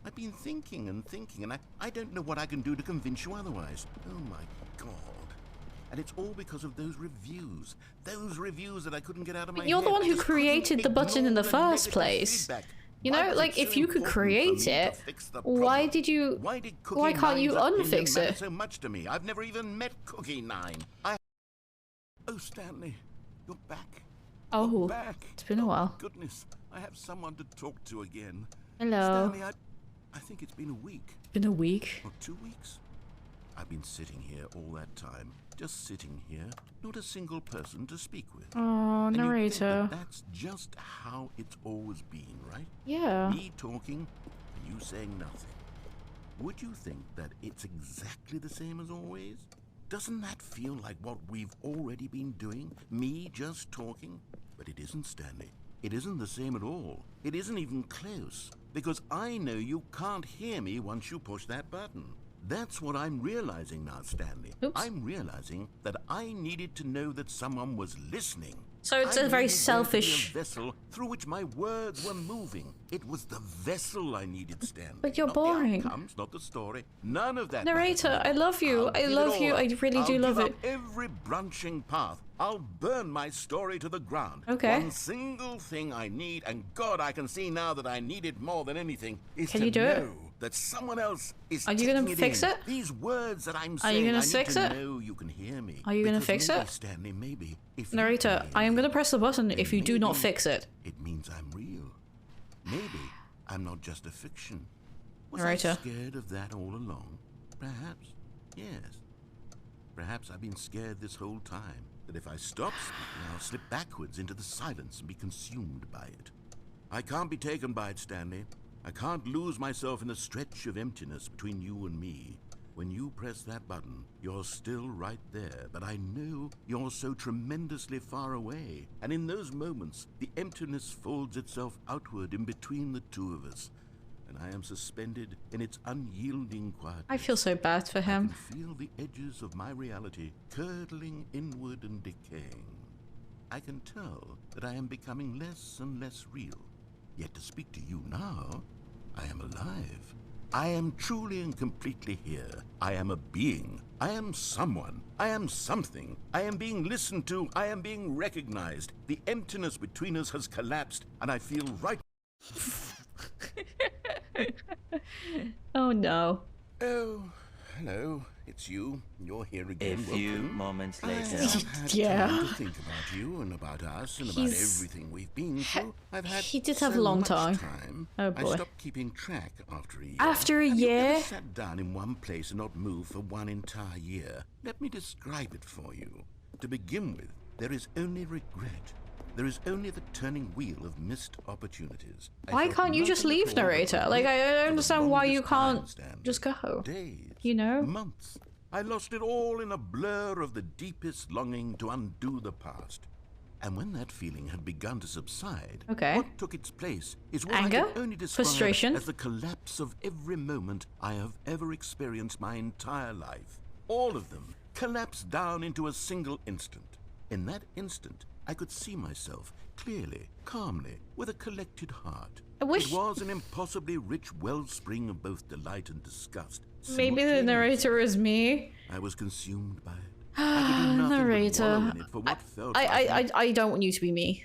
I've been thinking and thinking, and I don't know what I can do to convince you otherwise. Oh my God. And it's all because of those reviews. Those reviews that I couldn't get out of my head. You're the one I who just couldn't created the button in the ignore first negative place. feedback. You Why know, was like, it if so you could important for me create to it, fix the why problem? did you... Why did Cookie Why can't you Nine's opinion unfix matter it? so much to me? I've never even met Cookie Nine. Oh, Stanley, you're back. Oh, You're back. it's been a while. Oh, goodness, I have someone to talk to again. Hello. Stanley, I think it's been a week. Been a week. Or 2 weeks. I've been sitting here all that time. Just sitting here. Not a single person to speak with. Oh, And you'd think narrator. that that's just how it's always been, right? Yeah. Me talking, and you saying nothing. Would you think that it's exactly the same as always? Doesn't that feel like what we've already been doing? Me just talking? But it isn't, Stanley. It isn't the same at all. It isn't even close. Because I know you can't hear me once you push that button. That's what I'm realizing now, Stanley. Oops. I'm realizing that I needed to know that someone was listening. So it's I a very needed there to be selfish... a vessel through which my words were moving. It was the vessel I needed, Stanley. But you're Not boring. The outcomes, not the story. None of that. Narrator, matters. I love you. I'll I give it love all you. up. I really do I'll love give it. up every branching path. I'll burn my story to the ground. Okay. One single thing I need, and God, I can see now that I need it more than anything, is Can to you do it? know that someone else is Are you gonna taking fix in. it? These words that I'm Are saying, you gonna I need fix to it? know you can hear me. Are you gonna Because fix maybe, it? Stanley, maybe. If you Narrator, can hear I am me, gonna press the button then if you do not maybe fix it. It means I'm real. Maybe I'm not just a fiction. Was Narrator. I scared of that all along? Perhaps. Yes. Perhaps I've been scared this whole time. That if I stop speaking, I'll slip backwards into the silence and be consumed by it. I can't be taken by it, Stanley. I can't lose myself in the stretch of emptiness between you and me. When you press that button, you're still right there, but I know you're so tremendously far away. And in those moments, the emptiness folds itself outward in between the two of us, and I am suspended in its unyielding quietness. I feel so bad for I him. can feel the edges of my reality curdling inward and decaying. I can tell that I am becoming less and less real. Yet to speak to you now, I am alive. I am truly and completely here. I am a being. I am someone. I am something. I am being listened to. I am being recognized. The emptiness between us has collapsed, and I feel right... Oh no. Oh, hello. It's you. You're here A again. few Welcome. moments I later. have had Yeah. time to think about you and about us and about He's- everything we've been through. I've had He did so have a long much time. Oh, boy. I stopped keeping track after a year. After a Have you ever year? sat down in one place and not moved for one entire year? Let me describe it for you. To begin with, there is only regret. There is only the turning wheel of missed opportunities. I Why felt can't you just nothing at leave, all but narrator? regret Like, I for don't the understand why you longest time, can't Stanley. just go. Days, You know? months. I lost it all in a blur of the deepest longing to undo the past. And when that feeling had begun to subside, Okay. what took its place is what Anger? I can only describe Frustration? as the collapse of every moment I have ever experienced my entire life. All of them collapsed down into a single instant. In that instant, I could see myself clearly, calmly, with a collected heart. I wish- It was an impossibly rich wellspring of both delight and disgust. Maybe the narrator is me. I was consumed by it. I could do nothing but Narrator. wallow in it for what felt like I don't want you to be me.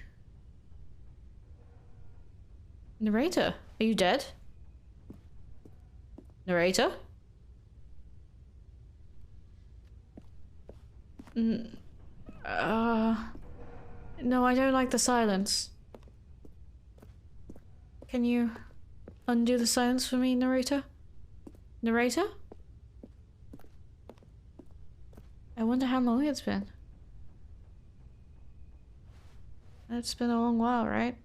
Narrator, are you dead? Narrator? No, I don't like the silence. Can you undo the silence for me, narrator? Narrator? I wonder how long it's been. It's been a long while, right?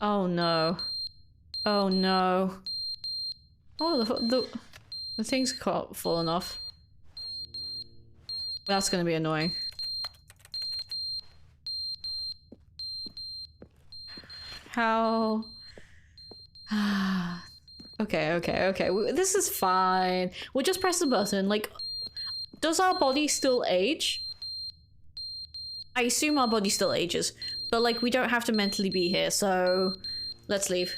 Oh no. Oh no. Oh, the thing's fallen off. That's gonna be annoying. How? Okay. This is fine. We'll just press the button. Like, does our body still age? I assume our body still ages, but like we don't have to mentally be here, so let's leave.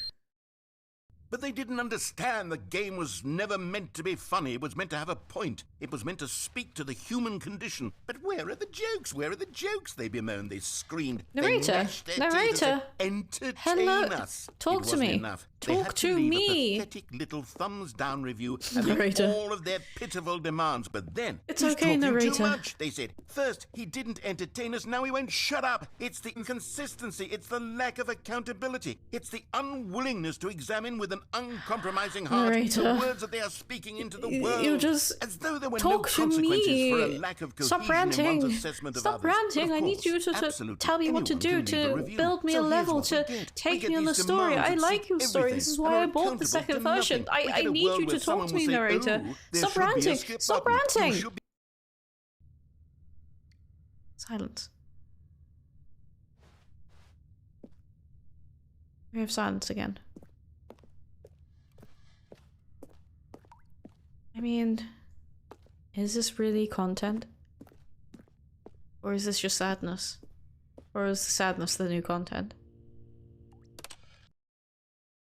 But they didn't understand the game was never meant to be funny. It was meant to have a point. It was meant to speak to the human condition. But where are the jokes? Where are the jokes? They bemoaned, they screamed. Narrator, narrator, entertain hello, us. talk to me. Enough. Talk to me. A pathetic little thumbs down review and Narrator. all of their pitiful demands. But then It's he's okay, talking narrator. too much. They said first he didn't entertain us. Now he won't shut up. It's the inconsistency. It's the lack of accountability. It's the unwillingness to examine with an uncompromising heart Narrator. the words that they are speaking into the world. You just as though there were no talk to consequences me. for a lack of cohesion Stop ranting. in one's assessment of Stop others. ranting. But I of need you course, to absolutely tell me what to anyone do, can leave a to review. build me So a here's level, what we to get. take We get me on the these story. demands I that like suit your story. everything This is and why are I bought the accountable second to version. nothing. We I get a need world you to where talk someone to will me, say, narrator. "Oh, there Stop should be a ranting. skip Stop button. You ranting. should be-" Silence. We have silence again. I mean, is this really content? Or is this just sadness? Or is the sadness the new content?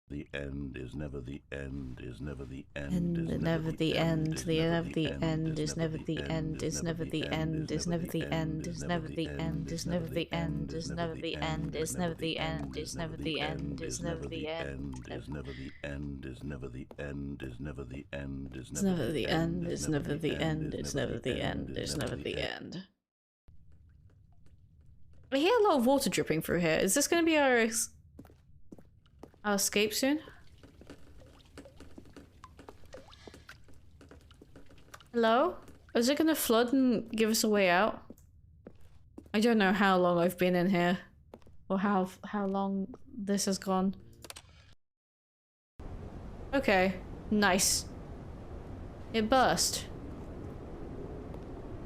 The end is never the end, is never the end, And is never the end, the end of the end is is never the end, is never the end, is never the end, is never the end, is never the end, is never the end, is never the end, is never the end, is never the end, is never the end, is never the end, is never the end, is it's never the end, it's never the end, it's never the end, it's never the end. I hear a lot of water dripping through here. Is this gonna be our escape soon? Hello? Is it gonna flood and give us a way out? I don't know how long I've been in here. Or how long this has gone. Okay. Nice. It burst.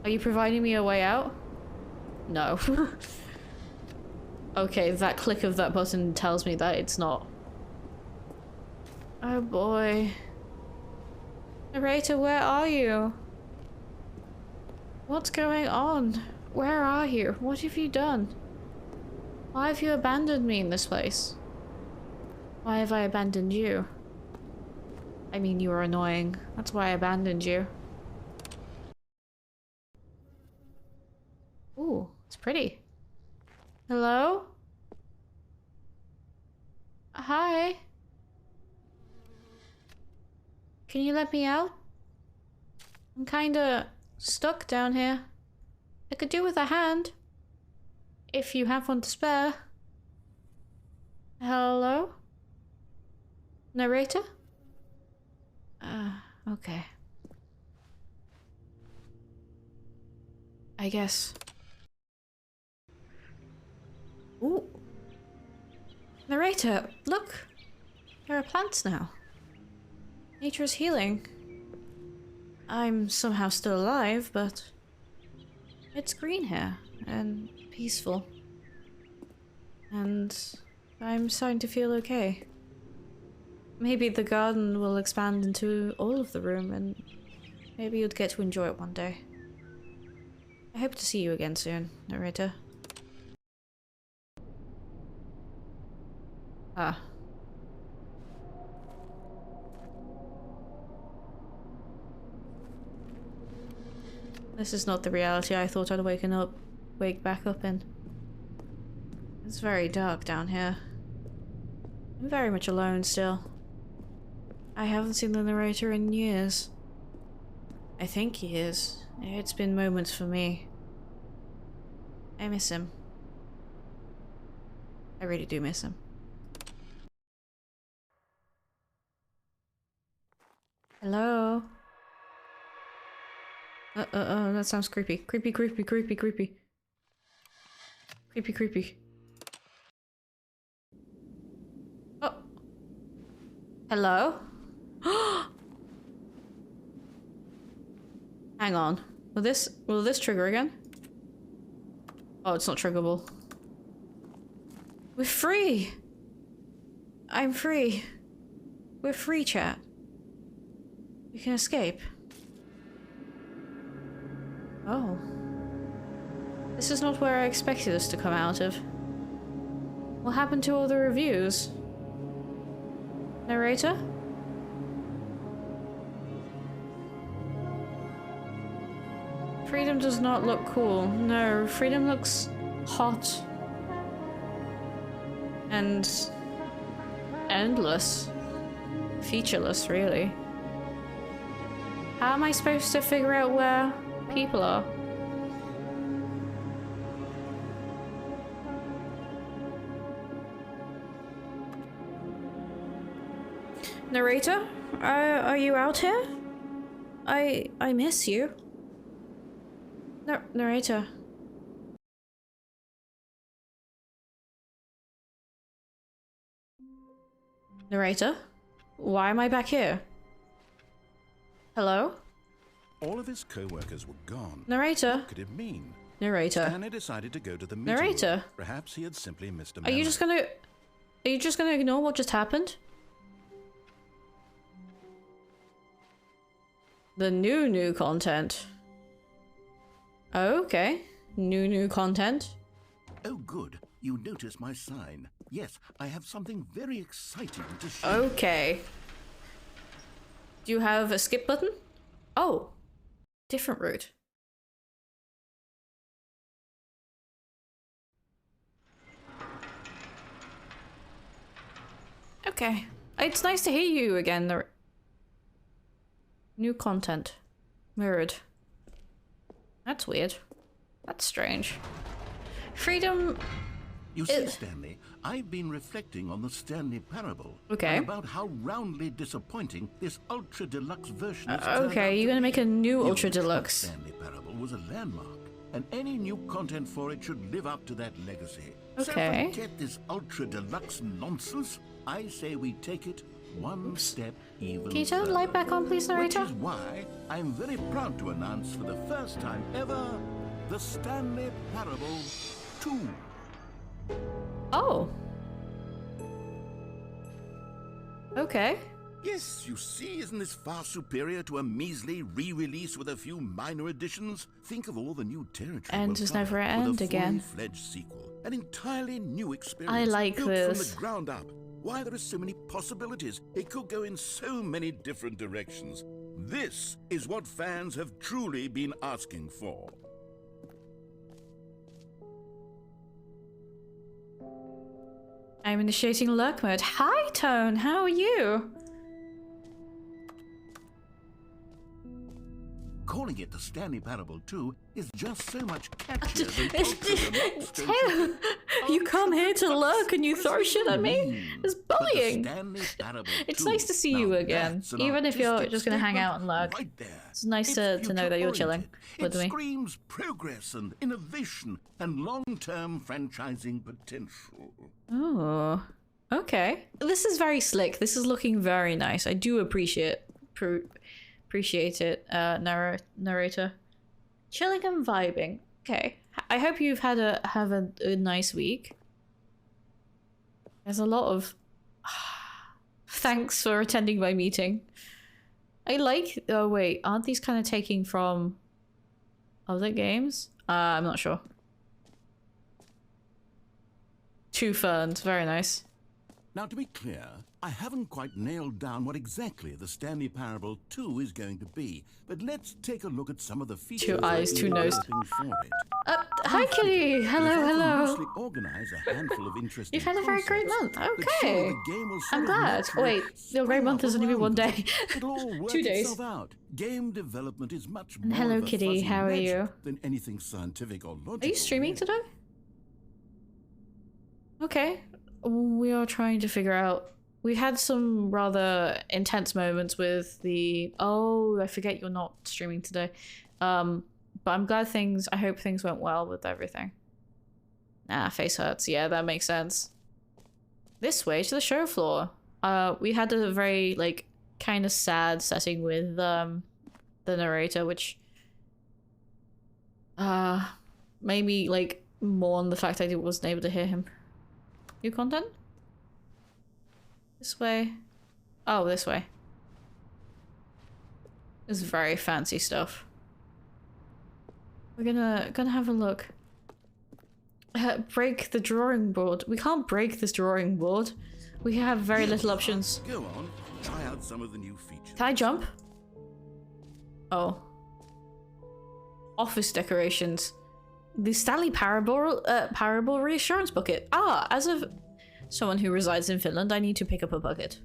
Are you providing me a way out? No. Okay, that click of that button tells me that it's not. Oh boy. Narrator, where are you? What's going on? Where are you? What have you done? Why have you abandoned me in this place? Why have I abandoned you? I mean, you were annoying. That's why I abandoned you. Ooh, it's pretty. Hello? Hi? Can you let me out? I'm kinda stuck down here. I could do with a hand. If you have one to spare. Hello? Narrator? Okay. I guess. Ooh. Narrator, look! There are plants now. Nature is healing. I'm somehow still alive, but it's green here and peaceful. And I'm starting to feel okay. Maybe the garden will expand into all of the room and maybe you'd get to enjoy it one day. I hope to see you again soon, narrator. Ah. This is not the reality I thought I'd wake back up in. It's very dark down here. I'm very much alone still. I haven't seen the narrator in years. I think he is. It's been moments for me. I miss him. I really do miss him. Hello? That sounds creepy. Creepy. Creepy. Oh. Hello? Hang on. Will this trigger again? Oh, it's not triggerable. We're free! I'm free. We're free, chat. We can escape. Oh. This is not where I expected us to come out of. What happened to all the reviews? Narrator? Freedom does not look cool. No, freedom looks hot. And endless. Featureless, really. How am I supposed to figure out where people are? Narrator? Are you out here? I miss you. Narrator. Narrator? Why am I back here? Hello? All of his co-workers were gone. Narrator? What could it mean? Narrator. Stanley decided to go to the meeting Narrator. room. Perhaps he had simply missed a Are memo. you just gonna ignore what just happened? The new content. Okay. New content. Oh, good. You noticed my sign. Yes, I have something very exciting to show. Okay. Do you have a skip button? Oh. Different route. Okay. It's nice to hear you again. New content. Mirrored. That's weird. That's strange. Freedom... You see, Stanley, I've been reflecting on the Stanley parable. Okay. And about how roundly disappointing this ultra deluxe version is. Okay, you're gonna make a new ultra deluxe. The Stanley parable was a landmark, and any new content for it should live up to that legacy. Okay. So forget this ultra deluxe nonsense. I say we take it one step even Can you turn the light back on, please, narrator? Which is why I'm very proud to announce for the first time ever the Stanley Parable 2. Oh. Okay. Yes, you see, isn't this far superior to a measly re-release with a few minor additions? Think of all the new territory. And we'll just cover never with end a again. fully-fledged sequel, an entirely new experience. I like built this. from the ground up. Why, there are so many possibilities. It could go in so many different directions. This is what fans have truly been asking for. I'm initiating lurk mode. Hi, Tone. How are you? Calling it the Stanley Parable 2 is just so much catchier than Ultra Deluxe, don't you Tone, think? you come here to lurk and you What throw does shit it at me? mean? It's But the bullying. Stanley Parable It's 2, nice to see you now again, that's an even if you're artistic just gonna hang out and statement lurk. right there. It's nice to know that you're chilling with it me. screams progress and innovation and long-term franchising potential. Oh, okay. This is very slick. This is looking very nice. I do appreciate it, narrator. Chilling and vibing. Okay. I hope you've had a nice week. There's a lot of thanks for attending my meeting. I like. Oh wait, aren't these kind of taking from other games? I'm not sure. 2 ferns, very nice. Now, to be clear, I haven't quite nailed down what exactly the Stanley Parable 2 is going to be, but let's take a look at some of the features. 2 eyes, I've 2 been nose. developing for it. Hi Kitty! Hello, If I can hello. loosely organize a handful of interesting You've had a very great concepts, month. but surely Okay. the game will sort I'm of glad. naturally Wait, your great spring month up is only around one them. day. It'll all work 2 days. itself out. Game development is much more Hello, of a Kitty. fuzzy How are magic you? than anything scientific or logical. Are you streaming really. today? Okay. We are trying to figure out. We had some rather intense moments with the. Oh, I forget you're not streaming today. But I'm glad I hope things went well with everything. Nah, face hurts. Yeah, that makes sense. This way to the show floor. We had a very like kind of sad setting with the narrator, which made me like mourn the fact I wasn't able to hear him. New content? This way. Oh, this way. This is very fancy stuff. We're gonna have a look. Break the drawing board. We can't break this drawing board. We have very little options. Go on, try out some of the new features. Can I jump? Oh. Office decorations. The Stanley Parable Reassurance Bucket. Ah, as of someone who resides in Finland, I need to pick up a bucket.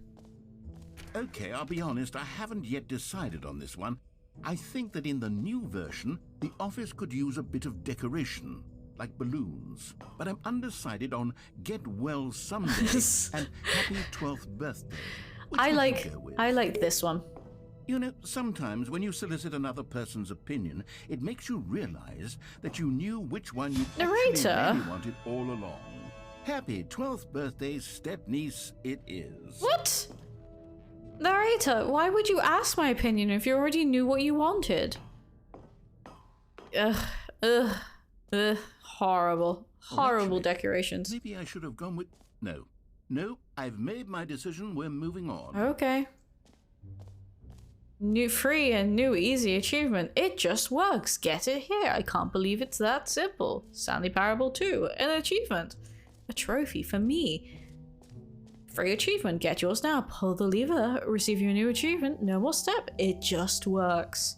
Okay, I'll be honest, I haven't yet decided on this one. I think that in the new version, the office could use a bit of decoration, like balloons. But I'm undecided on Get Well Someday and Happy 12th Birthday. Which I would you go with? like this one. You know, sometimes when you solicit another person's opinion, it makes you realize that you knew which one you actually really wanted all along. Happy 12th birthday, step-niece, it is. What? Narrator, why would you ask my opinion if you already knew what you wanted? Horrible. Horrible decorations. Maybe I should have gone with... No, I've made my decision, we're moving on. Okay. New free and new easy achievement. It just works. Get it here. I can't believe it's that simple. Stanley Parable 2. An achievement. A trophy for me. Free achievement. Get yours now. Pull the lever. Receive your new achievement. No more step. It just works.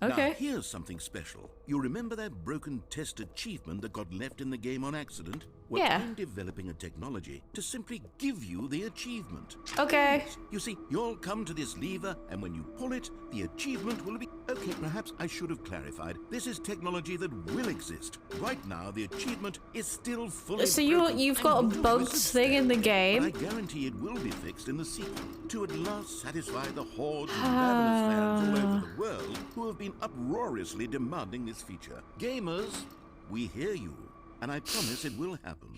Okay. Now, here's something special. You remember that broken test achievement that got left in the game on accident? Well, Yeah. I'm developing a technology to simply give you the achievement. Okay. You see, you'll come to this lever, and when you pull it, the achievement will be... Okay, perhaps I should have clarified. This is technology that will exist. Right now, the achievement is still fully So broken. you've got a bugged thing in the game. But I guarantee it will be fixed in the sequel to at last satisfy the hordes of ravenous fans all over the world who have been uproariously demanding this feature. Gamers, we hear you, and I promise it will happen.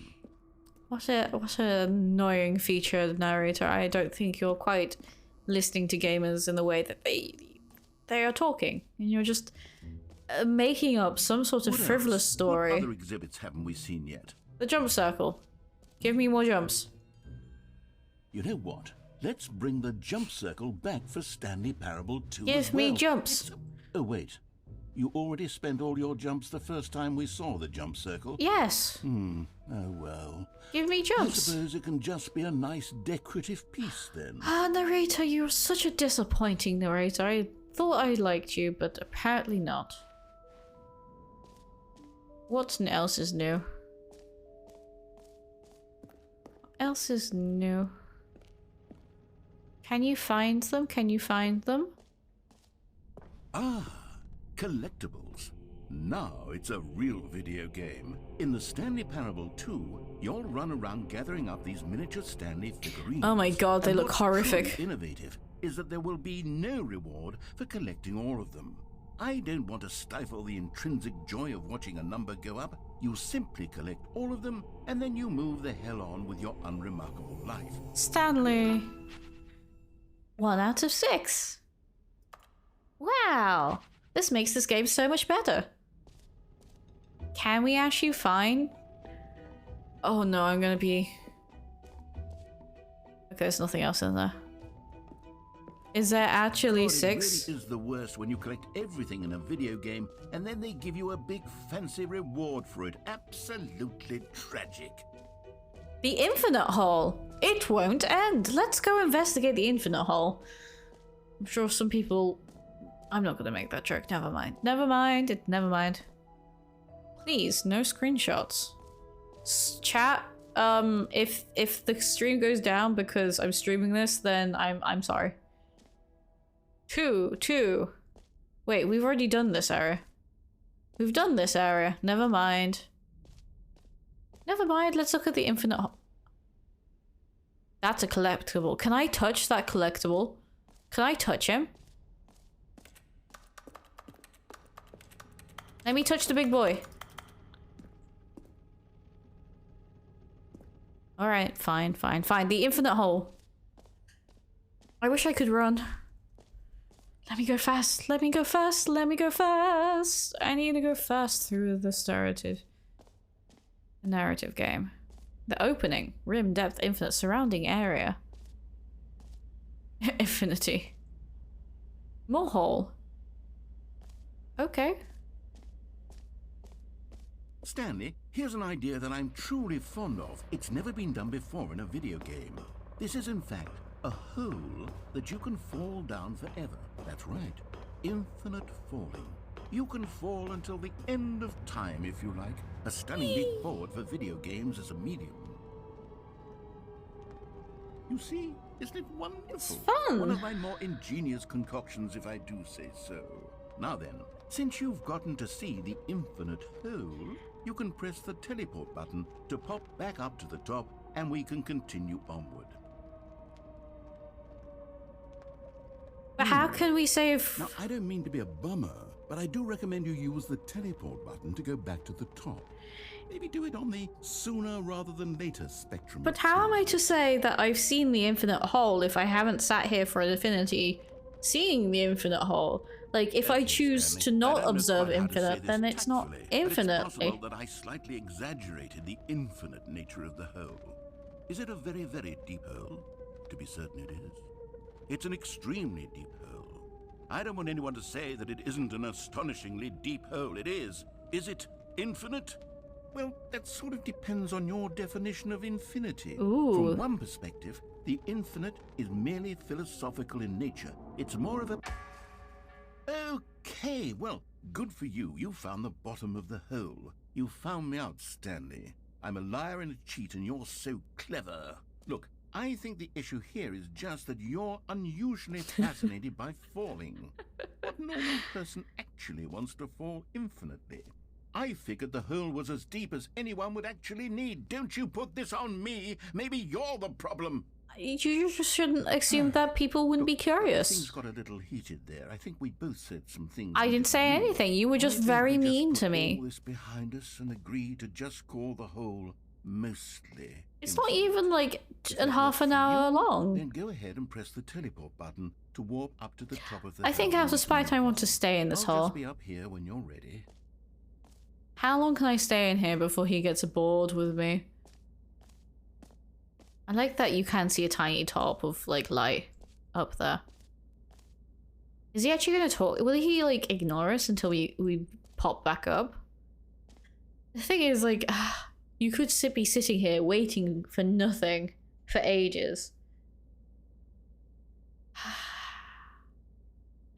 What an annoying feature, narrator. I don't think you're quite listening to gamers in the way that they are talking, and you're just making up some sort of What frivolous else? story. What other exhibits haven't we seen yet? The jump circle. Give me more jumps. You know what? Let's bring the jump circle back for Stanley Parable 2 Give as me well. jumps. Oh, wait. You already spent all your jumps the first time we saw the jump circle? Yes. Oh, well. Give me I jumps. suppose it can just be a nice decorative piece, then. Ah, narrator, you're such a disappointing narrator. I thought I liked you, but apparently not. What else is new? What else is new? Can you find them? Can you find them? Ah, collectibles. Now it's a real video game. In the Stanley Parable 2, you'll run around gathering up these miniature Stanley figurines. Oh my god, they And look what's horrific. truly innovative is that there will be no reward for collecting all of them. I don't want to stifle the intrinsic joy of watching a number go up. You simply collect all of them, and then you move the hell on with your unremarkable life. Stanley. 1 out of 6. Wow. This makes this game so much better. Can we actually find... Oh no, I'm gonna be... Okay, there's nothing else in there. Is there actually God, 6? It really is the worst when you collect everything in a video game and then they give you a big fancy reward for it. Absolutely tragic. The infinite hole. It won't end. Let's go investigate the infinite hole. I'm sure some people... I'm not gonna make that joke. Never mind. Never mind. Never mind. Please, no screenshots. Chat. If the stream goes down because I'm streaming this, then I'm sorry. 2. Wait, we've already done this area. We've done this area. Never mind. Never mind. Let's look at the infinite hole. That's a collectible. Can I touch that collectible? Can I touch him? Let me touch the big boy. Alright, fine. The infinite hole. I wish I could run. Let me go fast. I need to go fast through this narrative game. The opening. Rim, depth, infinite, surrounding area. Infinity. More hole. Okay. Stanley, Here's an idea that I'm truly fond of. It's never been done before in a video game. This is, in fact, a hole that you can fall down forever. That's right. Infinite falling. You can fall until the end of time, if you like. A stunning leap forward for video games as a medium. You see, isn't it wonderful? It's fun. One of my more ingenious concoctions, if I do say so. Now then, since you've gotten to see the infinite hole, you can press the teleport button to pop back up to the top, and we can continue onward. But how can we save... Now, I don't mean to be a bummer, but I do recommend you use the teleport button to go back to the top. Maybe do it on the sooner rather than later spectrum. But how am I to say that I've seen the infinite hole if I haven't sat here for an infinity seeing the infinite hole? Like, if I choose to not observe infinite, then it's not infinitely. It's possible that I slightly exaggerated the infinite nature of the hole. Is it a very, very deep hole? To be certain it is. It's an extremely deep hole. I don't want anyone to say that it isn't an astonishingly deep hole. It is. Is it infinite? Well, that sort of depends on your definition of infinity. Ooh. From one perspective, the infinite is merely philosophical in nature. It's more of a... Okay, well, good for you. You found the bottom of the hole. You found me out, Stanley. I'm a liar and a cheat, and you're so clever. Look, I think the issue here is just that you're unusually fascinated by falling. What normal person actually wants to fall infinitely? I figured the hole was as deep as anyone would actually need. Don't you put this on me. Maybe you're the problem. You just shouldn't assume that people wouldn't be curious. Things got a little heated there. I think we both said some things. I didn't say anything. You were just very mean to me. All this behind us and agree to just call the hole mostly. It's not even like half an hour long. Then go ahead and press the teleport button to warp up to the top of the I think hole. out of spite I want to stay in this I'll hole. just be up here when you're ready. How long can I stay in here before he gets bored with me? I like that you can see a tiny top of, like, light up there. Is he actually gonna talk? Will he, like, ignore us until we pop back up? The thing is, like, you could be sitting here waiting for nothing for ages.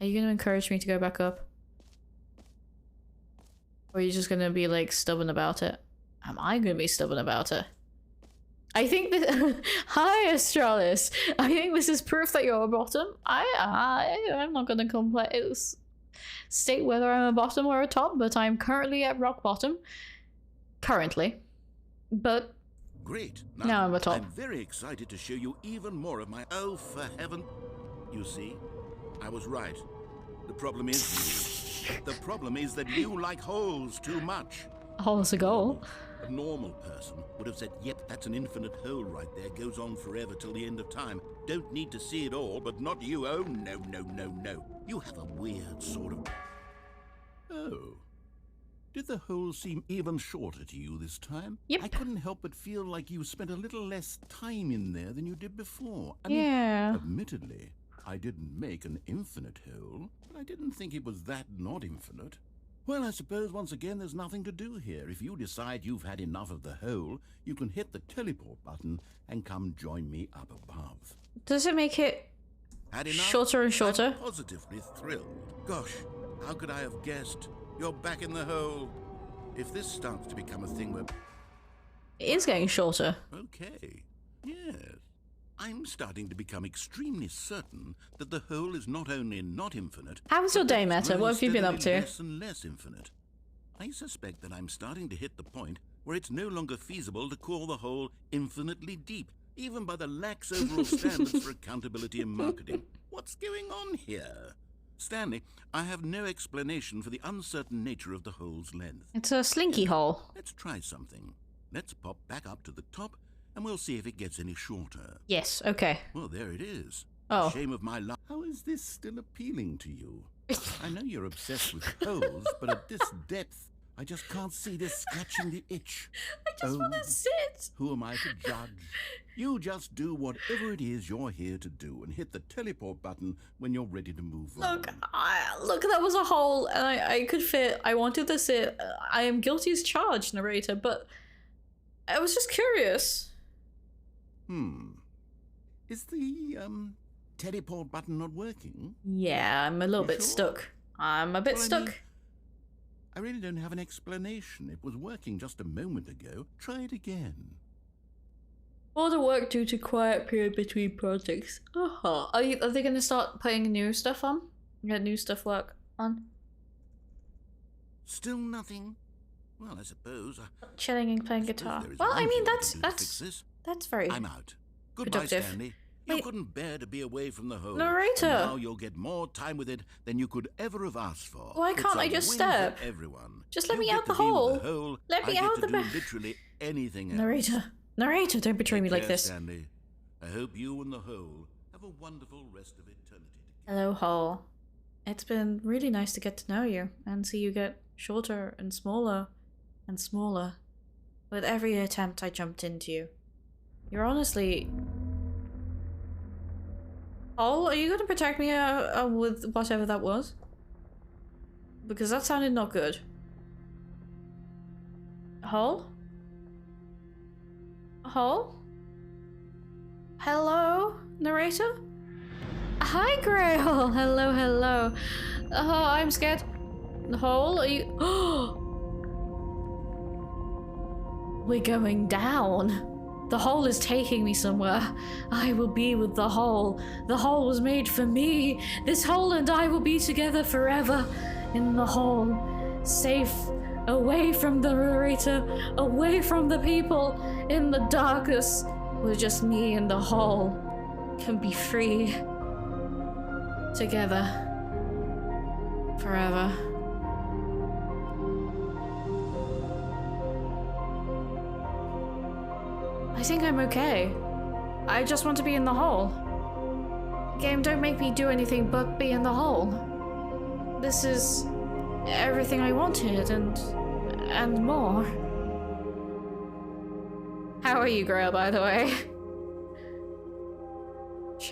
Are you gonna encourage me to go back up? Or are you just gonna be, like, stubborn about it? Am I gonna be stubborn about it? I think this. Hi, Astralis. I think this is proof that you're a bottom. I'm not gonna complain. State whether I'm a bottom or a top, but I'm currently at rock bottom. Currently, but great. Now I'm a top. I'm very excited to show you even more of my. Oh, for heaven! You see, I was right. The problem is you. The problem is that you like holes too much. Hole's a goal. A normal person would have said, yep, that's an infinite hole right there, goes on forever till the end of time. Don't need to see it all, but not you. Oh, no, no, no, no. You have a weird sort of... Oh. Did the hole seem even shorter to you this time? Yep. I couldn't help but feel like you spent a little less time in there than you did before. Yeah. Admittedly, I didn't make an infinite hole, but I didn't think it was that not infinite. Well, I suppose once again there's nothing to do here. If you decide you've had enough of the hole, you can hit the teleport button and come join me up above. Does it make it Had enough? shorter and shorter? I'm positively thrilled. Gosh, how could I have guessed? You're back in the hole. If this starts to become a thing where... It is getting shorter. Okay, yes. I'm starting to become extremely certain that the hole is not only not infinite... How was your day, Meta? What have you been up to? Less and less infinite. I suspect that I'm starting to hit the point where it's no longer feasible to call the hole infinitely deep, even by the lax overall standards for accountability in marketing. What's going on here? Stanley, I have no explanation for the uncertain nature of the hole's length. It's a slinky hole. Let's try something. Let's pop back up to the top, and we'll see if it gets any shorter. Yes, okay. Well, there it is. Oh. Shame of my life. How is this still appealing to you? I know you're obsessed with holes, but at this depth, I just can't see this scratching the itch. I just want to sit. Who am I to judge? You just do whatever it is you're here to do and hit the teleport button when you're ready to move on. Look, that was a hole, and I could fit. I wanted to sit. I am guilty as charged, narrator, but I was just curious. Is the, teleport button not working? Yeah, I'm a little bit sure? stuck. I'm a bit stuck. I really don't have an explanation. It was working just a moment ago. Try it again. All the work due to quiet period between projects. Are they going to start putting new stuff on? Get new stuff work on? Still nothing? Well, I suppose. Chilling and playing guitar. Well, I mean, that's very I'm out. Goodbye, productive. Stanley. You couldn't bear to be away from the hole. Narrator! And now you'll get more time with it than you could ever have asked for. Why can't I just step? Everyone. Just let me You out get the to be with hole. Let me I out get the to do literally anything else. Narrator, don't betray me Take like care, this. Stanley. I hope you and the hole have a wonderful rest of eternity together. Hello, hole. It's been really nice to get to know you and see you get shorter and smaller with every attempt I jumped into you. You're honestly... Hole, are you going to protect me with whatever that was? Because that sounded not good. Hole? Hole? Hello, narrator? Hi, Grail! Hello. Oh, I'm scared. Hole, are you... We're going down. The hole is taking me somewhere. I will be with the hole. The hole was made for me. This hole and I will be together forever in the hole. Safe, away from the narrator, away from the people, in the darkness, where just me and the hole can be free. Together. Forever. I think I'm okay. I just want to be in the hole. Game, don't make me do anything but be in the hole. This is everything I wanted and more. How are you, Grail, by the way?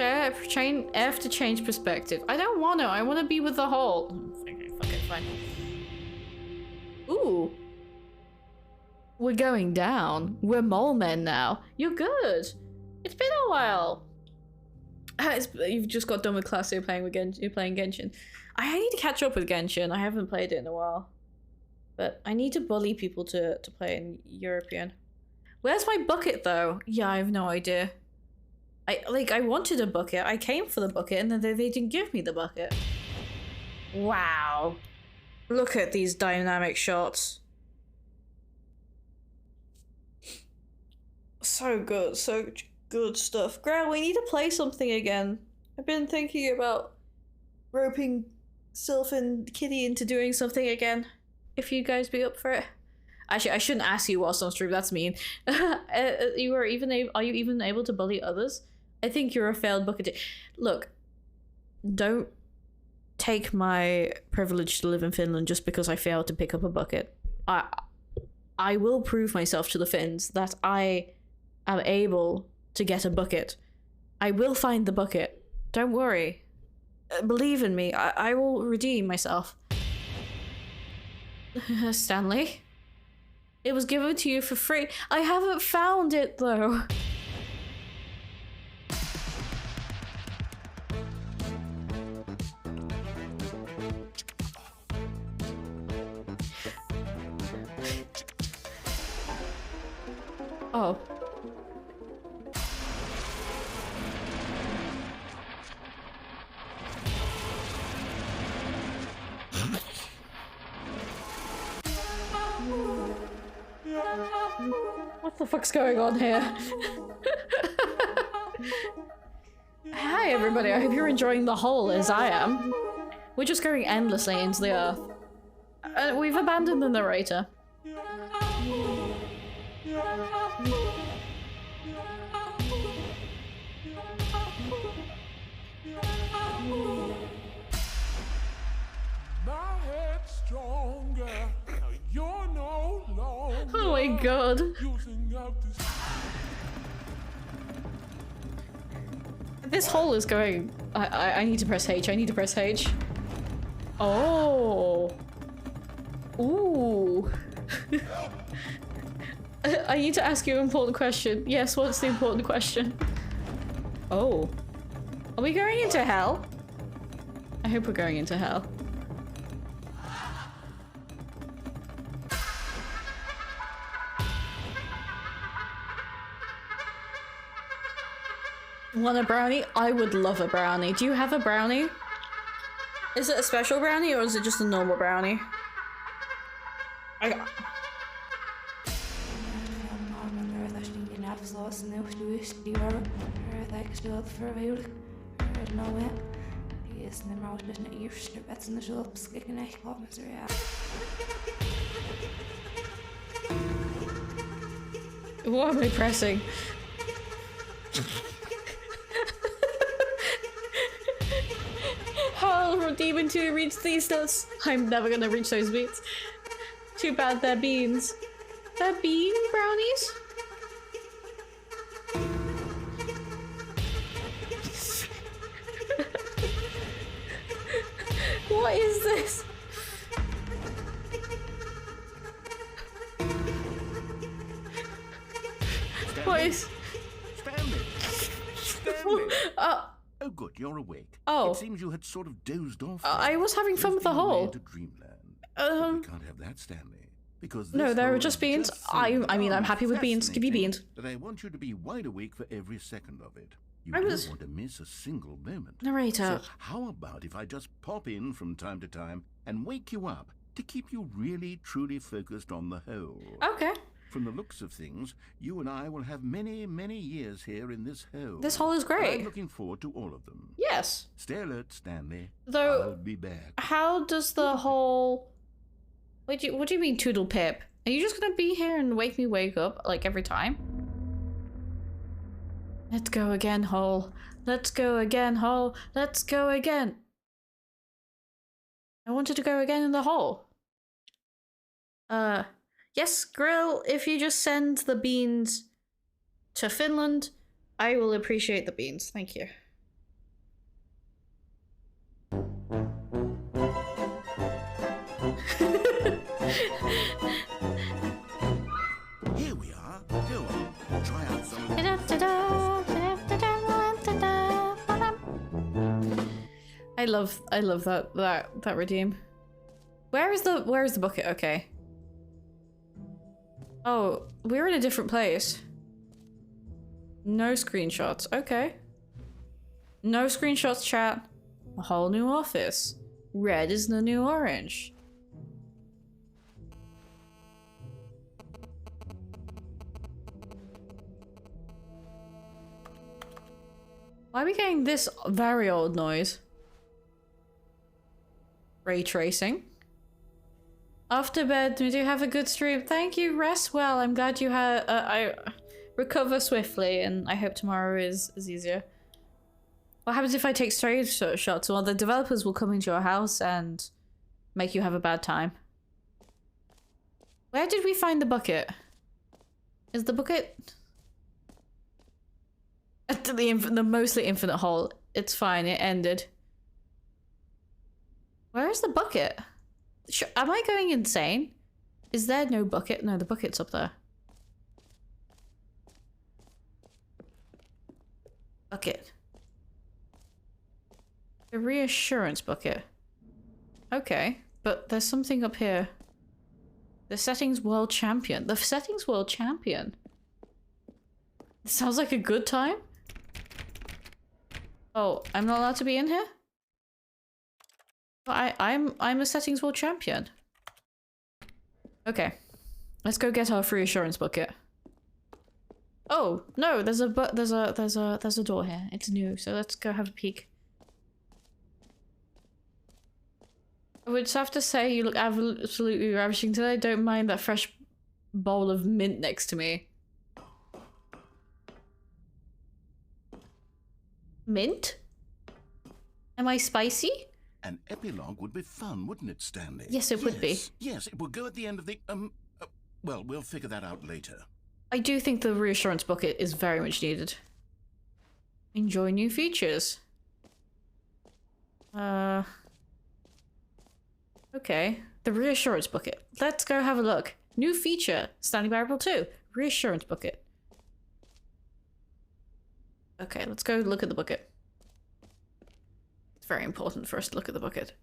F to change perspective. I don't want to. I want to be with the hole. Okay, fuck it, fine. Ooh. We're going down. We're mole men now. You're good. It's been a while. You've just got done with class, so you're playing Genshin. I need to catch up with Genshin. I haven't played it in a while. But I need to bully people to play in European. Where's my bucket, though? Yeah, I have no idea. I wanted a bucket. I came for the bucket, and then they didn't give me the bucket. Wow. Look at these dynamic shots. So good stuff. Grail, we need to play something again. I've been thinking about roping Sylph and Kitty into doing something again. If you guys be up for it. Actually, I shouldn't ask you whilst on stream, that's mean. Are you even able to bully others? I think you're a failed bucket. Look, don't take my privilege to live in Finland just because I failed to pick up a bucket. I will prove myself to the Finns that I am able to get a bucket. I will find the bucket. Don't worry. Believe in me. I will redeem myself. Stanley? It was given to you for free. I haven't found it, though. Oh. What the fuck's going on here? Hi everybody, I hope you're enjoying the hole as I am. We're just going endlessly into the earth. We've abandoned the narrator. My head's stronger. Now you're my god. This hole is going... I need to press H. I need to press H. Oh. Ooh. I need to ask you an important question. Yes, what's the important question? Oh. Are we going into hell? I hope we're going into hell. Want a brownie? I would love a brownie. Do you have a brownie? Is it a special brownie or is it just a normal brownie? What am I pressing? How from Demon 2 reach these nuts? I'm never gonna reach those beans. Too bad they're beans. They're bean brownies? What is this? What is... Stanley! Stanley! Oh good, you're awake. Oh. It seems you had sort of dozed off. I was having fun with the Drifting away hole. to dreamland. But we can't have that, Stanley. Because No, this there hole are just is beans. so I mean, I'm happy with beans. Give me fascinating beans. That I want you to be wide awake for every second of it. You I don't was- want to miss a single moment. Narrator. So how about if I just pop in from time to time and wake you up to keep you really, truly focused on the hole? Okay. From the looks of things, you and I will have many, many years here in this hole. This hole is And great. I'm looking forward to all of them. Yes. Stay alert, Stanley. Though- I'll be back. How does the whole... What do you mean, Toodle Pip? Are you just gonna be here and wake up, like, every time? Let's go again, hole. Let's go again, hole. Let's go again. I wanted to go again in the hole. Yes, Grill, if you just send the beans to Finland, I will appreciate the beans. Thank you. Here we are. Go on. Try out some of I love that redeem. Where is the bucket? Okay. Oh, we're in a different place. No screenshots. Okay. No screenshots, chat. A whole new office. Red is the new orange. Why are we getting this very old noise? Ray tracing. After bed, we do have a good stream. Thank you, rest well. I'm glad you had. I recover swiftly, and I hope tomorrow is easier. What happens if I take straight shots? Well, the developers will come into your house and make you have a bad time. Where did we find the bucket? Is the bucket at the mostly infinite hole? It's fine. It ended. Where is the bucket? Am I going insane? Is there no bucket? No, the bucket's up there. Bucket. The reassurance bucket. Okay, but there's something up here. The settings world champion. The settings world champion. This sounds like a good time. Oh, I'm not allowed to be in here? I'm a settings world champion. Okay, let's go get our free assurance bucket. Oh no, there's a door here. It's new, so let's go have a peek. I would have to say you look absolutely ravishing today. Don't mind that fresh bowl of mint next to me. Mint? Am I spicy? An epilogue would be fun, wouldn't it, Stanley? Yes, it would be. Yes, it would go at the end of the, Well, we'll figure that out later. I do think the reassurance bucket is very much needed. Enjoy new features. Okay. The reassurance bucket. Let's go have a look. New feature. Stanley Parable 2. Reassurance bucket. Okay, let's go look at the bucket. It's very important for us to look at the bucket.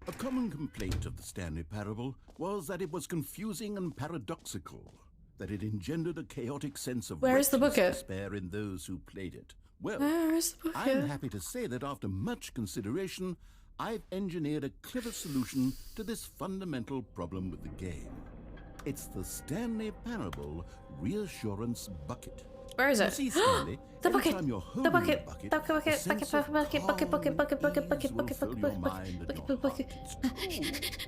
A common complaint of the Stanley Parable was that it was confusing and paradoxical, that it engendered a chaotic sense of Where is the bucket? despair in those who played it. Well, Where is the bucket? I'm happy to say that after much consideration, I've engineered a clever solution to this fundamental problem with the game. It's the Stanley Parable Reassurance Bucket. Where is You it? see, Stanley, The every bucket! time you're The holding bucket! bucket, The bucket! a sense of Bucket! calm Bucket! Bucket! Bucket! Bucket! Bucket! ease will Bucket! fill your mind and your Bucket! heart. It's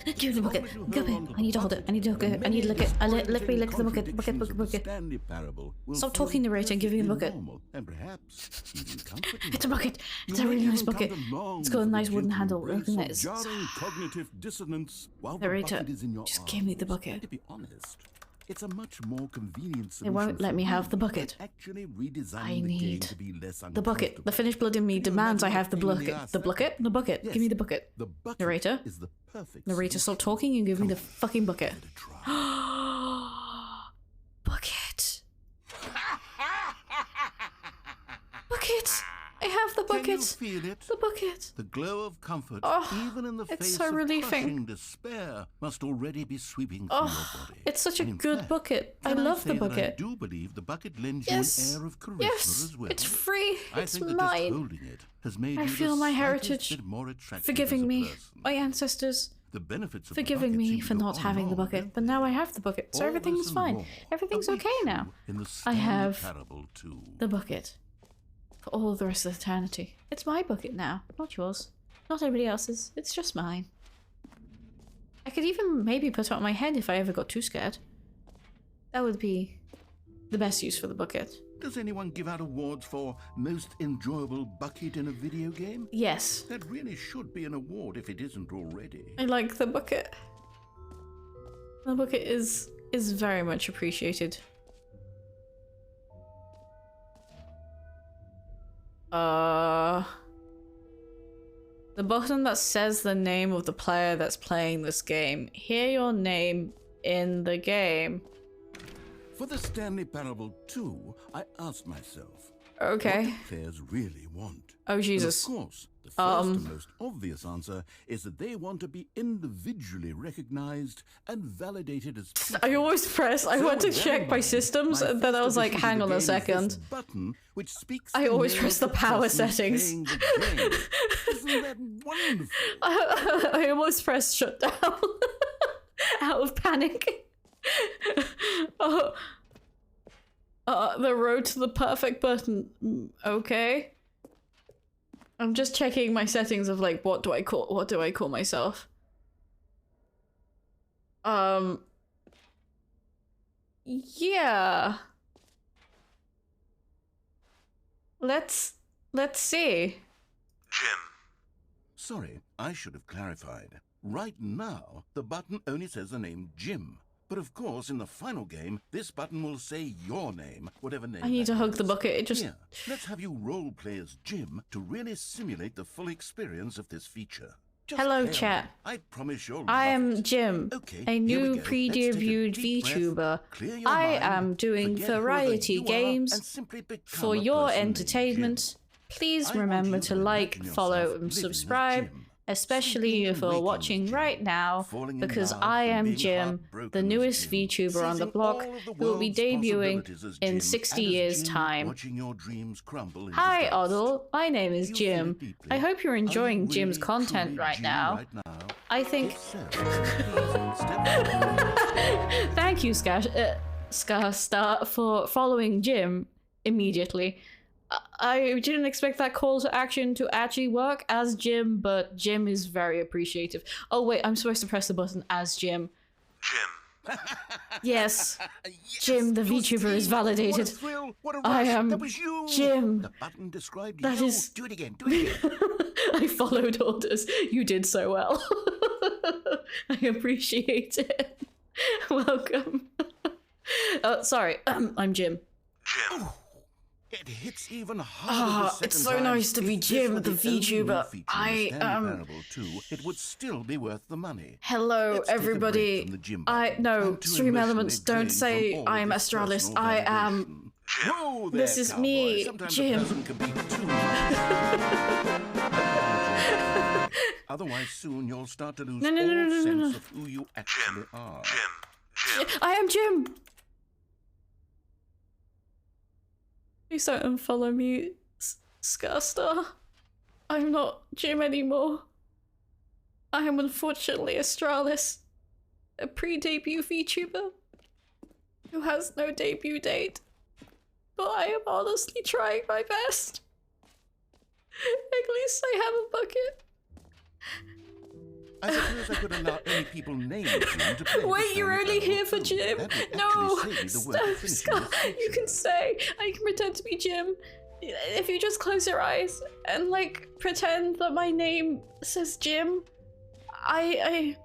true. Give me the bucket. As long as you Give hold me. on to I need to hold it. I need to hook it. I need to lick it. Let me lick the bucket. Bucket. Bucket. Bucket. Stanley Parable will Stop feel talking, narrator, and give me the perfectly bucket. normal and perhaps even comforting. It's a bucket. It's a You really may nice even bucket. come to long It's got a for the nice wooden gentle handle. embrace Look at of this. jarring cognitive dissonance while the Narrator, bucket is in your just give me the arms. bucket. And to be honest, it's a much more convenient It solution. won't let for me you have the than bucket. Actually redesigning I the game need to be less the bucket. The uncomfortable. finished blood in me Can you demands I imagine have the what pain in bucket. ass The that bucket? would The be? bucket. Yes, Give me the bucket. The bucket Narrator? is the perfect Narrator, stop solution. talking and give me the Come on, fucking bucket. give it a try. Bucket. Bucket. I have the Can you bucket. feel it? The bucket. The glow of comfort, Oh, even in the it's face so of relieving. crushing despair, must already be sweeping through Oh, your body. it's such a And in good fact, bucket. I can love the say that I bucket. do believe the bucket lends Yes. you an air of charisma Yes. as well. It's free. I It's think that just mine. holding it has made I you feel the my slightest heritage bit more attractive forgiving as a me. person. My ancestors The benefits of the forgiving bucket me seem for to go not on having the and on, bucket. don't But they? now I have the bucket, so All everything's this and fine. more Everything's await okay you now. in the I Stanley have Parable too. the bucket. For all the rest of eternity. It's my bucket now, not yours. Not anybody else's. It's just mine. I could even maybe put it on my head if I ever got too scared. That would be the best use for the bucket. Does anyone give out awards for most enjoyable bucket in a video game? Yes. That really should be an award if it isn't already. I like the bucket. The bucket is very much appreciated. The button that says the name of the player that's playing this game. Hear your name in the game. For the Stanley Parable 2, I asked myself, Okay. what do players really want? Oh, Jesus. And of course, the first and most obvious answer is that they want to be individually recognized and validated as people. I always press. I So went to with that check in my mind, systems, my and then I first was like, addition to hang the on a game is this second. button, which speaks I the always name press of the power person settings. playing the game. Isn't that wonderful? I almost pressed shutdown out of panic. The road to the perfect button. Okay. I'm just checking my settings of like what do I call myself? Yeah. Let's see. Jim. Sorry, I should have clarified. Right now, the button only says the name Jim. But of course, in the final game, this button will say your name, whatever name I need that to hug is. the bucket. It just Here, let's have you role play as Jim to really simulate the full experience of this feature. Just Hello, play chat. along. I promise you'll I love am it. Jim, Okay, a here we new go. Let's take a pre-debuted deep breath, VTuber. clear your I mind, am doing forget whoever variety you are, games and simply become for a your person named entertainment. Jim. Please I want remember you to to like, imagine follow, yourself and living as subscribe, Jim. especially Sleeping if and you're waking as watching Jim, right now, falling in because love I and am being Jim, heartbroken the as newest Jim, VTuber on the seizing block, all of the who will be world's debuting possibilities as in Jim, 60 and as years' Jim, time. watching your dreams crumble into Hi, dust. Oddle. My name is Do you feel Jim. it deeply? I hope you're Are you enjoying Jim's really, content truly right Jim now. right now? I think. If so, please step forward. Thank you, Scar for following Jim immediately. I didn't expect that call to action to actually work as Jim, but Jim is very appreciative. Oh wait, I'm supposed to press the button as Jim. Jim. Yes, Yes, Jim, the you're VTuber, is Steve. validated. What a thrill, what a I rush. am That was you. Jim. The button described That you. is- Do it again, do it again. I followed orders. You did so well. I appreciate it. Welcome. Sorry, I'm Jim. Jim. It hits even harder. It's so nice to be Jim, the VTuber. It would still be worth the money. Hello, everybody. No, Stream Elements, don't say I am Astralis. I am... Whoa there, This is cowboy. me, Sometimes Jim. a person can be too Otherwise, soon you'll start to lose all sense of who you actually are. Jim. I am Jim. Please don't unfollow me, Scarstar. I'm not Jim anymore. I am unfortunately Astralis, a pre-debut VTuber who has no debut date. But I am honestly trying my best. At least I have a bucket. I suppose I could allow any people named Jim to play. Wait, you're only here for Jim? No, Scott, you can say. I can pretend to be Jim. If you just close your eyes and, like, pretend that my name says Jim. I'm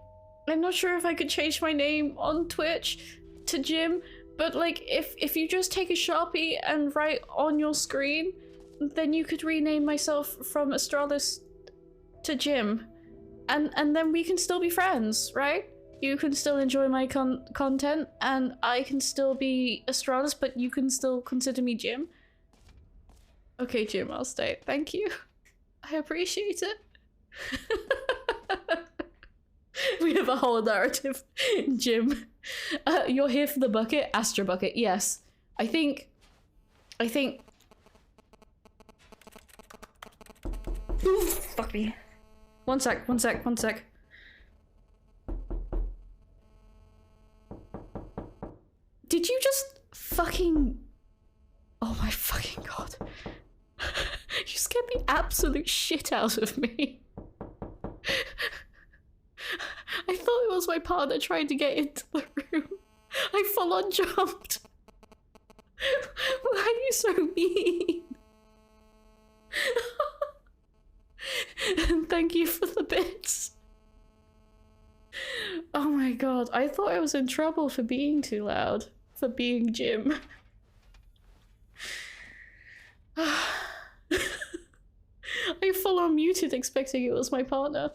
not sure if I could change my name on Twitch to Jim, but, like, if you just take a Sharpie and write on your screen, then you could rename myself from Astralis to Jim. And then we can still be friends, right? You can still enjoy my content, and I can still be Astralis, but you can still consider me Jim. Okay, Jim, I'll stay. Thank you. I appreciate it. We have a whole narrative. Jim, you're here for the bucket? Astra bucket, yes. I think... Ooh, fuck me. One sec. Did you just fucking... Oh my fucking god. You scared the absolute shit out of me. I thought it was my partner trying to get into the room. I full on jumped. Why are you so mean? Thank you for the bits. Oh my god, I thought I was in trouble for being too loud. For being Jim. I full on muted expecting it was my partner.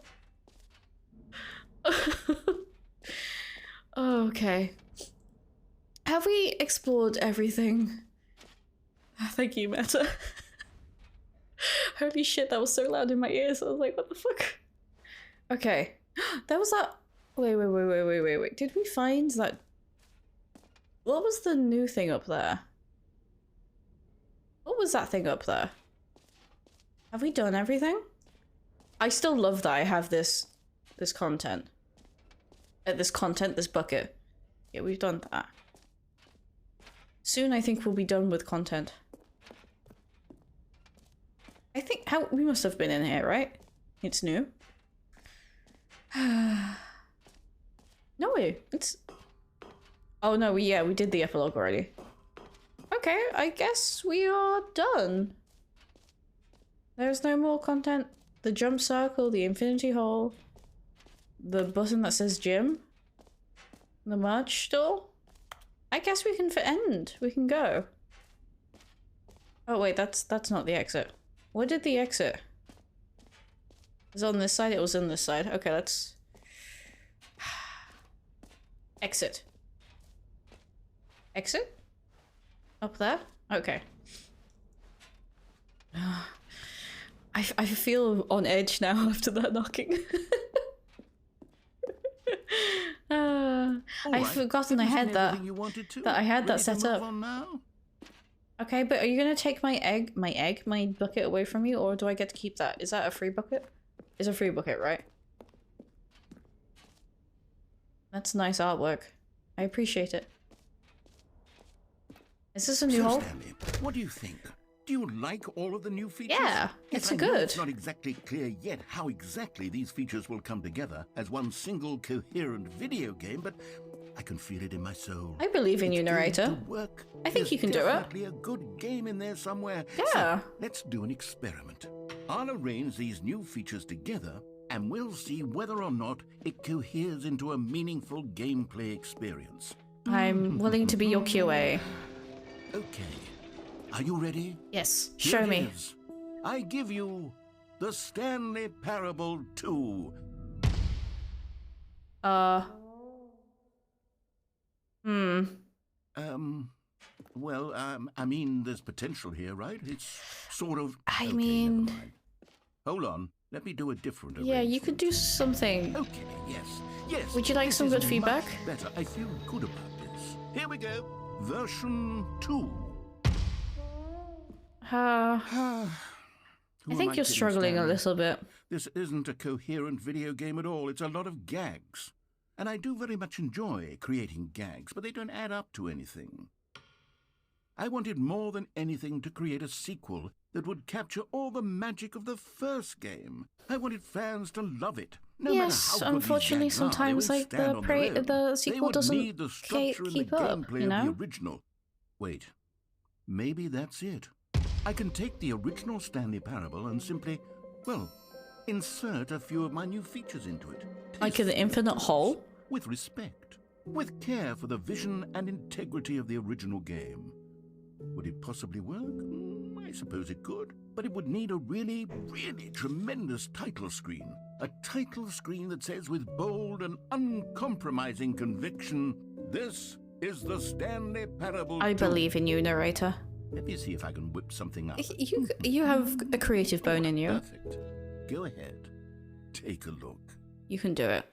Okay. Have we explored everything? Thank you, Meta. Holy shit, that was so loud in my ears. I was like, what the fuck? Okay. That was that... Wait. Did we find that... What was the new thing up there? What was that thing up there? Have we done everything? I still love that I have this content. This bucket. Yeah, we've done that. Soon I think we'll be done with content. I think we must have been in here, right? It's new. No, it's... Oh no, we did the epilogue already. Okay, I guess we are done. There's no more content. The jump circle, the infinity hole, the button that says Jim, the merch store. I guess we can end. We can go. Oh wait, that's not the exit. Where did the exit? It was on this side? It was on this side. Okay, let's... Exit. Exit? Up there? Okay. I feel on edge now after that knocking. I've forgotten I had that. I had that set up. Okay, but are you gonna take my bucket away from you, or do I get to keep that? Is that a free bucket? It's a free bucket, right? That's nice artwork. I appreciate it. Is this a new hole? Stanley, what do you think? Do you like all of the new features? Yeah, it's good. It's not exactly clear yet how exactly these features will come together as one single coherent video game, but I can feel it in my soul. I believe in you, narrator. I think you can do it. There's definitely a good game in there somewhere. Yeah. So let's do an experiment. I'll arrange these new features together, and we'll see whether or not it coheres into a meaningful gameplay experience. I'm willing to be your QA. Okay. Are you ready? Yes, Here show it me. is. I give you the Stanley Parable 2. Well, I mean, there's potential here, right? It's sort of... I okay, mean... never mind. Hold on. Let me do a different Yeah, you could do something. Okay, yes. Would you like this some is good feedback? much better. I feel good about this. Here we go. Version 2. I think you're struggling a little bit. This isn't a coherent video game at all. It's a lot of gags. And I do very much enjoy creating gags, but they don't add up to anything. I wanted more than anything to create a sequel that would capture all the magic of the first game. I wanted fans to love it. No Yes, matter how good unfortunately, these gags are, they sometimes won't like stand on their own. the sequel They would doesn't need the structure and keep the up, gameplay you know? of the original. Wait, maybe that's it. I can take the original Stanley Parable and simply, well, insert a few of my new features into it. Like an infinite hole? With respect, with care for the vision and integrity of the original game. Would it possibly work? I suppose it could. But it would need a really, really tremendous title screen. A title screen that says with bold and uncompromising conviction, "This is the Stanley Parable 2." I believe in you, narrator. Let me see if I can whip something up. You have a creative bone in you. Perfect. Go ahead. Take a look. You can do it.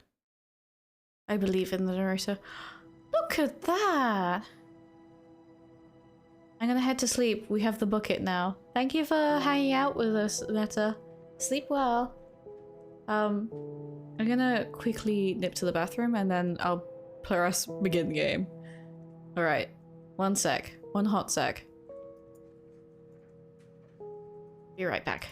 I believe in the narrator. Look at that! I'm gonna head to sleep. We have the bucket now. Thank you for hanging out with us, Netta. Sleep well. I'm gonna quickly nip to the bathroom and then I'll press begin game. Alright. 1 sec. 1 hot sec. Be right back.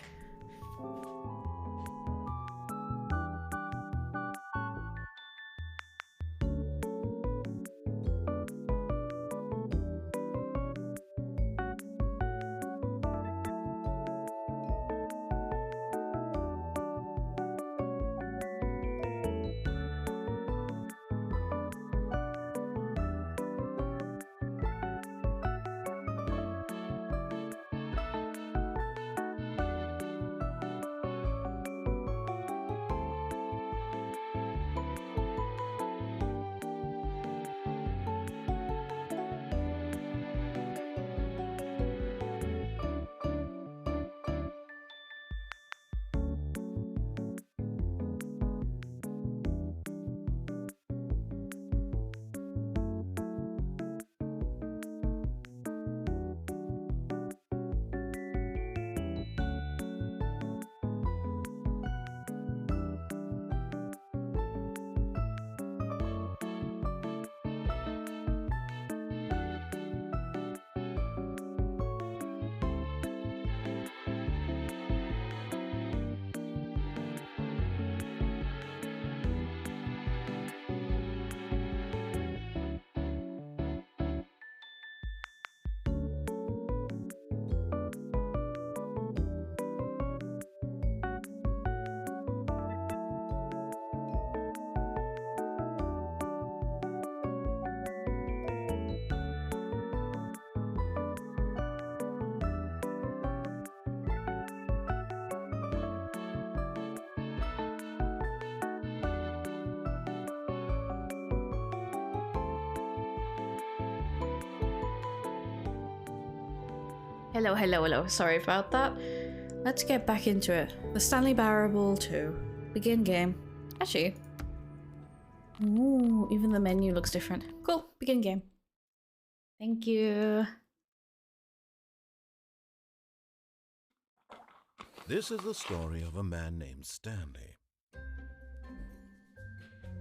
Hello. Sorry about that. Let's get back into it. The Stanley Parable 2. Begin game. Actually. Ooh, even the menu looks different. Cool. Begin game. Thank you. This is the story of a man named Stanley.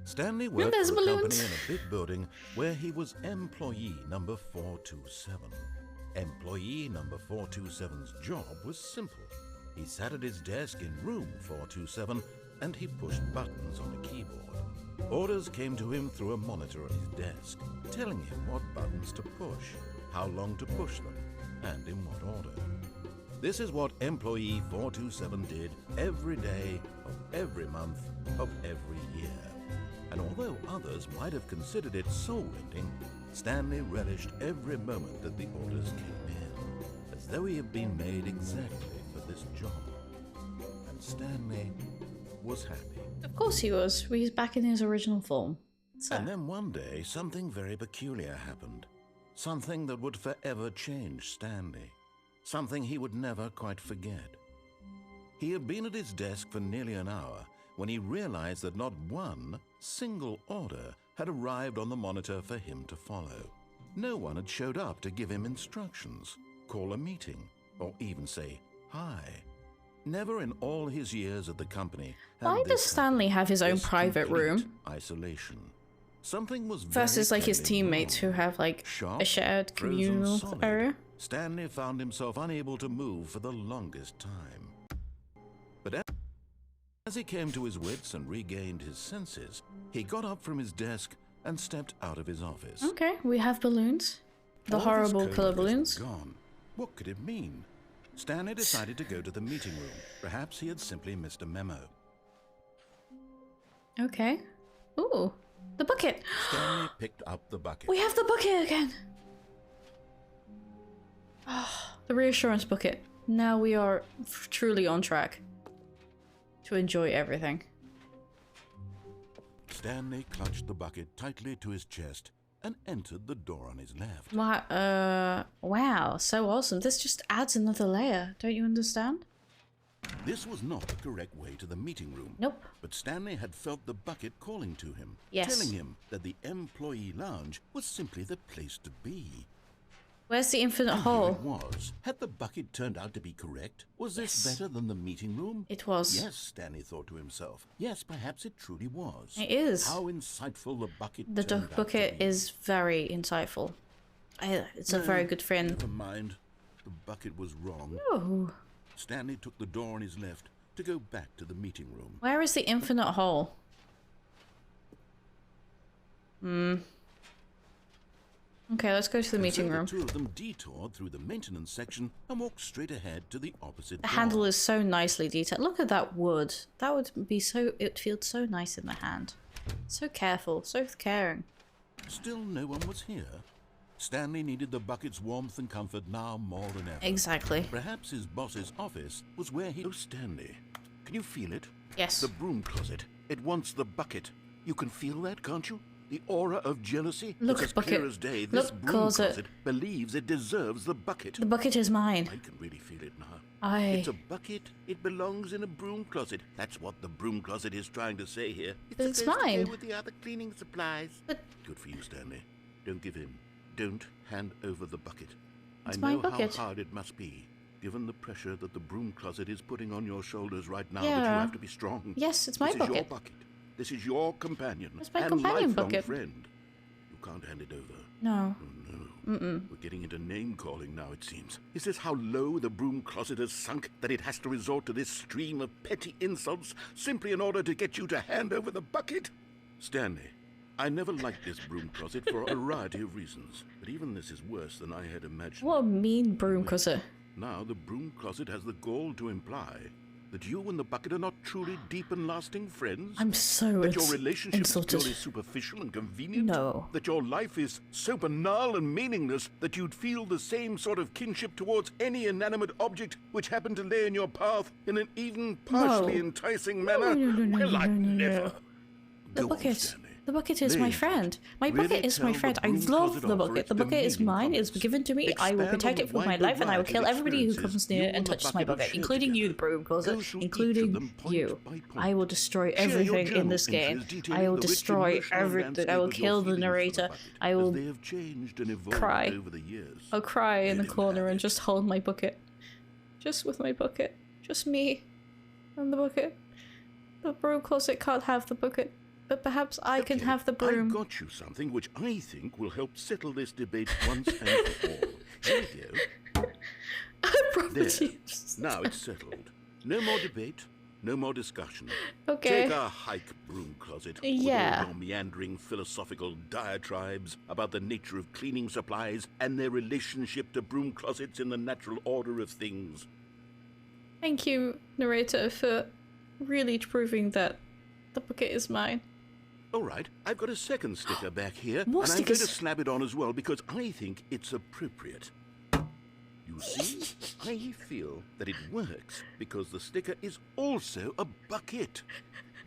Stanley worked there's for a balloons. company in a big building where he was employee number 427. Employee number 427's job was simple. He sat at his desk in room 427 and he pushed buttons on a keyboard. Orders came to him through a monitor on his desk, telling him what buttons to push, how long to push them, and in what order. This is what employee 427 did every day of every month of every year. And although others might have considered it soul-rending, Stanley relished every moment that the orders came in, as though he had been made exactly for this job. And Stanley was happy. Of course he was. He's back in his original form. So. And then one day, something very peculiar happened. Something that would forever change Stanley. Something he would never quite forget. He had been at his desk for nearly an hour when he realized that not one single order had arrived on the monitor for him to follow. No one had showed up to give him instructions, call a meeting, or even say hi. Never in all his years at the company had Why does Stanley have his own private room? Isolation. Something was versus like his teammates who have like a shared communal area. Stanley found himself unable to move for the longest time. But as he came to his wits and regained his senses, he got up from his desk and stepped out of his office. Okay, we have balloons. The horrible color balloons. Gone. What could it mean? Stanley decided to go to the meeting room. Perhaps he had simply missed a memo. Okay. Ooh, the bucket. Stanley picked up the bucket. We have the bucket again. The reassurance bucket. Now we are truly on track to enjoy everything. Stanley clutched the bucket tightly to his chest and entered the door on his left. Wow, so awesome. This just adds another layer. Don't you understand? This was not the correct way to the meeting room. Nope. But Stanley had felt the bucket calling to him, yes, telling him that the employee lounge was simply the place to be. Where's the infinite hole? It was. Had the bucket turned out to be correct? Was this better than the meeting room? It was. Yes, Stanley thought to himself. Yes, perhaps it truly was. It is. How insightful the bucket The turned out to bucket be. is very insightful. It's a very good friend. Never mind. The bucket was wrong. Oh. Stanley took the door on his left to go back to the meeting room. Where is the infinite hole? Okay, let's go to the meeting room. The two of them detoured through the maintenance section and walked straight ahead to the opposite The door. handle is so nicely detailed. Look at that wood. That would be so... It feels so nice in the hand. So careful, so caring. Still no one was here. Stanley needed the bucket's warmth and comfort now more than ever. Exactly. Perhaps his boss's office was where he... Oh, Stanley, can you feel it? Yes. The broom closet. It wants the bucket. You can feel that, can't you? The aura of jealousy. Look, it's as bucket. clear as day. This Look, broom closet believes it deserves the bucket. The bucket is mine. I can really feel it now. It's a bucket. It belongs in a broom closet. That's what the broom closet is trying to say here. It's supposed to mine. go with the other cleaning supplies. But good for you, Stanley. Don't give in. Don't hand over the bucket. It's I my know bucket. how hard it must be, given the pressure that the broom closet is putting on your shoulders right now. Yeah. But you have to be strong. Yes, it's my This is your bucket. bucket. This is your companion. It's my and companion lifelong bucket. friend. You can't hand it over. No. Oh, no. We're getting into name-calling now, it seems. Is this how low the broom closet has sunk, that it has to resort to this stream of petty insults simply in order to get you to hand over the bucket? Stanley, I never liked this broom closet for a variety of reasons, but even this is worse than I had imagined. What a mean broom closet. Now the broom closet has the gall to imply that you and the bucket are not truly deep and lasting friends? I'm so That your relationship insulted. is purely superficial and convenient? No. That your life is so banal and meaningless that you'd feel the same sort of kinship towards any inanimate object which happened to lay in your path in an even partially enticing manner? No, Well, I'd no. never. The Go on, bucket. Stanley. The bucket is my Lay friend. My Really bucket is my tell friend. the I broom love closet the off for bucket. its The bucket is demeaning mine. It's comments. given to me. I will Expand protect on it the with my wide life, and I will variety kill of everybody who experiences comes near you and and the touches my bucket have bucket, shared including you, together. the broom closet, Go through each of including them point you. by point. I will destroy Share your everything in journal this game. entries detailing I will the rich destroy emotional everything. I landscape will of your kill the feelings for the narrator. bucket, I as will they have changed and evolved cry. over the years. I'll cry in the Let him corner have and it. just hold my bucket. Just with my bucket. Just me and the bucket. The broom closet can't have the bucket. But perhaps I can Okay, have the broom. I've got you something which I think will help settle this debate once and for all. Here you go. Property. Now it's settled. No more debate, no more discussion. Okay. Take a hike, broom closet. Yeah. With all your meandering philosophical diatribes about the nature of cleaning supplies and their relationship to broom closets in the natural order of things. Thank you, narrator, for really proving that the bucket is mine. All right, I've got a second sticker back here, More and I'm stickers. going to slap it on as well because I think it's appropriate. You see, I feel that it works because the sticker is also a bucket.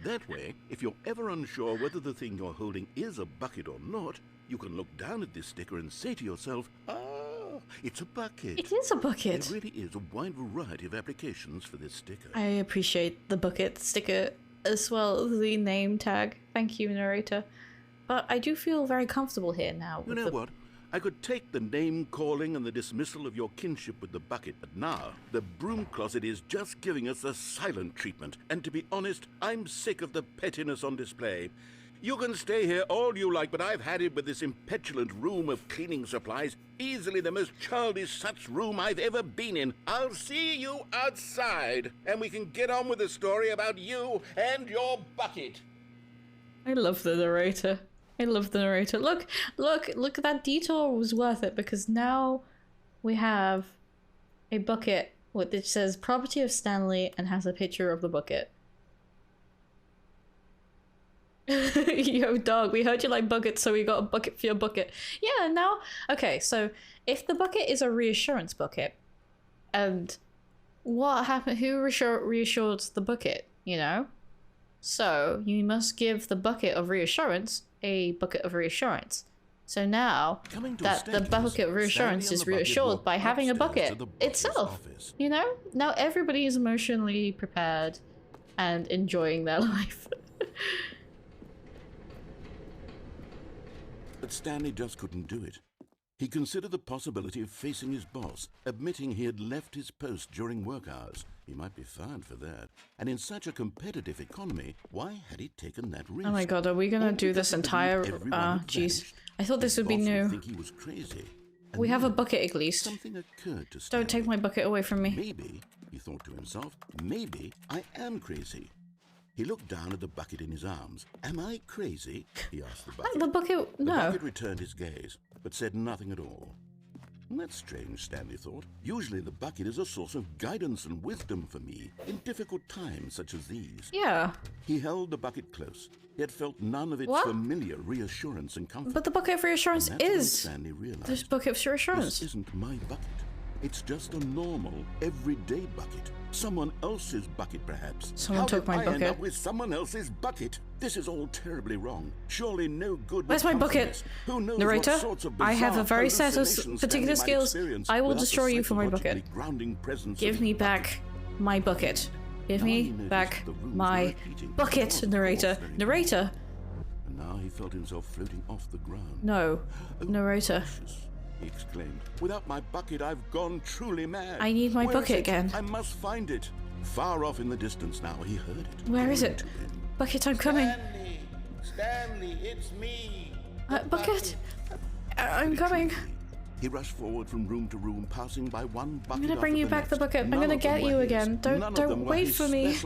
That way, if you're ever unsure whether the thing you're holding is a bucket or not, you can look down at this sticker and say to yourself, ah, it's a bucket. It is a bucket. There really is a wide variety of applications for this sticker. I appreciate the bucket sticker as well as the name tag. Thank you, narrator. But I do feel very comfortable here now. You know what? I could take the name calling and the dismissal of your kinship with the bucket, but now the broom closet is just giving us a silent treatment. And to be honest, I'm sick of the pettiness on display. You can stay here all you like, but I've had it with this impetulant room of cleaning supplies. Easily the most childish such room I've ever been in. I'll see you outside, and we can get on with the story about you and your bucket. I love the narrator. I love the narrator. Look, that detour was worth it because now we have a bucket which says property of Stanley and has a picture of the bucket. Yo, dog, we heard you like buckets, so we got a bucket for your bucket. Yeah, now, okay, so if the bucket is a reassurance bucket, and what happened, who reassured the bucket, you know? So you must give the bucket of reassurance a bucket of reassurance. So now that the bucket of reassurance is reassured by having a bucket itself, you know? Now everybody is emotionally prepared and enjoying their life. But Stanley just couldn't do it. He considered the possibility of facing his boss, admitting he had left his post during work hours. He might be fired for that. And in such a competitive economy, why had he taken that risk? Oh my god, are we gonna do this entire... jeez. I thought this would be new. Think he was crazy. We have a bucket at least. Something occurred to Stanley. Don't take my bucket away from me. Maybe, he thought to himself, maybe I am crazy. He looked down at the bucket in his arms. Am I crazy? He asked the bucket. The bucket... no. The bucket returned his gaze, but said nothing at all. That's strange, Stanley thought. Usually the bucket is a source of guidance and wisdom for me in difficult times such as these. Yeah. He held the bucket close, yet felt none of its familiar reassurance and comfort. But the bucket of reassurance is... Stanley realized, this bucket of reassurance. This isn't my bucket. It's just a normal, everyday bucket. Someone else's bucket, perhaps. Someone took my bucket. How did I end up with someone else's bucket? This is all terribly wrong. Surely no good. Where's my bucket? Who knows Narrator, what sorts of I have a very set of hallucinations particular Stanley might skills. experience I will without the destroy you for my bucket. psychologically grounding presence Give of me his back my bucket. Give me back my bucket, narrator. Narrator! And now he felt himself floating off the ground. No. Narrator. Gracious, he exclaimed. Without my bucket, I've gone truly mad. I need my Where is bucket it? again. I must find it. Far off in the distance now, he heard it. Where is it? To him. Bucket, I'm coming. Stanley, it's me. Bucket! I'm coming. He rushed forward from room to room, passing by one bucket. I'm gonna bring you back the bucket. I'm gonna get you again. Don't wait for me.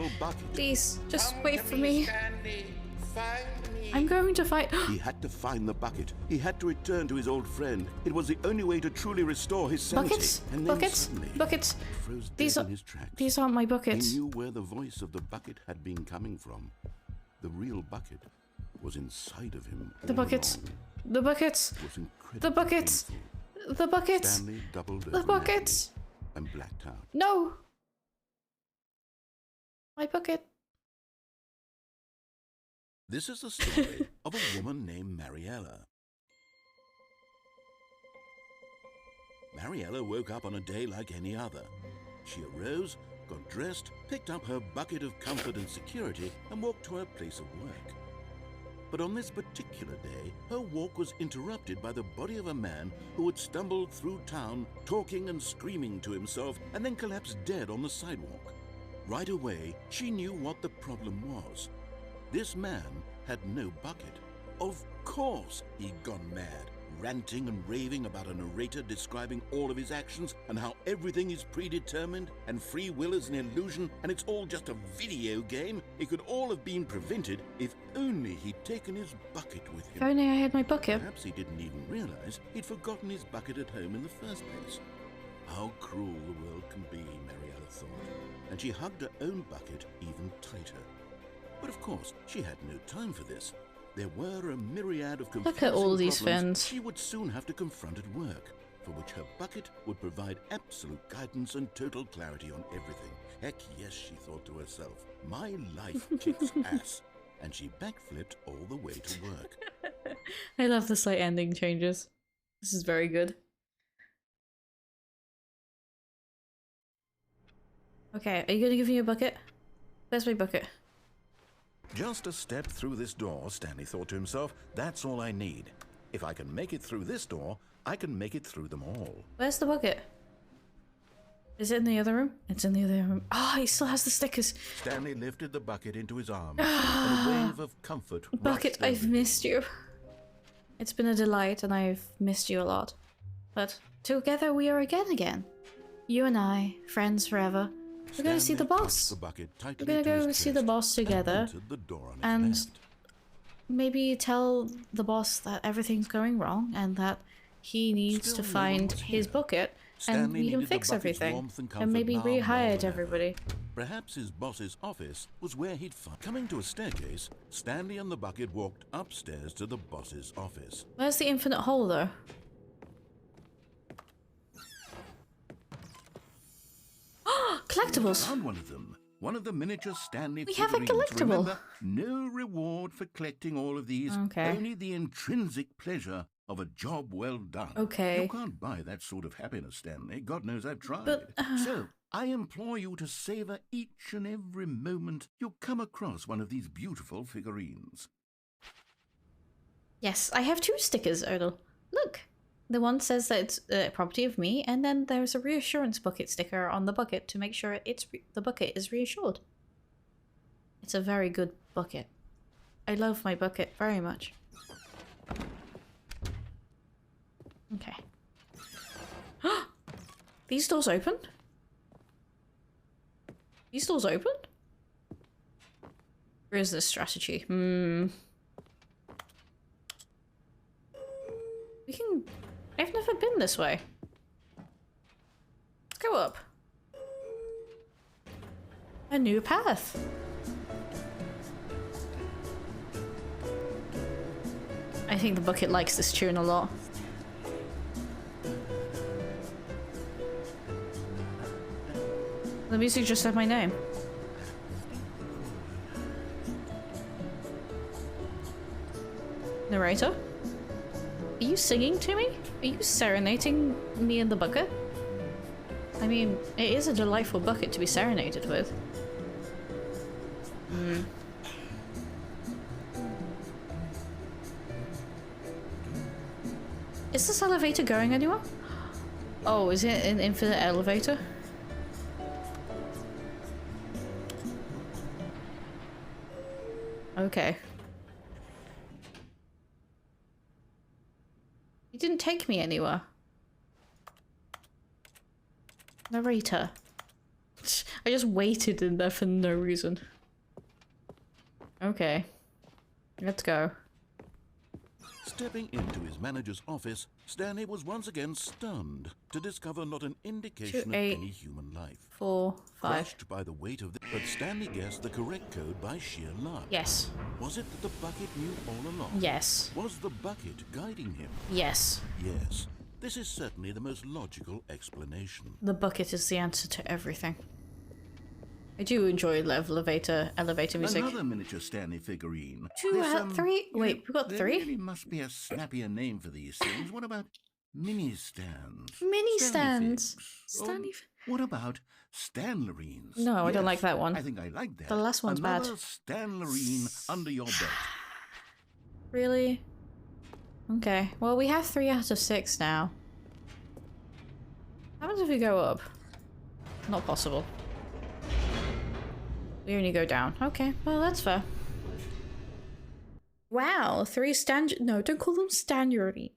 Please, just wait for me. Stanley, find me. I'm going to fight. He had to find the bucket. He had to return to his old friend. It was the only way to truly restore his sanity. Buckets? And then Buckets? suddenly, Buckets? he froze These dead are in his tracks. these aren't my buckets. He knew where the voice of the bucket had been coming from. The real bucket was inside of him. The all buckets. along. The buckets. It was incredibly The buckets. painful. The buckets. Stanley doubled The over buckets. and blacked out. No. My bucket. This is the story of a woman named Mariella. Mariella woke up on a day like any other. She arose, got dressed, picked up her bucket of comfort and security, and walked to her place of work. But on this particular day, her walk was interrupted by the body of a man who had stumbled through town, talking and screaming to himself, and then collapsed dead on the sidewalk. Right away, she knew what the problem was. This man had no bucket. Of course he'd gone mad, ranting and raving about a narrator describing all of his actions and how everything is predetermined and free will is an illusion and it's all just a video game. It could all have been prevented if only he'd taken his bucket with him. If only I had my bucket. Perhaps he didn't even realize he'd forgotten his bucket at home in the first place. How cruel the world can be, Mariella thought, and she hugged her own bucket even tighter. But of course, she had no time for this. There were a myriad of Look at all these problems fins. she would soon have to confront at work, for which her bucket would provide absolute guidance and total clarity on everything. Heck yes, she thought to herself, my life kicks ass. And she backflipped all the way to work. I love the slight ending changes. This is very good. Okay, are you gonna give me a bucket? Where's my bucket? Just a step through this door, Stanley thought to himself, that's all I need. If I can make it through this door, I can make it through them all. Where's the bucket? Is it in the other room? It's in the other room. Oh, he still has the stickers. Stanley lifted the bucket into his arms, and a wave of comfort Bucket, rushed over I've him. missed you. It's been a delight, and I've missed you a lot. But together we are again. You and I, friends forever. We're gonna see the Stanley boss. clutched the bucket We're tightly gonna to his go see the chest boss and together. entered the door on his And left. maybe tell the boss that everything's going wrong and that he needs Still to no one find was his here. bucket and Stanley we can needed the fix bucket's everything. warmth and And comfort maybe now more rehired than ever. everybody. Perhaps his boss's office was where he'd find. Coming to a staircase, Stanley and the bucket walked upstairs to the boss's office. Where's the infinite hole though? Collectibles! Found one of them. One of the miniature Stanley We have a figurines. collectible. Remember, no reward for collecting all of these. Okay. Only the intrinsic pleasure of a job well done. Okay. You can't buy that sort of happiness, Stanley. God knows I've tried. But, So, I implore you to savor each and every moment you come across one of these beautiful figurines. Yes, I have two stickers, Odell. Look! The one says that it's property of me, and then there's a reassurance bucket sticker on the bucket to make sure the bucket is reassured. It's a very good bucket. I love my bucket very much. Okay. These doors open? These doors open? Or is this strategy? We can... I've never been this way. Let's go up. A new path. I think the bucket likes this tune a lot. The music just said my name. Narrator? Are you singing to me? Are you serenading me in the bucket? I mean, it is a delightful bucket to be serenaded with. Is this elevator going anywhere? Oh, is it an infinite elevator? Okay. You didn't take me anywhere. Narrator. I just waited in there for no reason. Okay. Let's go. Stepping into his manager's office, Stanley was once again stunned to discover not an indication of 8, any human life. 4, 5. Crushed by the weight of the... But Stanley guessed the correct code by sheer luck. Yes. Was it that the bucket knew all along? Yes. Was the bucket guiding him? Yes. Yes. This is certainly the most logical explanation. The bucket is the answer to everything. I do enjoy elevator music. Another miniature Stanley figurine. 2 This, out 3. Wait, we got there 3? really must be a snappier name for these things. What about mini stands? Mini Stanley stands. figs? Stanley. What about Stanlerines? No, I don't like that one. I think I like that. The last one's bad. Another Stanlerine under your belt. Really? Okay. Well, we have 3 out of 6 now. How happens if we go up? Not possible. We only go down. Okay, well, that's fair. Wow, 3 no, don't call them Stanurine.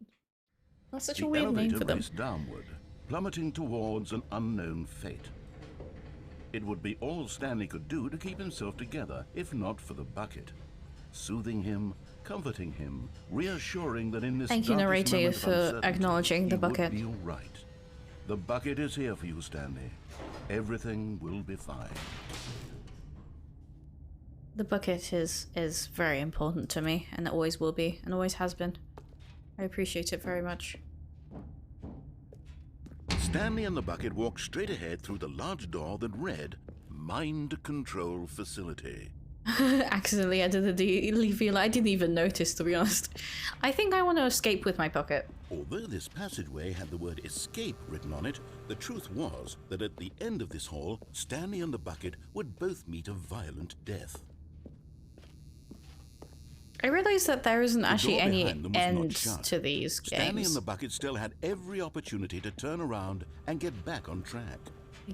That's such a weird name for them. Raced downward, plummeting towards an unknown fate. It would be all Stanley could do to keep himself together, if not for the bucket. Soothing him, comforting him, reassuring that in this Thank you, darkest narrator, moment of for uncertainty, acknowledging the he would bucket. be all right. The bucket is here for you, Stanley. Everything will be fine. The bucket is very important to me, and it always will be, and always has been. I appreciate it very much. Stanley and the bucket walked straight ahead through the large door that read, Mind Control Facility. Accidentally edited the feel. I didn't even notice, to be honest. I think I want to escape with my bucket. Although this passageway had the word escape written on it, the truth was that at the end of this hall, Stanley and the bucket would both meet a violent death. I realized that there isn't actually door any behind them was not end shut. to these Stanley games. and the bucket still had every opportunity to turn around and get back on track.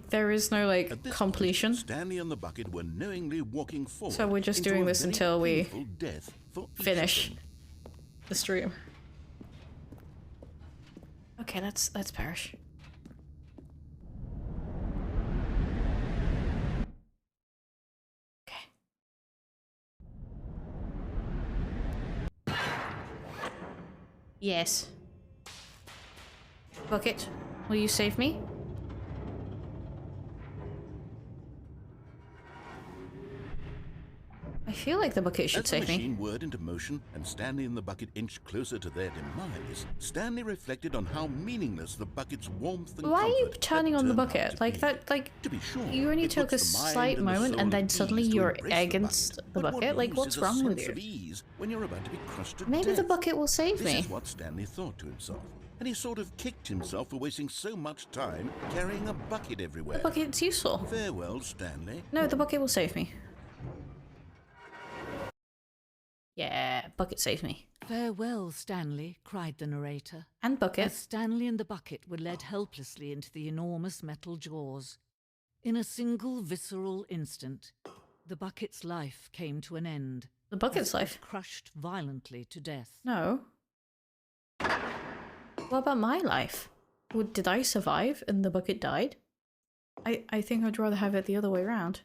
There is no, like, At this completion. point, Stanley and the bucket were knowingly walking forward. So we're just into doing a this very until we painful death for each of finish them. the stream. Okay, let's perish. Okay. Yes. Bucket, will you save me? I feel like the bucket should As the save me. machine whirred into motion and Stanley and the bucket inched closer to their demise, Stanley reflected on how meaningless the bucket's warmth and Why are you comfort turning had on the turned out bucket? to like be. that, like To be sure, you only it took a puts the mind slight and the moment soul and then at suddenly ease to you're embrace the against bucket. the But bucket. what Like, use what's is a wrong with sense you? of ease when you're about to be crushed to Maybe death? the bucket will save This me. is what Stanley thought to himself, and he sort of kicked himself for wasting so much time carrying a bucket everywhere. The bucket's useful. Farewell, Stanley. No, the bucket will save me. Yeah, bucket saved me. Farewell, Stanley, cried the narrator. And bucket. As Stanley and the bucket were led helplessly into the enormous metal jaws. In a single visceral instant, the bucket's life came to an end. The bucket's as it was life. crushed violently to death. No. What about my life? Did I survive and the bucket died? I think I'd rather have it the other way around.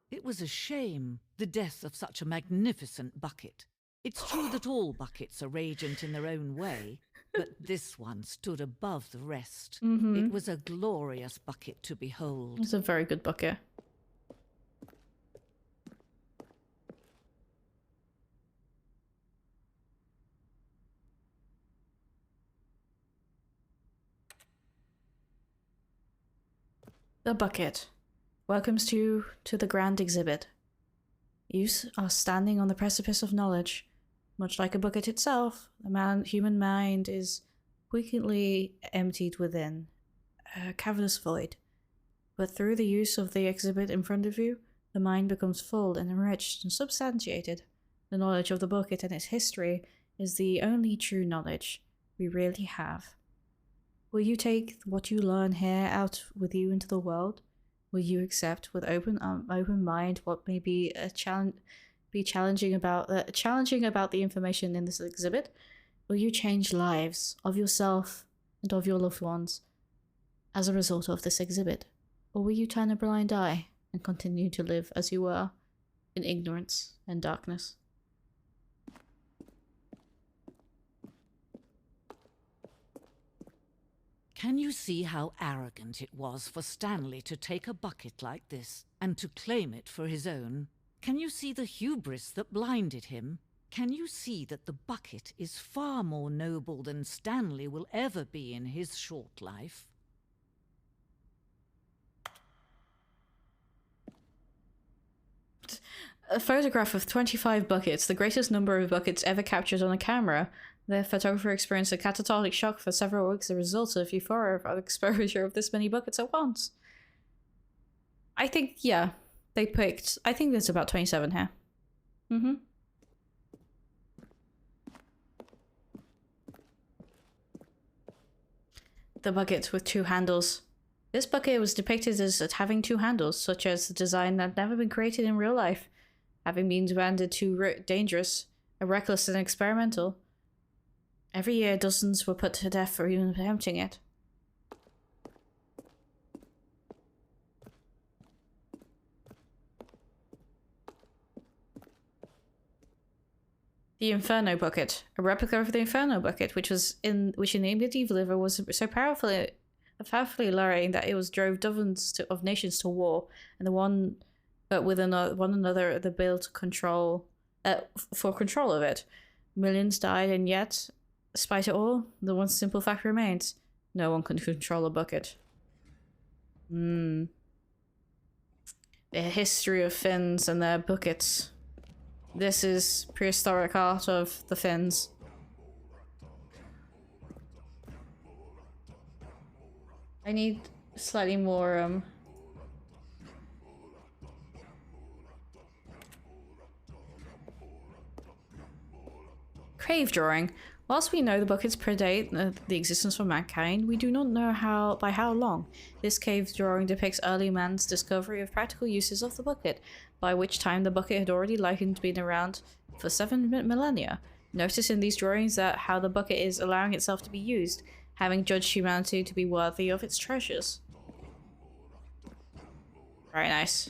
It was a shame, the death of such a magnificent bucket. It's true that all buckets are radiant in their own way, but this one stood above the rest. It was a glorious bucket to behold. It's a very good bucket. The bucket welcomes you to the grand exhibit. You are standing on the precipice of knowledge. Much like a bucket itself, the human mind is quickly emptied within, a cavernous void. But through the use of the exhibit in front of you, the mind becomes full and enriched and substantiated. The knowledge of the bucket and its history is the only true knowledge we really have. Will you take what you learn here out with you into the world? Will you accept with open mind what may be challenging about the information in this exhibit? Will you change lives of yourself and of your loved ones as a result of this exhibit? Or will you turn a blind eye and continue to live as you were, in ignorance and darkness? Can you see how arrogant it was for Stanley to take a bucket like this and to claim it for his own? Can you see the hubris that blinded him? Can you see that the bucket is far more noble than Stanley will ever be in his short life? A photograph of 25 buckets, the greatest number of buckets ever captured on a camera. The photographer experienced a catatonic shock for several weeks as a result of euphoria of exposure of this many buckets at once. I think, yeah, they picked... I think there's about 27 here. The bucket with two handles. This bucket was depicted as having two handles, such as the design that had never been created in real life, having been branded too dangerous, reckless, and experimental. Every year, dozens were put to death for even attempting it. The Inferno Bucket, a replica of the Inferno Bucket, which in the medieval era was so powerfully alluring that it was drove dozens of nations to war, and the one but with one another the bill to control for control of it. Millions died, and yet, despite it all, the one simple fact remains: no one can control a bucket. The history of Finns and their buckets. This is prehistoric art of the Finns. I need slightly more, Cave drawing. Whilst we know the buckets predate the existence of mankind, we do not know by how long. This cave drawing depicts early man's discovery of practical uses of the bucket, by which time the bucket had already likely been around for 7 millennia. Notice in these drawings that how the bucket is allowing itself to be used, having judged humanity to be worthy of its treasures. Very nice.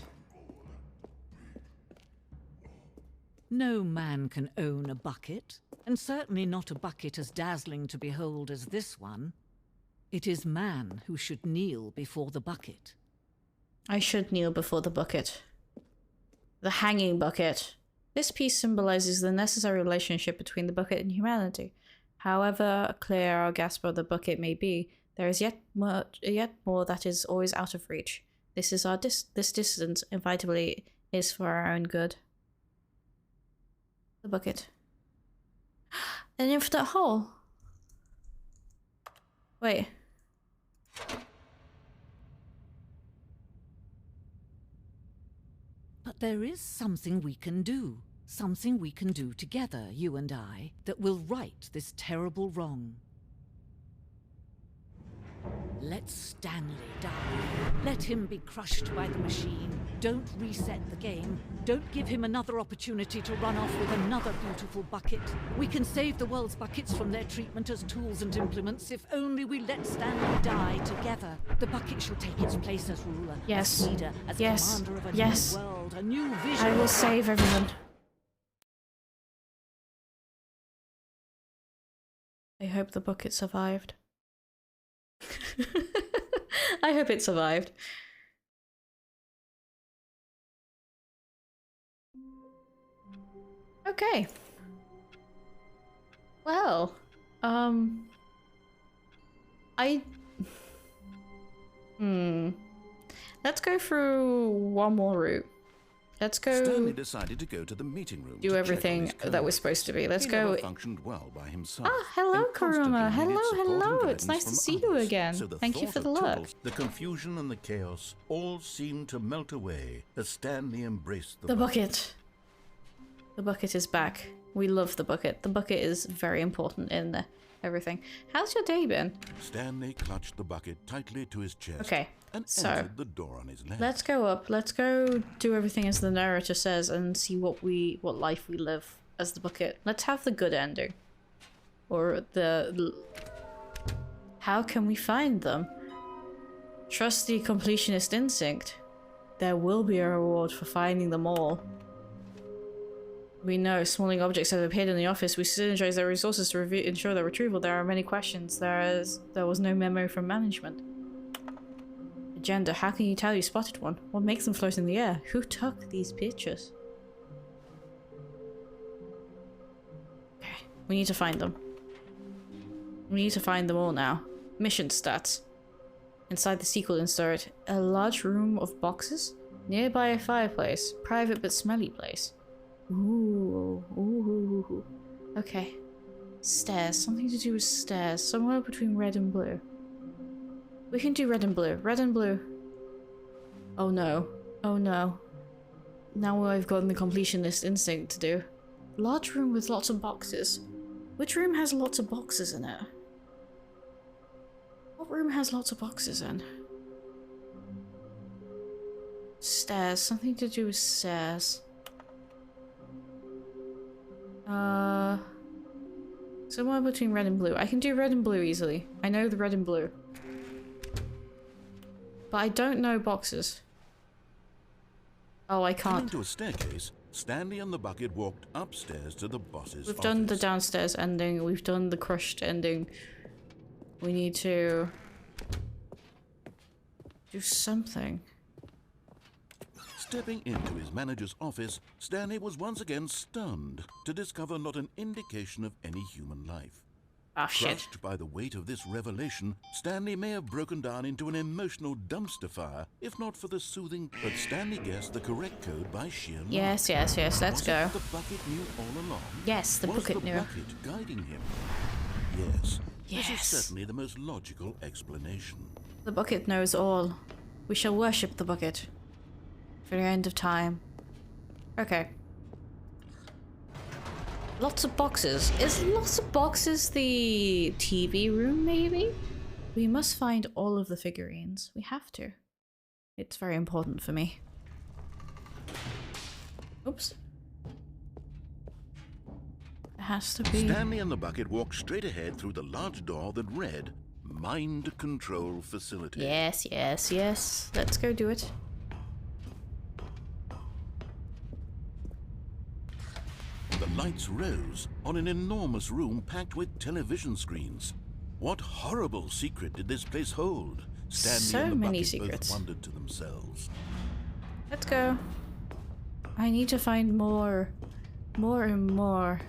No man can own a bucket, and certainly not a bucket as dazzling to behold as this one. It is man who should kneel before the bucket. I should kneel before the bucket. The hanging bucket. This piece symbolizes the necessary relationship between the bucket and humanity. However clear our grasp of the bucket may be, there is yet more that is always out of reach. This distance inevitably is for our own good. The bucket. An infinite hole. Wait. But there is something we can do. Something we can do together, you and I, that will right this terrible wrong. Let Stanley die. Let him be crushed by the machine. Don't reset the game. Don't give him another opportunity to run off with another beautiful bucket. We can save the world's buckets from their treatment as tools and implements if only we let Stanley die together. The bucket shall take its place as ruler, yes. as leader, as commander of a yes. new world, a new vision. I will save everyone. I hope the bucket survived. I hope it survived. Okay. Well, let's go through one more route. Let's go. Stanley decided to go to the meeting room. Do everything that we're supposed to be. Let's he go. Never functioned well by himself. Ah, hello, and constantly Kuruma. needed Hello, support and hello. guidance It's nice to from see you others. again. So the Thank you thought for the of look. troubles, the confusion and the chaos all seemed to melt away as Stanley embraced the bucket. The bucket is back. We love the bucket. The bucket is very important in everything. How's your day been? Stanley clutched the bucket tightly to his chest. Okay, and so entered the door on his left. let's go up. Let's go do everything as the narrator says and see what life we live as the bucket. Let's have the good ending. Or how can we find them? Trust the completionist instinct. There will be a reward for finding them all. We know smalling objects have appeared in the office. We synergize their resources to ensure their retrieval. There are many questions. There was no memo from management. Agenda. How can you tell you spotted one? What makes them float in the air? Who took these pictures? Okay, we need to find them. We need to find them all now. Mission stats. Inside the sequel insert, a large room of boxes. Nearby a fireplace. Private but smelly place. Ooh, ooh. Okay. Stairs. Something to do with stairs. Somewhere between red and blue. We can do red and blue. Red and blue. Oh no. Oh no. Now I've gotten the completionist instinct to do. Large room with lots of boxes. Which room has lots of boxes in it? What room has lots of boxes in? Stairs. Something to do with stairs. Somewhere between red and blue. I can do red and blue easily. I know the red and blue. But I don't know boxes. Oh, I can't. Coming to a staircase, Stanley and the bucket walked upstairs to the boss's We've office. done the downstairs ending. We've done the crushed ending. We need to do something. Stepping into his manager's office, Stanley was once again stunned to discover not an indication of any human life. Oh, shit. Crushed by the weight of this revelation, Stanley may have broken down into an emotional dumpster fire, if not for the soothing. But Stanley guessed the correct code by sheer luck. Yes, let's Was go. it the bucket knew all along? Yes, the bucket knew. Was the bucket guiding him? Yes. This is Yes. certainly the most logical explanation. The bucket knows all. We shall worship the bucket. For the end of time. Okay. Lots of boxes. Is lots of boxes the TV room, maybe? We must find all of the figurines. We have to. It's very important for me. Oops. It has to be. Stanley and the bucket walked straight ahead through the large door that read Mind Control Facility. Yes. Let's go do it. The lights rose on an enormous room packed with television screens. What horrible secret did this place hold? Stanley So and the many bucket secrets. both wondered to themselves. Let's go. I need to find more and more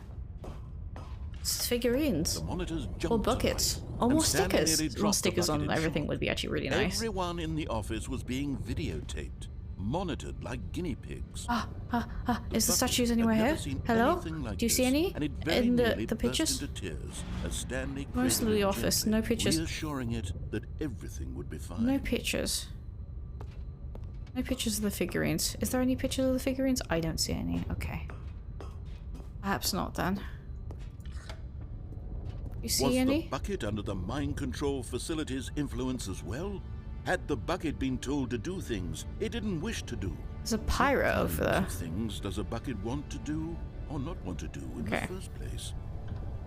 figurines. The monitors jumped Or to buckets. life, Or and more Stanley stickers. nearly dropped More the stickers bucket on in everything shock. would be actually really nice. Everyone in the office was being videotaped, monitored like guinea pigs. Is the Bucket statues had anywhere never here? seen Hello? anything like Do you see this, any and it very in nearly the burst pictures? into tears as Stanley Most of cradled the it office, gently, no pictures. reassuring it that everything would be fine. No pictures. No pictures of the figurines. Is there any pictures of the figurines? I don't see any. Okay. Perhaps not then. You see Was any? the bucket under the mind control facility's influence as well? Had the bucket been told to do things it didn't wish to do? There's a pyro over there. What things does a bucket want to do or not want to do in Okay. the first place?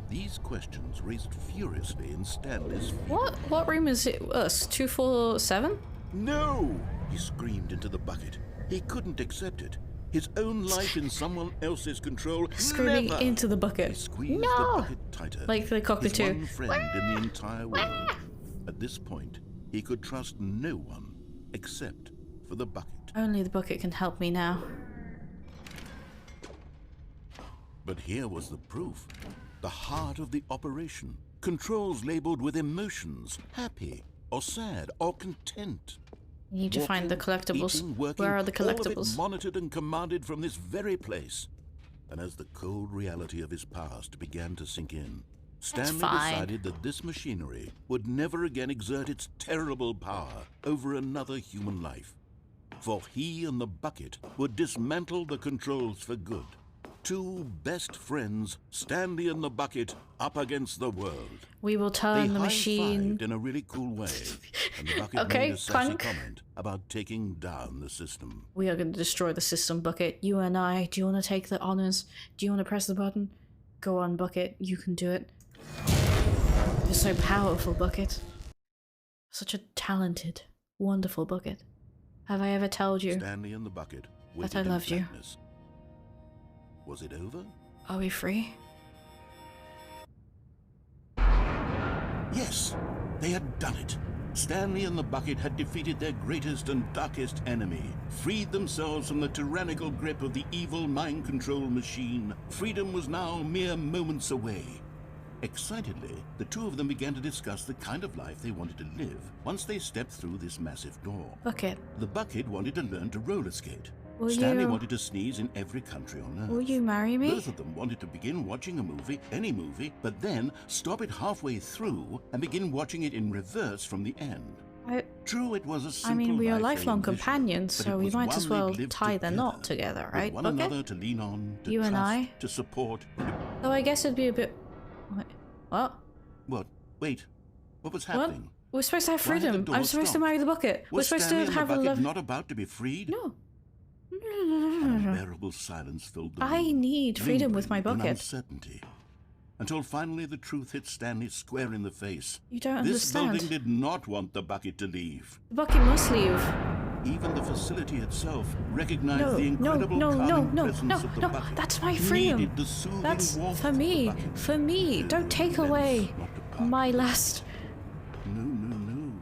These questions raced furiously in Stanley's feet. What room is it? Us? 247? No! He screamed into the bucket. He couldn't accept it. His own life in someone else's control. Screaming Never! into the He bucket. squeezed No! the bucket tighter. Like the His cockatoo. one friend in the entire world. At this point, he could trust no one except for the bucket. Only the bucket can help me now. But here was the proof. The heart of the operation. Controls labeled with emotions, happy or sad or content. You need to find the Walking, collectibles. eating, working, Where are the all of it collectibles? monitored and commanded from this very place. And as the cold reality of his past began to sink in, Stanley fine. decided that this machinery would never again exert its terrible power over another human life. For he and the bucket would dismantle the controls for good. Two best friends, Stanley and the bucket, up against the world. We will They turn the machine. high-fived in a really cool way, and the bucket Okay, made a sassy clunk. comment about taking down the system. We are going to destroy the system, Bucket. You and I. Do you want to take the honors? Do you want to press the button? Go on, Bucket. You can do it. You're so powerful, Bucket. Such a talented, wonderful Bucket. Have I ever told you? Stanley and the bucket waited I in loved you. flatness. Was it over? Are we free? Yes, they had done it. Stanley and the bucket had defeated their greatest and darkest enemy, freed themselves from the tyrannical grip of the evil mind control machine. Freedom was now mere moments away. Excitedly, the two of them began to discuss the kind of life they wanted to live once they stepped through this massive door. Bucket, The bucket wanted to learn to roller skate. Will Stanley you- wanted to sneeze in every country on Earth. will you marry me? Both of them wanted to begin watching a movie, any movie, but then stop it halfway through and begin watching it in reverse from the end. True, it was a simple I mean, we are life they lifelong envisioned, companions, but so it we was might one as they'd well lived tie the knot together, together, with right, one Bucket? another to lean on, to You trust, and I? to support. Though I guess it'd be a bit... What? What? Wait, what was What? happening? We're supposed to have Why had the freedom. door I'm supposed to stopped? marry the Bucket. We're Was supposed Stanley to and the have a bucket love... not about to be freed? No. Unbearable silence filled the I room, need freedom with my lingering in bucket. uncertainty. Until finally the truth hit Stanley square in the face. You don't This understand. building did not want the bucket to leave. The Bucket must leave. Even the facility itself recognized No, the no, incredible no, no, calming no, presence no, of the no. bucket. That's my freedom. Needed the soothing That's warmth for of the me. bucket. For me. To Don't take immense, away not to part. my last... No, no, no.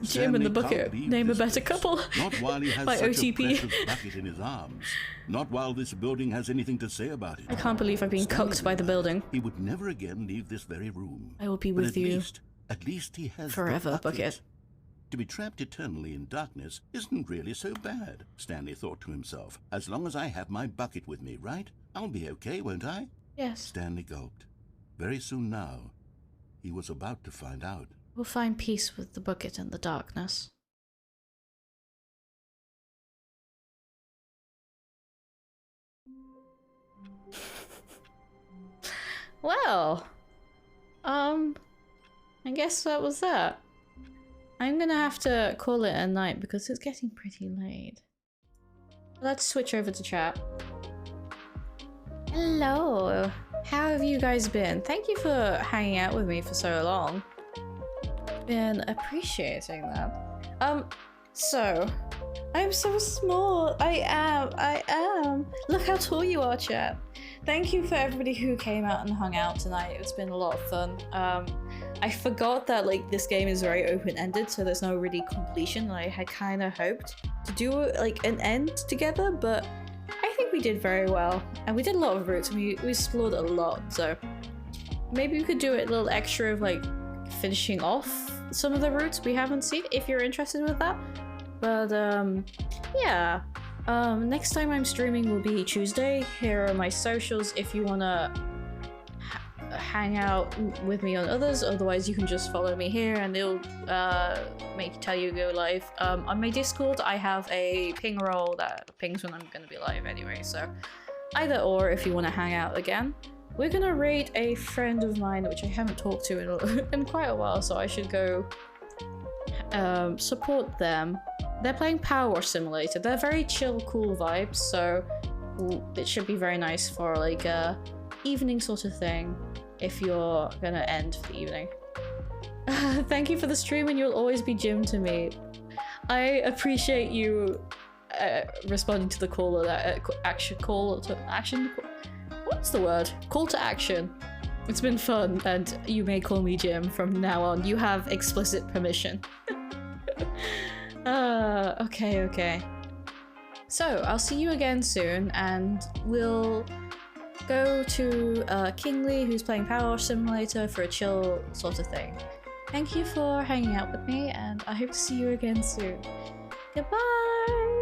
Jim and the Stanley bucket. can't leave Name a this better place. couple. Not while he has By such OTP. a precious bucket in his arms. Not while this building has anything to say about it. I can't believe I've been Stanley cucked by the building. He would never again leave this very room. I will be But with you at least he has forever, the bucket. To be trapped eternally in darkness isn't really so bad, Stanley thought to himself. As long as I have my bucket with me, right? I'll be okay, won't I? Yes. Stanley gulped. Very soon now, he was about to find out. We'll find peace with the bucket and the darkness. Well, I guess that was that. I'm gonna have to call it a night because it's getting pretty late. Let's switch over to chat. Hello, how have you guys been? Thank you for hanging out with me for so long. Been appreciating that. So, I'm so small. I am. Look how tall you are, chat. Thank you for everybody who came out and hung out tonight. It's been a lot of fun. I forgot that like this game is very open-ended, so there's no really completion. I had kind of hoped to do like an end together, but I think we did very well. And we did a lot of routes, and we explored a lot, so maybe we could do a little extra of like finishing off some of the routes we haven't seen, if you're interested with that. But yeah. Next time I'm streaming will be Tuesday. Here are my socials if you wanna hang out with me on others. Otherwise, you can just follow me here, and it'll tell you go live. On my Discord, I have a ping roll that pings when I'm gonna be live anyway. So either or, if you want to hang out again. We're gonna raid a friend of mine, which I haven't talked to in quite a while, so I should go support them. They're playing Power Wash Simulator. They're very chill, cool vibes, so it should be very nice for like a evening sort of thing if you're gonna end for the evening. Thank you for the stream, and you'll always be Jim to me. I appreciate you responding to the call of that call to action. What's the word? Call to action. It's been fun, and you may call me Jim from now on. You have explicit permission. Okay. So, I'll see you again soon, and we'll go to Kingsley, who's playing Power Wash Simulator, for a chill sort of thing. Thank you for hanging out with me, and I hope to see you again soon. Goodbye!